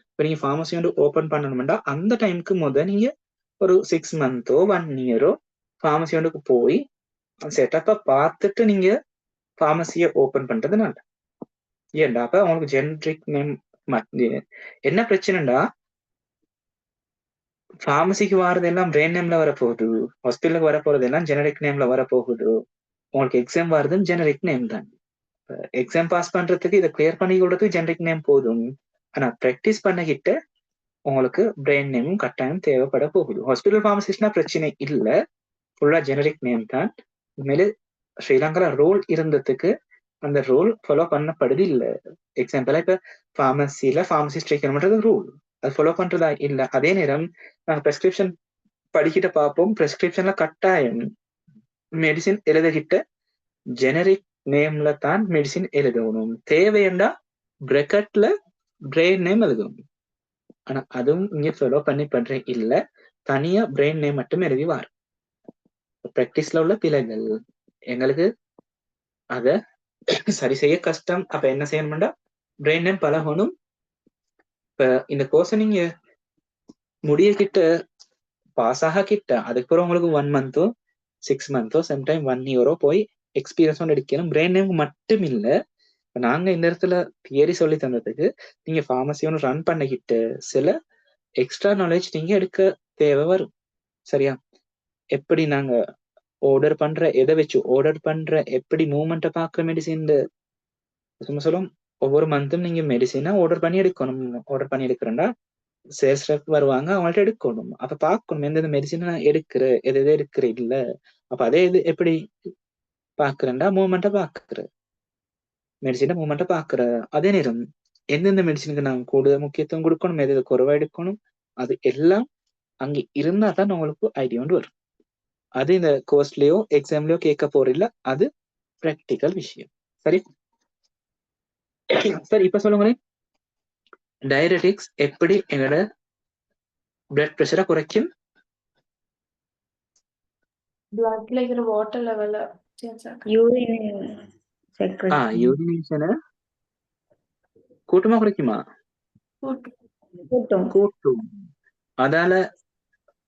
இப்போ நீங்க ஃபார்மசி வந்து ஓப்பன் பண்ணணும்னா அந்த டைமுக்கு நீங்க ஒரு 6 months 1 year ஃபார்மசி வந்து போய் செட்டப்பை பார்த்துட்டு நீங்க ஃபார்மசியை ஓப்பன் பண்றதுனால ஏன்டா அப்ப உங்களுக்கு ஜெனரிக் நேம் என்ன பிரச்சனைடா, ஃபார்மசிக்கு வரதெல்லாம் பிரெயின் நேம்ல வரப்போகுது, ஹாஸ்பிட்டலுக்கு வரப்போறதெல்லாம் ஜெனரிக் நேம்ல வரப்போகுது. உங்களுக்கு எக்ஸாம் வரதும் ஜெனரிக் நேம் தான். எக்ஸாம் பாஸ் பண்றதுக்கு இதை கிளியர் பண்ணி கொடுறதுக்கு ஜெனரிக் நேம் போதும். ஆனா ப்ராக்டிஸ் பண்ணிக்கிட்ட உங்களுக்கு பிரெயின் நேமும் கட்டாயம் தேவைப்பட போகுது. ஹாஸ்பிட்டல் ஃபார்மசிஸ்ட்னா பிரச்சனை இல்லை, ஃபுல்லா ஜெனரிக் நேம் தான். உண்மையிலே ஸ்ரீலங்கால ரோல் இருந்ததுக்கு அந்த ரோல் ஃபாலோ பண்ணப்படுது இல்லை. எக்ஸாம்பிளா இப்ப ஃபார்மசியில ஃபார்மசிஸ்ட் வைக்கணும்ன்றது ரூல், அது ஃபாலோ பண்றதா இல்லை. அதே நேரம் நாங்க பிரெஸ்கிரிப்ஷன் படிக்கிட்ட பார்ப்போம், பிரெஸ்கிரிப்ஷன்ல கட்டாயம் மெடிசின் எழுதகிட்ட ஜெனரிக் நேம்ல தான் மெடிசின் எழுதணும். தேவையண்டா பிரெக்கெட்ல பிரெயின் நேம் எழுதணும். ஆனா அதுவும் இங்க ஃபாலோ பண்றேன் இல்ல, தனியா பிரெயின் நேம் மட்டும் எழுதி வார். பிராக்டிஸ்ல உள்ள பிழைகள் எங்களுக்கு அத சரி செய்ய கஷ்டம். அப்ப என்ன செய்யணும்டா பிரெயின் நேம் பழகணும். இப்ப இந்த கோர்ஸ் நீங்க முடிய கிட்ட பாஸ் ஆக கிட்ட அதுக்கப்புறம் உங்களுக்கு 1 month 6 month சம்டைம் 1 year போய் எக்ஸ்பீரியன்ஸ் ஒன்று எடுக்கணும். பிரெயின் நேம் மட்டும் இல்ல, நாங்க இந்த இடத்துல தியரி சொல்லி தந்ததுக்கு நீங்க ஃபார்மசி ஒன்று ரன் பண்ணிக்கிட்டு சில எக்ஸ்ட்ரா நாலேஜ் நீங்க எடுக்க தேவை வரும். சரியா? எப்படி நாங்க ஆர்டர் பண்ற எதை வச்சு ஆர்டர் பண்ற எப்படி மூவ்மெண்ட்டை பார்க்குற மெடிசின் சும்மா சொல்லும் ஒவ்வொரு மந்த்தும் நீங்க மெடிசினை ஆர்டர் பண்ணி எடுக்கணும். ஆர்டர் பண்ணி எடுக்கிறேன்னா சேல்ஸ் ரெப் வருவாங்க, அவங்கள்ட்ட எடுக்கணும். அப்ப பார்க்கணும் எந்தெந்த மெடிசினை நான் எடுக்கிற எது எது எடுக்கிற இல்ல. அப்ப அதே இது எப்படி பாக்குறேன்டா மூவ்மெண்ட்டை பாக்குற மெடிசினை மூவ்மெண்ட்டை பாக்குற. அதே நேரம் எந்தெந்த மெடிசினுக்கு நான் கூடுதல் முக்கியத்துவம் கொடுக்கணும், எது எது குறைவா எடுக்கணும், அது எல்லாம் அங்க இருந்தா தான் உங்களுக்கு ஐடியா ஒன்று வரும். அது இந்த கோர்ஸ்லயோ எக்ஸாம்லயோ கேட்க போறில்ல, அது பிராக்டிக்கல் விஷயம். சரி சரி, இப்ப சொல்லுங்களேன், டயபெட்டிக்ஸ் எப்படி எங்களோட பிளட் ப்ரெஷரை குறைக்கும்? பிளட்ல இருக்கிற வாட்டர் லெவல சேஞ்ச் ஆகும். யூரினேஷனை கூட்டமா குறைக்குமா? கூட்டும். அதால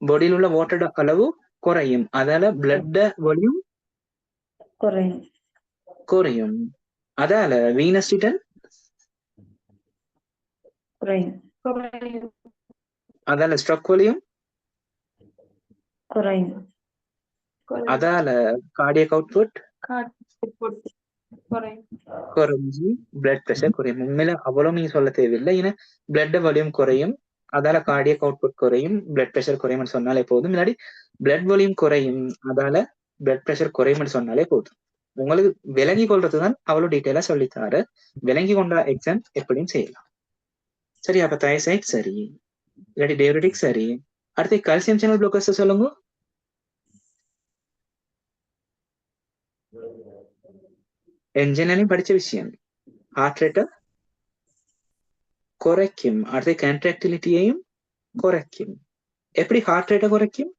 பாடியில் உள்ள வாட்டரோட அளவு குறையும். அதால பிளட் வால்யூம் குறையும். அதால வீனஸ் ரிட்டர்ன் அதால ஸ்ட்ரோக் வால்யூம் அதால கார்டியக் அவுட்புட் குறைஞ்சி பிளட் ப்ரெஷர் குறையும். உண்மையில அவ்வளவு நீங்க சொல்ல தேவையில்லை. ஏன்னா பிளட் வால்யூம் குறையும், அதால கார்டியக் அவுட்புட் குறையும், பிளட் ப்ரெஷர் குறையும் சொன்னாலே போதும். இல்லாட்டி பிளட் வால்யூம் குறையும், அதால பிளட் ப்ரெஷர் குறையும் சொன்னாலே போதும். உங்களுக்கு விளங்கி கொள்றதுதான் அவ்வளவு டீட்டெயிலா சொல்லித்தாரு. விளங்கி கொண்ட எக்ஸாம் எப்படியும் செய்யலாம். சரி, அப்ப தைசைட் சரி, இல்லாட்டி டயபெட்டிக் சரி. அடுத்து கால்சியம் சேனல் ப்ளோக்கர்ஸ் சொல்லுங்க. என்ஜினியரிங் படிச்ச விஷயம். ஹார்ட் ரேட்டை குறைக்கும், அடுத்து கான்ட்ராக்டிலிட்டியையும் குறைக்கும். எப்படி ஹார்ட் ரேட்டை குறைக்கும்?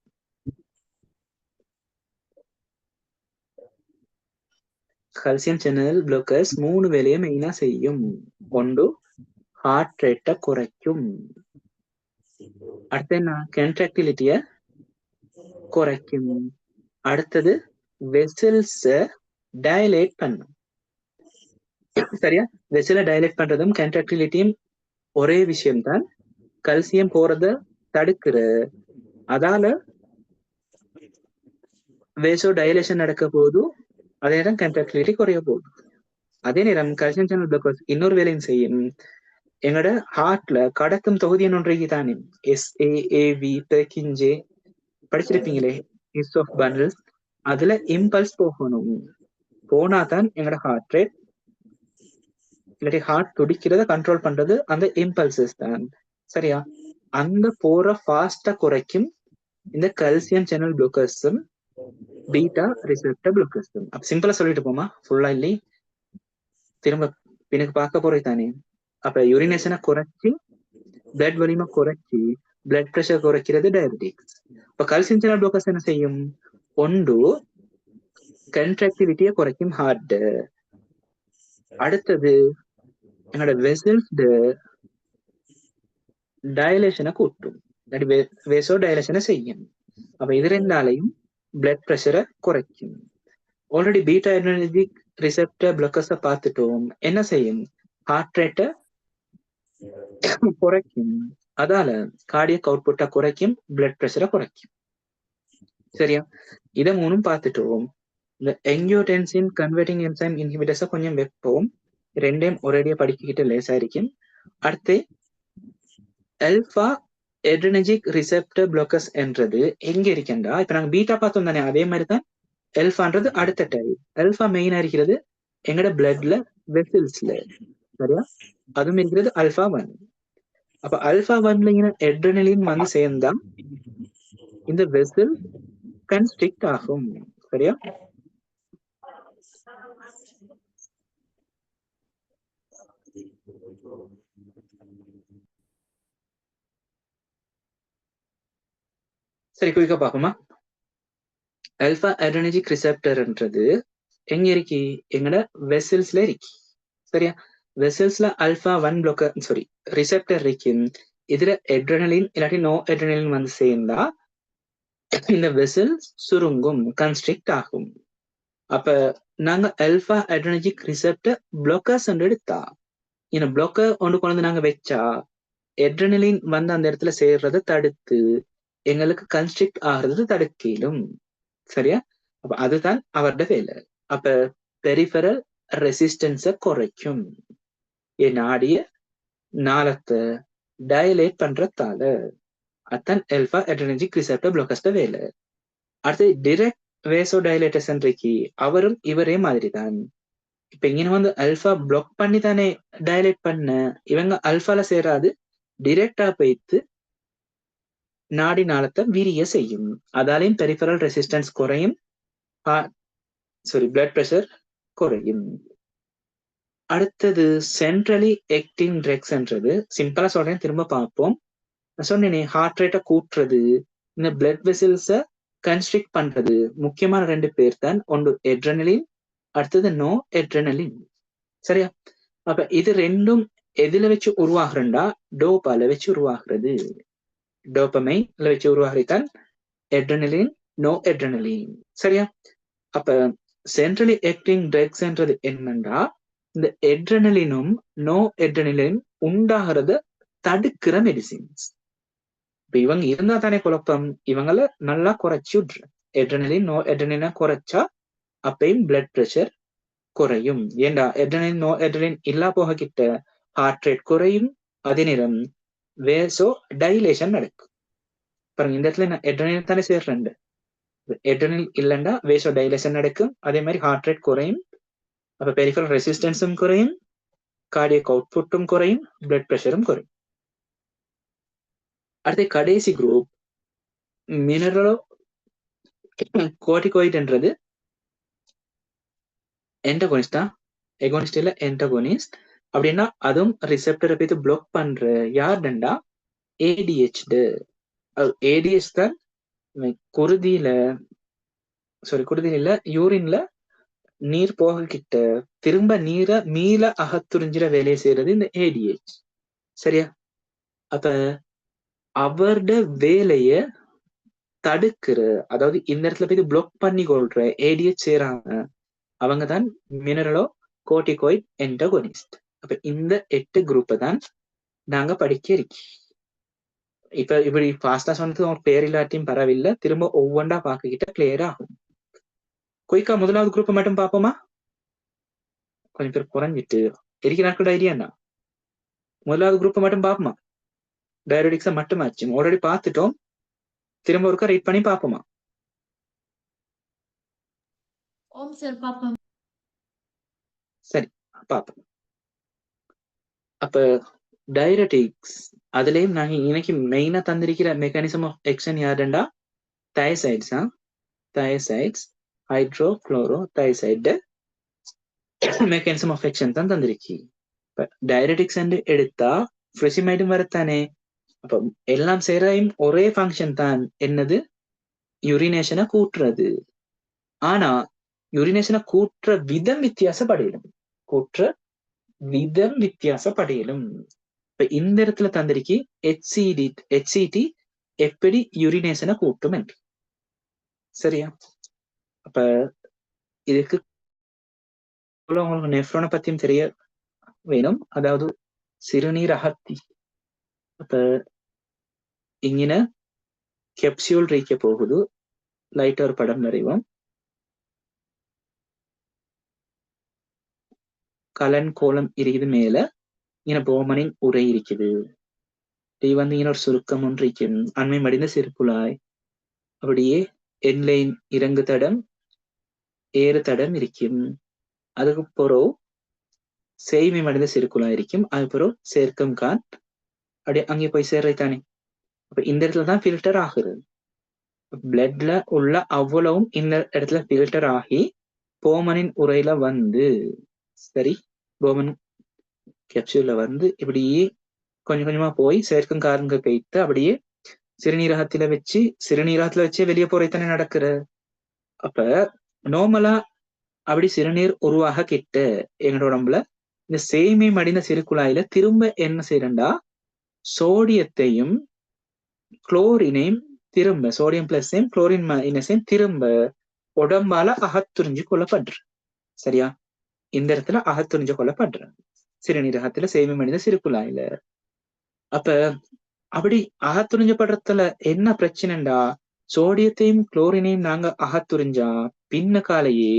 கால்சியம் சேனல் ப்ளோக்கர்ஸ் 3 வேலையை மெயினா செய்யும். ஒன்று ஹார்ட் ரேட்டை குறைக்கும், அடுத்து என்ன கான்ட்ராக்டிலிட்டிய குறைக்கும், அடுத்தது வெசல்ஸ் டைலேட் பண்ணும். சரியா? வெசலை டைலேட் பண்றதும் கான்ட்ராக்டிலிட்டியும் ஒரே விஷயம்தான். கல்சியம் போறத தடுக்கிற, அதால வேசோ டைலேஷன் நடக்க போது, அதே நேரம் கான்ட்ராக்டிலிட்டி குறைய போகுது. அதே நேரம் கால்சியம் சேனல் ப்ளோக்கர்ஸ் இன்னொரு வேலையும் செய்யும். எங்களோட ஹார்ட்ல கடத்தும் தொகுதி ஒன்றைக்கு தானே SAAV பெர்கின்ஜே படிச்சிருப்பீங்களே, ஹிஸ்ட் ஆஃப் பண்டில்ஸ். அதுல இம்பல்ஸ் போகணும், போனாதான் எங்களோட ஹார்ட் ரேட் இல்லாட்டி ஹார்ட் துடிக்கிறத கண்ட்ரோல் பண்றது அந்த இம்பல்சஸ் தான். சரியா? அந்த போற ஃபாஸ்டா குறைக்கும் இந்த கால்சியம் சேனல் ப்ளோக்கர்ஸும் பீட்டா ரிசெப்டர் ப்ளோக்கர்ஸும். அப்ப சிம்பிளா சொல்லிட்டு போமா, ஃபுல்லா இல்லை, திரும்ப பின்னுக்கு பார்க்க போறே தானே. அப்ப யூரினேஷனை குறைச்சி பிளட் வால்யூமை குறைச்சி பிளட் ப்ரெஷர் குறைக்கிறது டயபெட்டிக்ஸ். இப்ப கால்சியம் சேனல் ப்ளோக்கர்ஸ் என்ன செய்யும்? ஒன்று கண்ட்ராக்டிவிட்டியை குறைக்கும் ஹார்ட், அடுத்தது என்னோட வெசல்ஸ் டைலேஷனை கூட்டும், வெசோ டைலேஷனை செய்யும். அப்ப இது ரெண்டாலையும் பிளட் ப்ரெஷரை குறைக்கும். ஆல்ரெடி பீட்டா அட்ரினர்ஜிக் ரிசெப்டர் ப்ளோக்கர்ஸை பார்த்துட்டோம். என்ன செய்யும்? ஹார்ட் ரேட்டை குறைக்கும், அதால கார்டியக் அவுட்புட்டை குறைக்கும், பிளட் ப்ரெஷரை குறைக்கும். சரியா? இதை மூணும் பார்த்துட்டோம். இந்த எங்கியோடென்சின் கன்வெர்ட்டிங் என்சைம் இன்ஹிபிட்டர்ஸை கொஞ்சம் வைப்போம், ரெண்டையும் ஒரேடியா படிக்கிட்டு லேசா இருக்கும். அடுத்து அல்பா எட்ரினர்ஜிக் ரிசெப்டர் ப்ளோக்கர்ஸ் என்றது எங்க இருக்கேன்டா, இப்ப நாங்க பீட்டா பார்த்தோம் தானே, அதே மாதிரி தான் அல்பான்றது அடுத்த டைப். அல்பா மெயினா இருக்கிறது எங்கட பிளட்ல வெசல்ஸ்ல. சரியா? அதுவும் இருக்கிறது ஆல்பா 1. அப்ப ஆல்பா 1ல எட்ரினலின் வந்து சேர்ந்தா இந்த வெசல் கன்ஸ்ட்ரிக்ட் ஆகும். சரியா? சரி, குயிக்கா பார்ப்போமா. ஆல்பா அட்ரினர்ஜிக் ரிசெப்டர்ன்றது எங்க இருக்கு? எங்கட வெசல்ஸ்ல இருக்கு. சரியா? வெசல்ஸ்ல ஆல்பா 1 ப்ளோக்கர் சாரி ரிசெப்டர் இருக்கு. இதுல எட்ரினலின் இல்லாட்டி நோ எட்ரினலின் வந்து சேர்ந்தா இந்த வெசல் சுருங்கும், கன்ஸ்ட்ரிக்ட் ஆகும். அப்ப நாங்க ஆல்பா அட்ரினர்ஜிக் ரிசெப்டர் ப்ளோக்கர்ஸ் எடுத்தா, இந்த ப்ளோக்கர் ஒன்று கொண்டு நாங்க வச்சா எட்ரினலின் வந்து அந்த இடத்துல சேர்றதை தடுத்து எங்களுக்கு கன்ஸ்ட்ரிக்ட் ஆகிறது தடுக்கலும். சரியா? அப்ப அதுதான் அவரோட வேலை. அப்ப பெரிஃபரல் ரெசிஸ்டன்ஸை குறைக்கும், என் நாடிய நாளத்தை டைலேட் பண்றதால. அதான் ஆல்பா அட்ரினர்ஜிக் ரிசெப்டர் பிளாக்கர்ஸ்ட வேலை. அடுத்து டிரெக்ட் வேசோ டைலேட்டர்ஸ் இருக்கு, அவரும் இவரே மாதிரி தான். இப்ப இங்க வந்து அல்ஃபா பிளாக் பண்ணி தானே டைலேட் பண்ண, இவங்க அல்ஃபால சேராது, டிரெக்டா போயிட்டு நாடி நாளத்தை விரிய செய்யும். அதாலையும் பெரிஃபரல் ரெசிஸ்டன்ஸ் குறையும், பிளட் பிரஷர் குறையும். அடுத்தது சென்ட்ரலி ஆக்டிங் ட்ரக்ஸ்ன்றது சிம்பிளா சொல்றேன், திரும்ப பார்ப்போம். நான் சொன்னேனே ஹார்ட் ரேட்டை கூட்டுறது, இந்த பிளட் வெசல்ஸை கன்ஸ்ட்ரிக்ட் பண்றது முக்கியமான 2 பேர் தான். ஒன்று எட்ரெனலின், அடுத்தது நோ எட்ரெனலின். சரியா? அப்ப இது ரெண்டும் எதுல வச்சு உருவாகுறா? டோப்பால வச்சு உருவாகிறது. டோபமைன்ல வச்சு உருவாகிறதான் எட்ரெனலின், நோ எட்ரெனலின். சரியா? அப்ப சென்ட்ரலி ஆக்டிங் ட்ரக்ஸ்ன்றது என்னன்னா, இந்த எட்ரெனலினும் நோ எட்ரெனலின் உண்டாகிறத தடுக்கிற மெடிசின்ஸ். இப்ப இவங்க இருந்தா தானே குழப்பம், இவங்கள நல்லா குறைச்சி விட்ரு. எட்ரெனலின் நோ எட்ரெனலினை குறைச்சா அப்பயும் பிளட் பிரஷர் குறையும். ஏண்டா எட்ரெனலின் நோ எட்ரெனலின் இல்லா போக கிட்ட ஹார்ட் ரேட் குறையும், அதே நேரம் வேசோ டைலேஷன் நடக்கும். பாருங்க, இந்த இடத்துல நான் எட்ரெனலின் தானே சேர்றேன். எட்ரெனலின் இல்லைண்டா வேசோ டைலேஷன் நடக்கும், அதே மாதிரி ஹார்ட் ரேட் குறையும், அப்ப பெரிஃபரல் ரெசிஸ்டன்ஸும் குறையும், கார்டியக் அவுட்புட்டும் குறையும், பிளட் பிரஷரும் குறையும். அடுத்த கடைசி குரூப் மினரலோ கோர்டிகோய்டுன்றது என்டகோனிஸ்டா, எகோனிஸ்ட் இல்ல என்டகோனிஸ்ட். அப்படின்னா அதுவும் ரிசெப்டரை போய் பிளாக் பண்ற யாருடா? ஏடிஹெச்டு. ஏடிஹெச் தான் குருதியில இல்ல யூரின்ல நீர் போக கிட்ட திரும்ப நீரை மீள அகத்துறிஞ்சிற வேலையை செய்யறது இந்த ஏடிஹெச். சரியா? அப்ப அவரோட வேலைய தடுக்கிற, அதாவது இந்த இடத்துல போய் பிளாக் பண்ணி கொள்ற ஏடிஹெச் செய்யறாங்க, அவங்கதான் மினரலோ கோர்டிகோய்ட் என்டகோனிஸ்ட். அப்ப இந்த 8 குரூப்பை தான் நாங்க படிக்க இருக்கோம். இப்ப இப்படி ஃபாஸ்டா சொன்னது உங்களுக்கு பேர் இல்லாட்டியும் பரவாயில்லை, திரும்ப ஒவ்வொன்றா பார்க்கிட்ட கிளியர் ஆகும். குயிக்கா முதலாவது குரூப்பை மட்டும் பார்ப்போமா? கொஞ்சம் பேர் குறைஞ்சிட்டு இருக்கிற நாட்களோட ஐடியா என்ன? முதலாவது குரூப்பை மட்டும் பார்ப்போமா? டயபெட்டிக்ஸை மட்டும் ஆச்சு ஆல்ரெடி பார்த்துட்டோம், திரும்ப ஒருக்கா ரீட் பண்ணி பார்ப்போமா? ஓம் சார் பாப்போம். சரி, பார்ப்போம். அப்ப டயபெட்டிக்ஸ் அதுலயும் நாங்க இன்னைக்கு மெயினா தந்திருக்கிற மெக்கானிசம் ஆஃப் ஆக்ஷன் யாருண்டா? Thiazides. Thiazides, hydrochlorothiazide mechanism of action தான் தந்திருக்கு. இப்ப டயபெட்டிக்ஸ் எடுத்தா ஃப்ரெசிமைடும் வரத்தானே. அப்ப எல்லாம் சேரையும் ஒரே ஃபங்க்ஷன் தான், என்னது? யூரினேஷனை கூட்டுறது. ஆனா யூரினேஷனை கூட்டுற விதம் வித்தியாசப்படையிலும். இப்ப இந்த இடத்துல தந்திருக்கு HCT எப்படி யூரினேஷனை கூட்டும் என்று. சரியா? அப்ப இதுக்கு உங்களுக்கு நெஃப்ரோனை பத்தியும் தெரிய வேணும், அதாவது சிறுநீர் அகத்தி. அப்ப இங்கின கெப்சியூல் ரீக்க போகுது, லைட்டா ஒரு படம் வரைவோம். கலன் கோலம் இருக்குது, மேல இங்க போமனின் உரை இருக்குது. இங்க ஒரு சுருக்கம் ஒன்று இருக்கும், அண்மை மடிந்த சிறுகுழாய், அப்படியே என்லைன் இறங்கு தடம் ஏறு தடம் இருக்கும். அதுக்கு பிறகு செய்மை மடிந்த சிறுகுழாய் இருக்கும், அது பிறகு சேர்க்கம் கான் அப்படியே அங்கே போய் சேர்றதானே. அப்ப இந்த இடத்துலதான் ஃபில்டர் ஆகுறது. பிளட்ல உள்ள அவ்வளவும் இந்த இடத்துல ஃபில்டர் ஆகி போமனின் உரையில வந்து, சரி, போமன் கேப்சூல்ல வந்து இப்படியே கொஞ்சம் கொஞ்சமா போய் சேர்க்கும் காரங்க போயிட்டு அப்படியே சிறுநீரகத்துல வச்சே வெளியே போறதானே நடக்கிற. அப்ப நார்மலா அப்படி சிறுநீர் உருவாக கிட்ட எங்களோட உடம்புல இந்த சேமை மடிந்த சிறுகுழாயில திரும்ப என்ன செய்யறா? சோடியத்தையும் குளோரினையும் திரும்ப, சோடியம் பிளஸையும் குளோரின் மைனஸையும் திரும்ப உடம்பால அகத்துறிஞ்சு கொள்ளப்படுற. சரியா? இந்த இடத்துல அகத்துறிஞ்சு கொள்ளப்படுற சிறுநீரகத்துல சேமை மனித சிறுகுழாயில. அப்ப அப்படி அகத்துறிஞ்சப்படுறதுல என்ன பிரச்சனைண்டா, சோடியத்தையும் குளோரினையும் நாங்க அகத்துறிஞ்சா பின்ன காலையே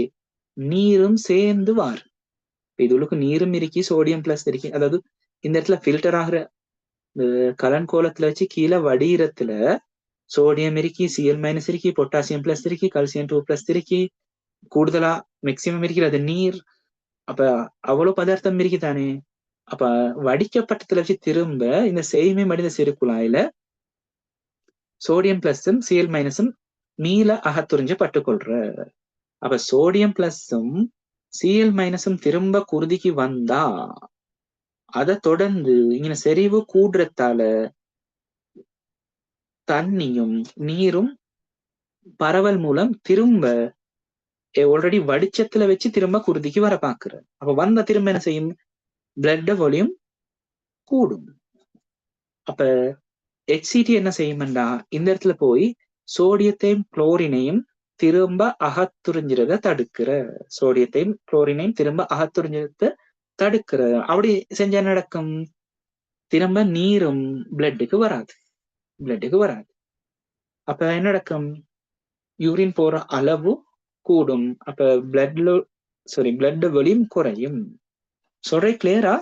நீரும் சேர்ந்து வார். இதுளுக்கு நீரும் இருக்கி, சோடியம் பிளஸ் இருக்கி. அதாவது இந்த இடத்துல ஃபில்டர் ஆகுற கலன் கோலத்துல வச்சு கீழே வடிகிறத்துல சோடியம் இருக்கி, Cl மைனஸ் இருக்கி, பொட்டாசியம் பிளஸ் இருக்கி, கால்சியம் 2+ இருக்கி, கூடுதலா மேக்சிமம் இருக்கிறது நீர். அப்ப அவ்வளவு பதார்த்தம் இருக்கு தானே. அப்ப வடிக்கப்பட்டதுல வச்சு திரும்ப இந்த செய்மை மடிந்த சிறு குழாயில சோடியம் பிளஸும் Cl மைனஸும் மீள அகத்துறிஞ்ச பட்டுக்கொள்ற. அப்ப சோடியம் பிளஸும் Cl மைனஸும் திரும்ப குருதிக்கு வந்தா அதை தொடர்ந்து இங்க செறிவு கூடுறதால தண்ணியும் நீரும் பரவல் மூலம் திரும்ப ஆல்ரெடி வடிச்சத்துல வச்சு திரும்ப குருதிக்கு வர பாக்குற. அப்ப வந்த திரும்ப என்ன செய்யும்? பிளட் வால்யூம் கூடும். அப்ப HCT என்ன செய்யும்டா, இந்த இடத்துல போய் சோடியத்தையும் குளோரினையும் திரும்ப அகத்துறிஞ்சிறத தடுக்கிற. சோடியத்தையும் குளோரினையும் திரும்ப அகத்துறிஞ்சத தடுக்கிற. அப்படி செஞ்சா நடக்கும், திரும்ப நீரும் பிளட்டுக்கு வராது. அப்ப என்ன நடக்கும்? யூரின் போற அளவு கூடும். அப்ப பிளட் வால்யூம் குறையும். சொல்றே கிளியரா?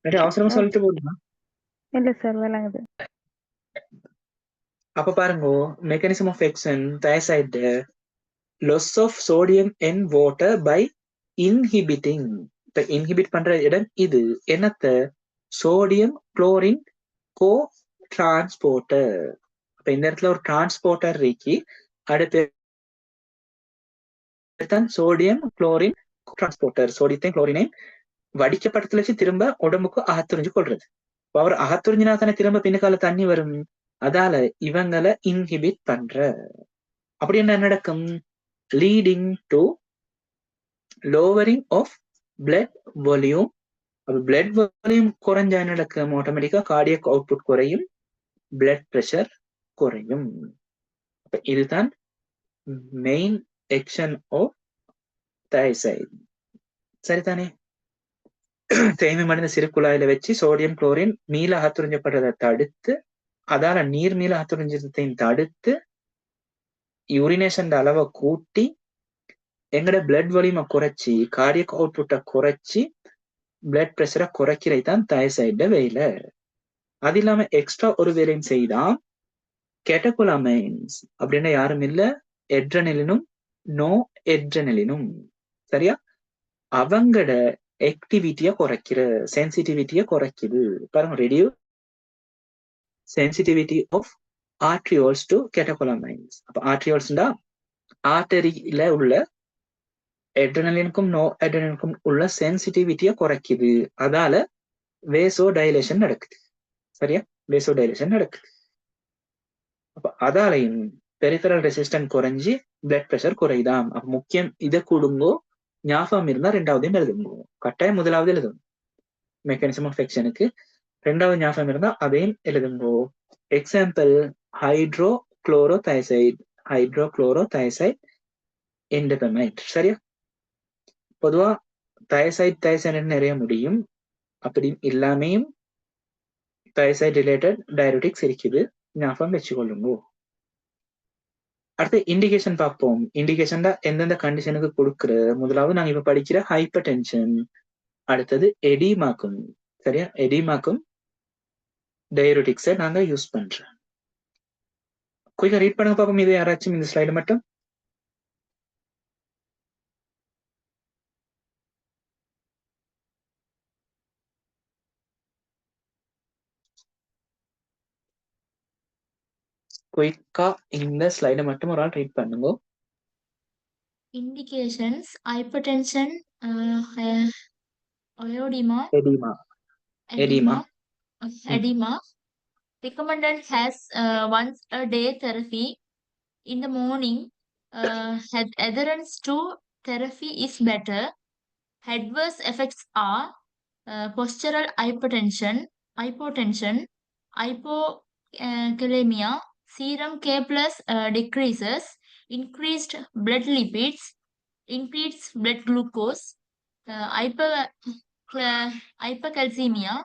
அவசரமா சொல்லிட்டு போடுமா? இல்ல சார் விளங்குது. அப்ப பாருங்க, mechanism of action thiazide loss of sodium and water by inhibiting. இப்ப இன்ஹிபிட் பண்ற இடம் இது. என்னத்த? Sodium chlorine co transporter. அப்ப இந்த இடத்துல ஒரு டிரான்ஸ்போர்ட்டர் இருக்கு. அடுத்து சோடியம் குளோரின் டிரான்ஸ்போர்ட்டர். சோடியத்தையும் குளோரினையும் வடிக்கப்பட்டத்துல வச்சு திரும்ப உடம்புக்கு அகத்துறிஞ்சு கொள்றது. அவர் அகத்துறிஞ்சினா தானே திரும்ப பின்னுக்கால தண்ணி வரும். அதால இவங்களை இன்ஹிபிட் பண்ற. அப்படி என்ன நடக்கும்? Leading to lowering of blood volume. Blood volume குறைஞ்சா என்ன நடக்கும்? ஆட்டோமேட்டிக்கா கார்டியக் அவுட்புட் குறையும், பிளட் பிரஷர் குறையும். இதுதான் மெயின் ஆக்ஷன் ஆஃப் thiazide. சரிதானே? தேய்மை மடிந்த சிறு குழாயில வச்சு சோடியம் குளோரின் மீள அகத்துறிஞ்சப்படுறதை தடுத்து, அதால நீர் மீள அகத்துறிஞ்சத்தையும் தடுத்து, யூரினேஷன் அளவை கூட்டி, எங்கட பிளட் வால்யூமை குறைச்சி, கார்டியக் அவுட்புட்டை குறைச்சி, பிளட் பிரஷரை குறைக்கிறது தான் thiazide வேலை. அது இல்லாம எக்ஸ்ட்ரா ஒரு வேலையும் செய்தான் கேட்டகோலமைன்ஸ். அப்படின்னா யாரும் இல்ல, எட்ரனலினும் நோ எட்ரனலினும். சரியா? அவங்கட ஆக்டிவிட்டியை குறைக்கிற, சென்சிட்டிவிட்டியை குறைக்குது. பாருங்க, ரெடியூஸ் சென்சிட்டிவிட்டி ஆஃப் ஆர்ட்ரியோல்ஸ் டு கேட்டகோலமைன்ஸ். அப்ப ஆர்ட்ரியோல்ஸ்டா ஆர்டரியில உள்ள எட்ரனலினுக்கும் நோ எட்ரனலினுக்கும் உள்ள சென்சிட்டிவிட்டியை குறைக்குது. அதால வேசோ டைலேஷன் நடக்குது. சரியா? வேசோ டைலேஷன் நடக்குது. அப்ப அதாலையும் பெரிஃபரல் ரெசிஸ்டன்ஸ் குறைஞ்சி பிளட் பிரஷர் குறையுதாம். அப்ப முக்கியம் இதை கொடுங்கோ. ஞாபகம் இருந்தா ரெண்டாவதையும் எழுதுங்கோ. கட்டாயம் முதலாவது எழுதும் மெக்கானிசம் ஆஃப் ஆக்ஷனுக்கு. ரெண்டாவது ஞாபகம் இருந்தா அதையும் எழுதுங்கோ. எக்ஸாம்பிள் ஹைட்ரோகுளோரோதைசைட், எண்டபமைட். சரியா? பொதுவா thiazide நிறைய முடியும். அப்படி இல்லாமையும் thiazide ரிலேட்டட் டயபெட்டிக்ஸ் இருக்குது. ஞாபகம் வச்சுக்கொள்ளுங்க. அடுத்து இண்டிகேஷன் பார்ப்போம். இண்டிகேஷன் எந்தெந்த கண்டிஷனுக்கு கொடுக்குற. முதலாவது நாங்க இப்ப படிக்கிற ஹைப்பர் டென்ஷன். அடுத்தது எடிமாக்கும். சரியா? எடிமாக்கும் டயபெட்டிக்ஸை நாங்க யூஸ் பண்றோம். குயிக்கா ரீட் பண்ணுங்க பார்ப்போம். இது யாராச்சும் இந்த ஸ்லைடு மட்டும். குயிக்கா இந்த ஸ்லைடை மட்டும் ஒரு ஆள் ரீட் பண்ணுங்க. Indications: hypertension, iodema, oedema. edema. Recommended has once a day therapy. In the morning, adherence to therapy is better. Adverse effects are postural hypotension, hypokalemia, serum K+ decreases, increased blood lipids, increased blood glucose, hypercalcemia,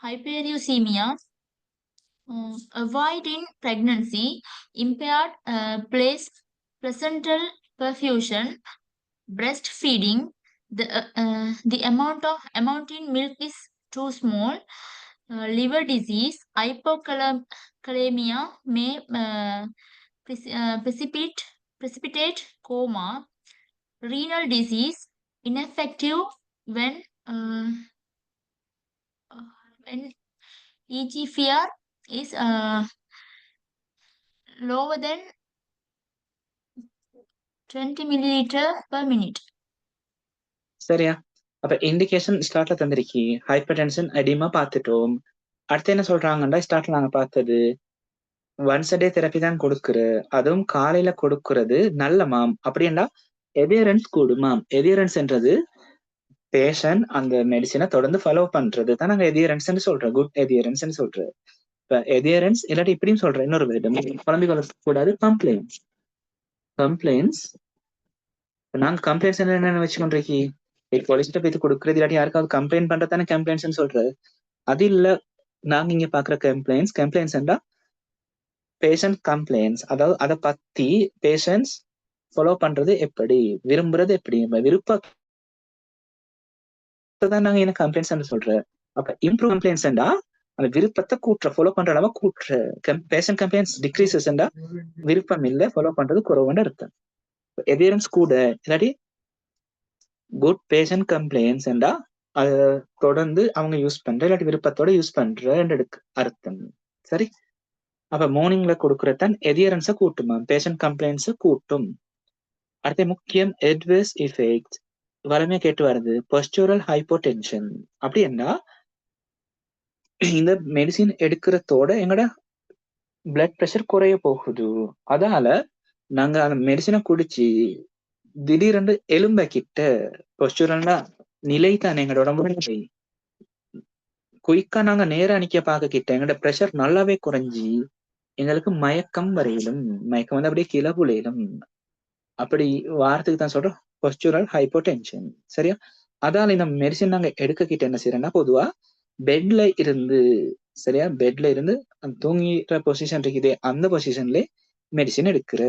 hyperuricemia, avoid in pregnancy, impaired placental perfusion, breastfeeding, the amount in milk is too small, liver disease, hypokalemia may precipitate coma, renal disease, ineffective when eGFR is lower than 20 milliliter per minute. சரியா? அப்ப இண்டிகேஷன் ஸ்டார்ட்ல தந்திருக்கி ஹைப்பர் டென்ஷன் எடிமா பார்த்துட்டோம். அடுத்து என்ன சொல்றாங்கன்னா ஸ்டார்ட்ல நாங்க பார்த்தது ஒன்ஸ் டே தெரப்பி தான் கொடுக்குற, அதுவும் காலையில கொடுக்கறது நல்ல மாம். அப்படின்னா எதியரன்ஸ் கூடுமாம். எதியரன்ஸ்ன்றது பேஷண்ட் அந்த மெடிசினை தொடர்ந்து ஃபாலோ பண்றது தான் நாங்க எதியரன்ஸ் சொல்றோம். குட் எதியரன்ஸ் சொல்றோம். இப்ப எதியரன்ஸ் இல்லாட்டி இப்படியும் சொல்றேன். இன்னொரு வேர்டு குழம்பி கொள்ள கூடாது. கம்ப்ளைண்ட்ஸ் நாங்க கம்ப்ளைண்ட்ஸ் என்னென்ன வச்சுக்கொண்டிருக்கி போலீஸ்கிட்ட போய் கொடுக்குறது இல்லாட்டி யாருக்காவது கம்ப்ளைண்ட் பண்றதானே கம்ப்ளைண்ட்ஸ் சொல்றது. அது இல்ல நாங்க இங்க பாக்குற கம்ப்ளைண்ட்ஸ்ன்றா பேஷண்ட் கம்ப்ளைண்ட்ஸ், அதாவது அதை பத்தி பேஷண்ட்ஸ் ஃபாலோ பண்றது எப்படி, விரும்புறது எப்படி, விருப்பத்தான் நாங்க என்ன கம்ப்ளைண்ட்ஸ் சொல்றோம். அப்ப இம்ப்ரூவ் கம்ப்ளைண்ட்ஸ்டா அந்த விருப்பத்தை கூட்டுற, ஃபாலோ பண்ற அளவா கூட்டுற. பேஷண்ட் கம்ப்ளைண்ட்ஸ் டிக்ரீசஸ்டா விருப்பம் இல்ல, ஃபாலோ பண்றது குறைவுன்னு அர்த்தம். எதிரன்ஸ் கூட இல்லாட்டி குட் பேஷண்ட் கம்ப்ளைண்ட்ஸ்டா அதை தொடர்ந்து அவங்க யூஸ் பண்ற இல்லாட்டி விருப்பத்தோட யூஸ் பண்ற அர்த்தம். சரி, அப்ப மார்னிங்ல கொடுக்கறதான் எதியரன்ஸை கூட்டுமா, பேஷண்ட் கம்ப்ளைண்ட்ஸை கூட்டும். அடுத்த முக்கியம் அட்வர்ஸ் எஃபெக்ட் வளமையா கேட்டு வருது. பொஸ்டூரல் ஹைப்போடென்ஷன் அப்படின்னா இந்த மெடிசின் எடுக்கிறதோட எங்கட பிளட் ப்ரெஷர் குறைய போகுது. அதால நாங்க அந்த மெடிசினை குடிச்சு திடீரென்று எலும்ப கிட்ட பொஸ்டூரல்னா நிலை தானே எங்களோட உடம்பு குயிக்கா நாங்க நேரா நிக்க பார்க்க கிட்ட எங்களோட ப்ரெஷர் நல்லாவே குறைஞ்சி எங்களுக்கு மயக்கம் வரையிலும், மயக்கம் வந்து அப்படியே கீழே புழையிலும். அப்படி வாரத்துக்கு தான் சொல்றோம் பொஸ்டூரல் ஹைப்போடென்ஷன். சரியா? அதால இந்த மெடிசின் நாங்க எடுக்க கிட்ட என்ன செய்யறோம்னா பொதுவா பெட்ல இருந்து, சரியா, பெட்ல இருந்து தூங்கிற பொசிஷன் இருக்குது அந்த பொசிஷன்ல மெடிசின் எடுக்கிற.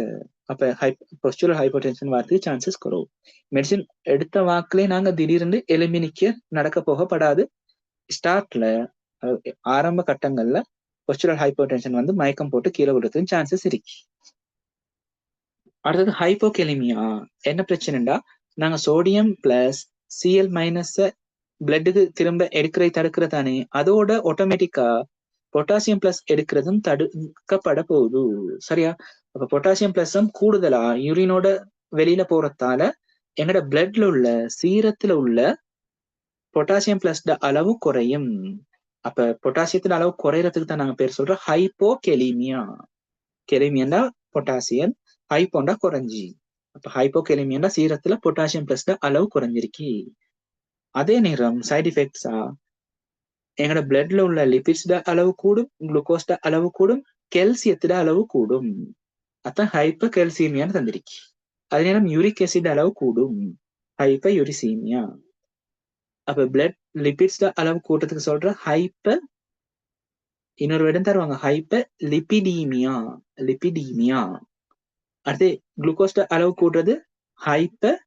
அப்ப பொஸ்டூரல் ஹைப்போடென்ஷன் வரதுக்கு சான்சஸ் குறவு. மெடிசின் எடுத்த வாக்குலயே நாங்க திடீர்னு எலும்பி நிக்க நடக்க போகப்படாது. ஸ்டார்ட்ல ஆரம்ப கட்டங்கள்ல பொஸ்டூரல் ஹைப்போடென்ஷன் வந்து மயக்கம் போட்டு கீழே விடுறதுக்கு சான்சஸ் இருக்கு. அடுத்தது ஹைப்போகெலிமியா. என்ன பிரச்சனைடா நாங்க சோடியம் பிளஸ் சிஎல் மைனஸ் பிளட்டுக்கு திரும்ப எடுக்கிறதை தடுக்கிறதானே, அதோட ஆட்டோமேட்டிக்கா பொட்டாசியம் பிளஸ் எடுக்கிறதும் தடுக்கப்பட போகுது. சரியா? அப்ப பொட்டாசியம் பிளஸும் கூடுதலா யூரினோட வெளியில போறதால எங்கட பிளட்ல உள்ள சீரத்துல உள்ள பொட்டாசியம் பிளஸ் அளவு குறையும். அப்ப பொட்டாசியத்துல அளவு குறையறதுக்கு தான் நாங்க பேர் சொல்றோம் ஹைப்போகெலிமியா. கெலிமியண்டா பொட்டாசியம், ஹைப்போண்டா குறைஞ்சி. அப்ப ஹைப்போகெலிமியண்டா சீரத்துல பொட்டாசியம் பிளஸ் அளவு குறைஞ்சிருக்கு. அதே நேரம் சைட் எஃபெக்ட்ஸா எங்களோட பிளட்ல உள்ள லிபிட்ஸ்ட அளவு கூடும், குளுக்கோஸ்ட அளவு கூடும், கெல்சியத்தோட அளவு கூடும். அதான் ஹைப்பர் கெல்சியமியான்னு தந்திருக்கு. அதே நேரம் யூரிக் ஆசிட் அளவு கூடும், ஹைப்பர் யூரிசீமியா. அப்ப பிளட் லிபிட்ஸ்ட அளவு கூட்டத்துக்கு சொல்ற ஹைப்பர், இன்னொரு இடம் தருவாங்க ஹைப்பர் லிபிடீமியா. அடுத்து குளுக்கோஸ்ட அளவு கூட்டுறது ஹைப்பர்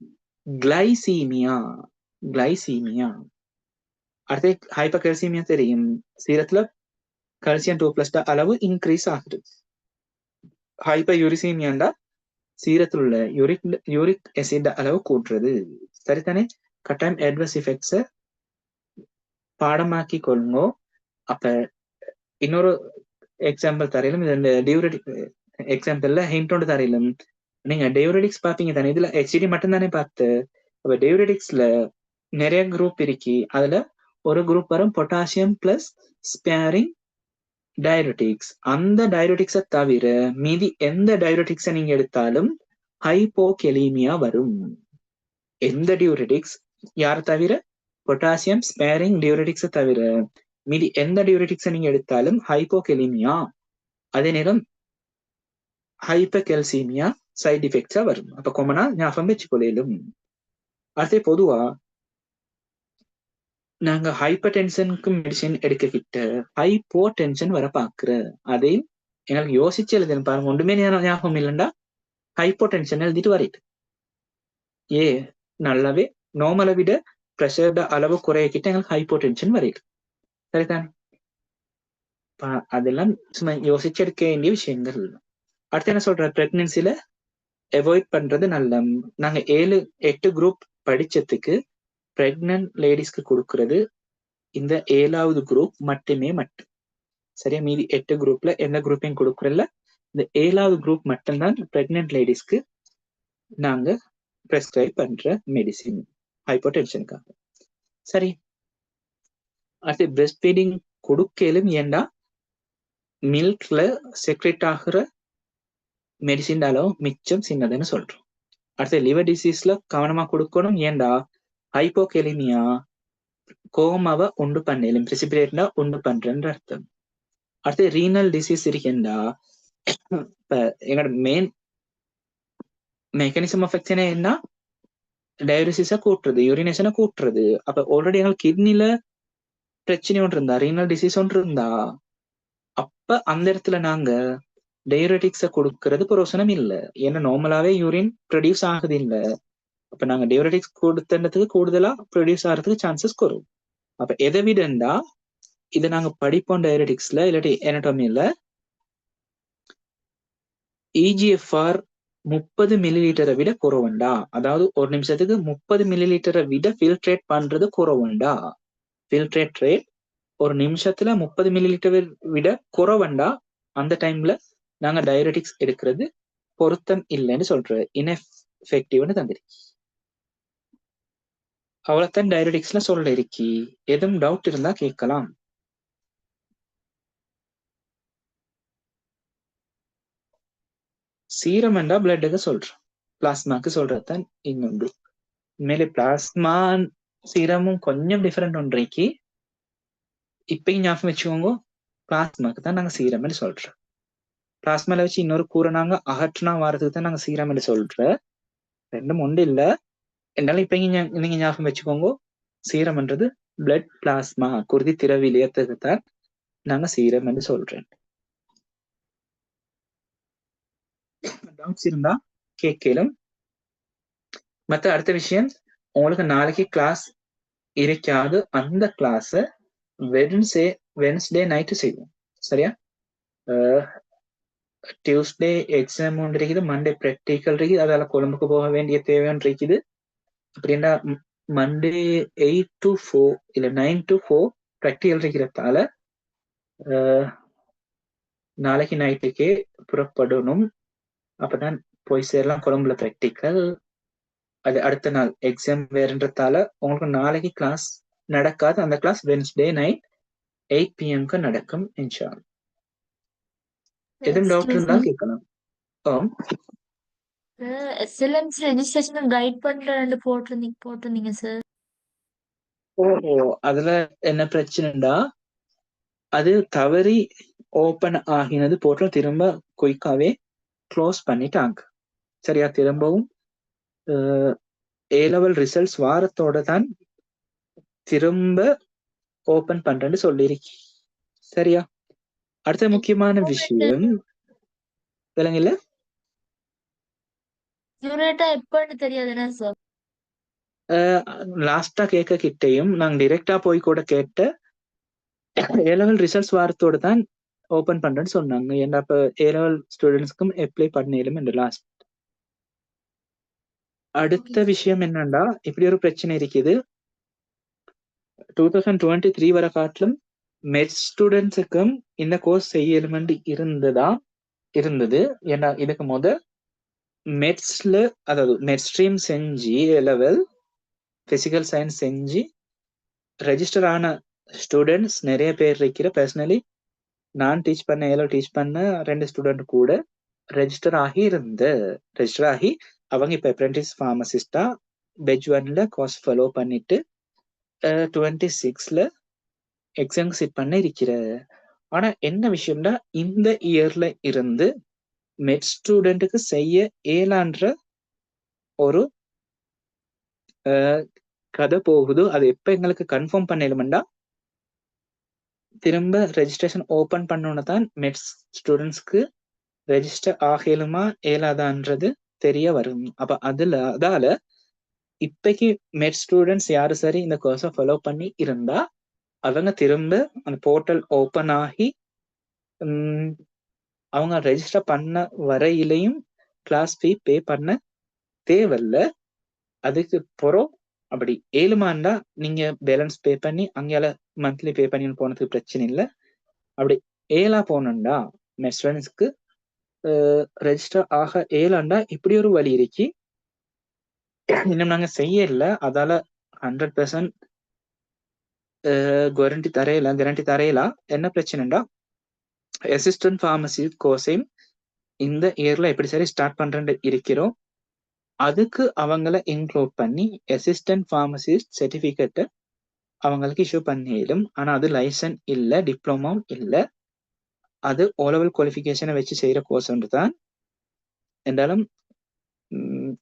கிளைசீமியா. அடுத்து ஹைப்பர் கல்சியமியா தெரியும், சீரத்துல கல்சியம் 2+ அளவு இன்க்ரீஸ் ஆகுது. ஹைப்பர் யூரிசீமியாண்டா சீரத்தில் உள்ள யூரிக் ஆசிட் அளவு கூட்டுறது. சரிதானே? கட்டாயம் அட்வர்ஸ் எஃபெக்ட்ஸை பாடமாக்கி கொள்ளுங்க. அப்ப இன்னொரு எக்ஸாம்பிள் தரையிலும், இந்த டியூரடிக் எக்ஸாம்பிள்ல ஹிண்டோடு தரையிலும் நீங்க டியூரடிக்ஸ் பாப்பீங்க தானே, இதுல ஹெச்டி மட்டும் தானே பார்த்து. அப்ப டியூரடிக்ஸ்ல நிறைய குரூப் இருக்கு. அதுல ஒரு குரூப் வரும் பொட்டாசியம் பிளஸ் ஸ்பேரிங் டயபெட்டிக்ஸ். அந்த டயபெட்டிக்ஸை தவிர மீதி எந்த டயபெட்டிக்ஸை நீங்க எடுத்தாலும் ஹைப்போகெலிமியா வரும். எந்த டியூரடிக்ஸ் யார தவிர, பொட்டாசியம் ஸ்பேரிங் டியூரடிக்ஸை தவிர மீதி எந்த டியூரடிக்ஸை நீங்க எடுத்தாலும் ஹைப்போகெலிமியா, அதே நேரம் ஹைப்பர் கெல்சிமியா சைட் எஃபெக்ட்ஸா வரும். அப்ப கொமனா ஞாபகம் வச்சுக்கொள்ளும். அடுத்தே பொதுவா நாங்க ஹைப்பர் டென்ஷனுக்கு மெடிசின் எடுக்கக்கிட்ட ஹைப்போ டென்ஷன் வர பாக்குற அதையும் எங்களுக்கு யோசிச்சு எழுதுன்னு பாருங்க. ஒன்றுமே ஞாபகம் இல்லைண்டா ஹைப்போ டென்ஷன் எழுதிட்டு வரைட்டு ஏ நல்லாவே நார்மலை விட ப்ரெஷரோட அளவு குறையக்கிட்ட எங்களுக்கு ஹைப்போ டென்ஷன் வரையுது. சரிதானே? அதெல்லாம் சும்மா யோசிச்சு எடுக்க வேண்டிய விஷயங்கள். அடுத்து என்ன சொல்ற, பிரெக்னன்சில அவாய்ட் பண்றது நல்ல. நாங்க 7-8 குரூப் படிச்சதுக்கு பிரெக்னன்ட் லேடிஸ்க்கு கொடுக்கறது இந்த 7வது குரூப் மட்டுமே. சரியா? மீதி 8 குரூப்ல எந்த குரூப்பையும் கொடுக்கறதில்ல. இந்த 7வது குரூப் மட்டும்தான் பிரெக்னன்ட் லேடிஸ்க்கு நாங்க பிரெஸ்கிரைப் பண்ற மெடிசின் ஹைப்பர் டென்ஷனுக்காக. சரி, அடுத்து பிரெஸ்ட் ஃபீடிங் கொடுக்கலும் ஏண்டா மில்க்ல செக்ரெட் ஆகுற மெடிசின் அளவு மிச்சம் சின்னதுன்னு சொல்றோம். அடுத்து லிவர் டிசீஸ்ல கவனமா கொடுக்கணும். ஏண்டா ஹைப்போகெலிமியா கோமாவை உண்டு பண்ணலும் பிரிசிபிரேட்னா உண்டு பண்றன்ற அர்த்தம். அடுத்து ரீனல் டிசீஸ் இருக்கேண்டா இப்ப எங்களோட மெயின் மெக்கானிசம் ஆஃப் ஆக்ஷனே என்ன, டயலிசிஸை கூட்டுறது, யூரினேஷனை கூட்டுறது. அப்ப ஆல்ரெடி எங்களுக்கு கிட்னில பிரச்சனை ஒன்று இருந்தா, ரீனல் டிசீஸ் ஒன்று இருந்தா, அப்ப அந்த இடத்துல நாங்க டயயூரெட்டிக்ஸை கொடுக்கறது புரோசனம் இல்லை. ஏன்னா நார்மலாவே யூரின் ப்ரொடியூஸ் ஆகுது இல்லை. அப்ப நாங்க டயயூரெட்டிக்ஸ் கொடுத்ததுக்கு கூடுதலா ப்ரொடியூஸ் ஆகிறதுக்கு சான்சஸ் குறையும். அப்ப எதை விடண்டா இதை நாங்க படிப்போம் டயயூரெட்டிக்ஸ்ல இல்லாட்டி எனடாமியில EGFR 30 மில்லிலிட்டரை விட குறவுண்டா, அதாவது ஒரு நிமிஷத்துக்கு 30 மில்லிலிட்டரை விட ஃபில்ட்ரேட் பண்றது குறவுண்டா. ஃபில்ட்ரேட் ரேட் ஒரு நிமிஷத்துல 30 மில்லிலிட்டரை விட குறவுண்டா, அந்த டைம்ல நாங்க டயயூரெட்டிக்ஸ் எடுக்கிறது பொருத்தம் இல்லைன்னு சொல்ற, இன்எஃபெக்டிவ்னு தந்திருக்கு. அவ்வளவுதான் டயயூரெட்டிக்ஸ்ல சொல்ல இருக்கி. எதுவும் டவுட் இருந்தா கேட்கலாம். சீரம் என்றா பிளட்டுக்கு சொல்றோம், பிளாஸ்மாக்கு சொல்றதுதான் இன்னொன்று. உண்மையிலே பிளாஸ்மா சீரமும் கொஞ்சம் டிஃபரெண்ட் ஒன்றைக்கு. இப்பயும் ஞாபகம் வச்சுக்கோங்க, பிளாஸ்மாக்கு தான் நாங்க சீரம்னு சொல்றோம். பிளாஸ்மால வச்சு இன்னொரு கூரை நாங்க அகற்றினா வாரத்துக்கு தான் நாங்க சீரம்னு சொல்றோம். ரெண்டும் ஒன்று இல்லை. என்னாலும் இப்பயும் நீங்க ஞாபகம் வச்சுக்கோங்க, சீரம்ன்றது பிளட் பிளாஸ்மா குருதி திரவிலியத்துக்கு தான் நாங்க சீரம்னு சொல்றேன். டவுட்ஸ் இருந்தா கேட்கலும். மற்ற அடுத்த விஷயம், உங்களுக்கு நாளைக்கு கிளாஸ் இருக்காது. அந்த கிளாஸ வென்ஸ்டே நைட்டு செய்வோம். சரியா? டியூஸ்டே எக்ஸாம் ஒன்று இருக்குது, மண்டே ப்ராக்டிக்கல் இருக்குது, அதால கொழும்புக்கு போக வேண்டிய தேவைன்னு இருக்குது. அப்படின்னா மண்டே 8 to 4 இல்ல 9 to 4 ப்ராக்டிக்கல் இருக்கிறதால நாளைக்கு நைட்டுக்கே புறப்படணும். அப்பதான் போய் சேரலாம் கொழும்புல ப்ராக்டிக்கல். அது அடுத்த நாள் எக்ஸாம் வேறுன்றதால உங்களுக்கு நாளைக்கு கிளாஸ் நடக்காது. அந்த கிளாஸ் வென்ஸ்டே நைட் 8 PM நடக்கும் இன்ஷா அல்லாஹ். எதுவும் டவுட் இருந்தால் கேட்கலாம். SLMs ரெஜிஸ்ட்ரேஷன் கைட் பண்றேன்னு போட்டிருந்தீங்க சார். ஓ, அதுல என்ன பிரச்சனைடா, அது தவறி ஓபன் ஆகினது போட்டு திரும்ப குயிக்காவே க்ளோஸ் பண்ணிட்டாங்க. சரியா? திரும்பவும் A-level ரிசல்ட்ஸ் வாரத்தோட தான் திரும்ப ஓபன் பண்றேன்னு சொல்லிருக்கி. சரியா? அடுத்த முக்கியமான விஷயம் விளங்கல, எப்பன்னு தெரியாதுன்னா சார். லாஸ்டா கேட்க கிட்டையும் நாங்க டிரெக்டா போய் கூட கேட்ட A-level ரிசல்ட்ஸ் வாரத்தோட தான் ஓபன் பண்றேன்னு சொன்னாங்க. ஏன்னா அப்ப A-level ஸ்டூடெண்ட்ஸ்க்கும் அப்ளை பண்ணிடும் என்று லாஸ்ட். அடுத்த விஷயம் என்னன்னா, இப்படி ஒரு பிரச்சனை இருக்குது. 2023 வர காட்டிலும் மெட் ஸ்டூடெண்ட்ஸுக்கும் இந்த கோர்ஸ் செய்ய எலிமெண்ட் இருந்தது. ஏன்னா இதுக்கு மெட்ஸ்ல, அதாவது மெட் ஸ்ட்ரீம் செஞ்சு A-level பிசிக்கல் சயின்ஸ் செஞ்சு ரெஜிஸ்டர் ஆன ஸ்டூடெண்ட்ஸ் நிறைய பேர் இருக்கிற. பர்சனலி நான் டீச் பண்ண A-level டீச் பண்ண 2 ஸ்டூடெண்ட் கூட ரெஜிஸ்டர் ஆகி அவங்க இப்ப அப்ரெண்டிஸ் ஃபார்மசிஸ்டா பெஜ் 1ல கோர்ஸ் ஃபாலோ பண்ணிட்டு 26ல எக்ஸாம் சிட் பண்ண இருக்கிற. ஆனா என்ன விஷயம்னா, இந்த இயர்ல இருந்து மெட் ஸ்டூடெண்ட்டுக்கு செய்ய ஏலான்ற ஒரு கதை போகுதோ அது எப்ப எங்களுக்கு கன்ஃபார்ம் பண்ணலுமெண்டா திரும்ப ரெஜிஸ்ட்ரேஷன் ஓபன் பண்ணோன்னு தான் மெட்ஸ் ஸ்டூடெண்ட்ஸ்க்கு ரெஜிஸ்டர் ஆகலுமா ஏலாதான்றது தெரிய வரும். அப்ப அதால இப்பைக்கு மெட் ஸ்டூடெண்ட்ஸ் யாரு சரி இந்த கோர்ஸை ஃபாலோ பண்ணி இருந்தா அவங்க திரும்ப அந்த போர்ட்டல் ஓபன் ஆகி அவங்க ரெஜிஸ்டர் பண்ண வரையிலையும் கிளாஸ் ஃபீ பே பண்ண தேவையில்ல. அதுக்கு புறம் அப்படி ஏழுமாண்டா நீங்க பேலன்ஸ் பே பண்ணி அங்கால மந்த்லி பே பண்ணி போனதுக்கு பிரச்சனை இல்லை. அப்படி ஏலா போனோம்டா மெட் ஸ்டூடெண்ட்ஸ்க்கு ரெஜிஸ்டர் ஆக ஏலாண்டா இப்படி ஒரு வழி இருக்கு. இன்னும் நாங்க செய்யல, அதால 100% கேரண்டி தரையில என்ன பிரச்சனைடா அசிஸ்டன்ட் ஃபார்மசி கோர்ஸையும் இந்த இயர்ல எப்படி சரி ஸ்டார்ட் பண்றேன்னு இருக்கிறோம். அதுக்கு அவங்கள இன்க்ளூட் பண்ணி அசிஸ்டன்ட் ஃபார்மசிஸ்ட் சர்டிபிகேட்டை அவங்களுக்கு இஷ்யூ பண்ணிடும். ஆனா அது லைசன்ஸ் இல்லை, டிப்ளமாவும் இல்லை. அது ஓ லெவல் குவாலிஃபிகேஷனை வச்சு செய்யற கோர்ஸ் ஒன்று தான். என்றாலும்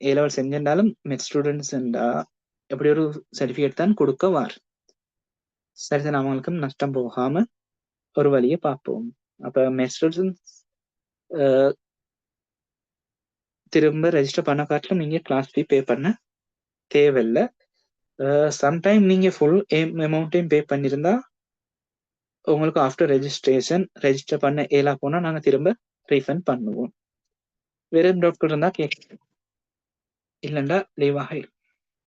ஏ லெவல் செஞ்சிருந்தாலும் மெட் ஸ்டூடெண்ட்ஸ் எப்படி ஒரு சர்டிபிகேட் தான் கொடுக்கவார். சரி சார், அவங்களுக்கும் நஷ்டம் போகாம ஒரு வழியை பார்ப்போம். அப்ப மெட் ஸ்டூடெண்ட்ஸ் திரும்ப ரெஜிஸ்டர் பண்ண காட்டிலும் நீங்க கிளாஸ் ஃபீ பே பண்ண தேவையில்லை. சம்டைம் நீங்க ஃபுல் அமௌண்ட்டையும் பே பண்ணியிருந்தா உங்களுக்கு ஆஃப்டர் ரெஜிஸ்டர் பண்ண ஏலா போனா நாங்க திரும்ப ரீஃபண்ட் பண்ணுவோம். வேற டவுட் இருந்தா கேட்க, இல்லைண்டா லீவ் ஆக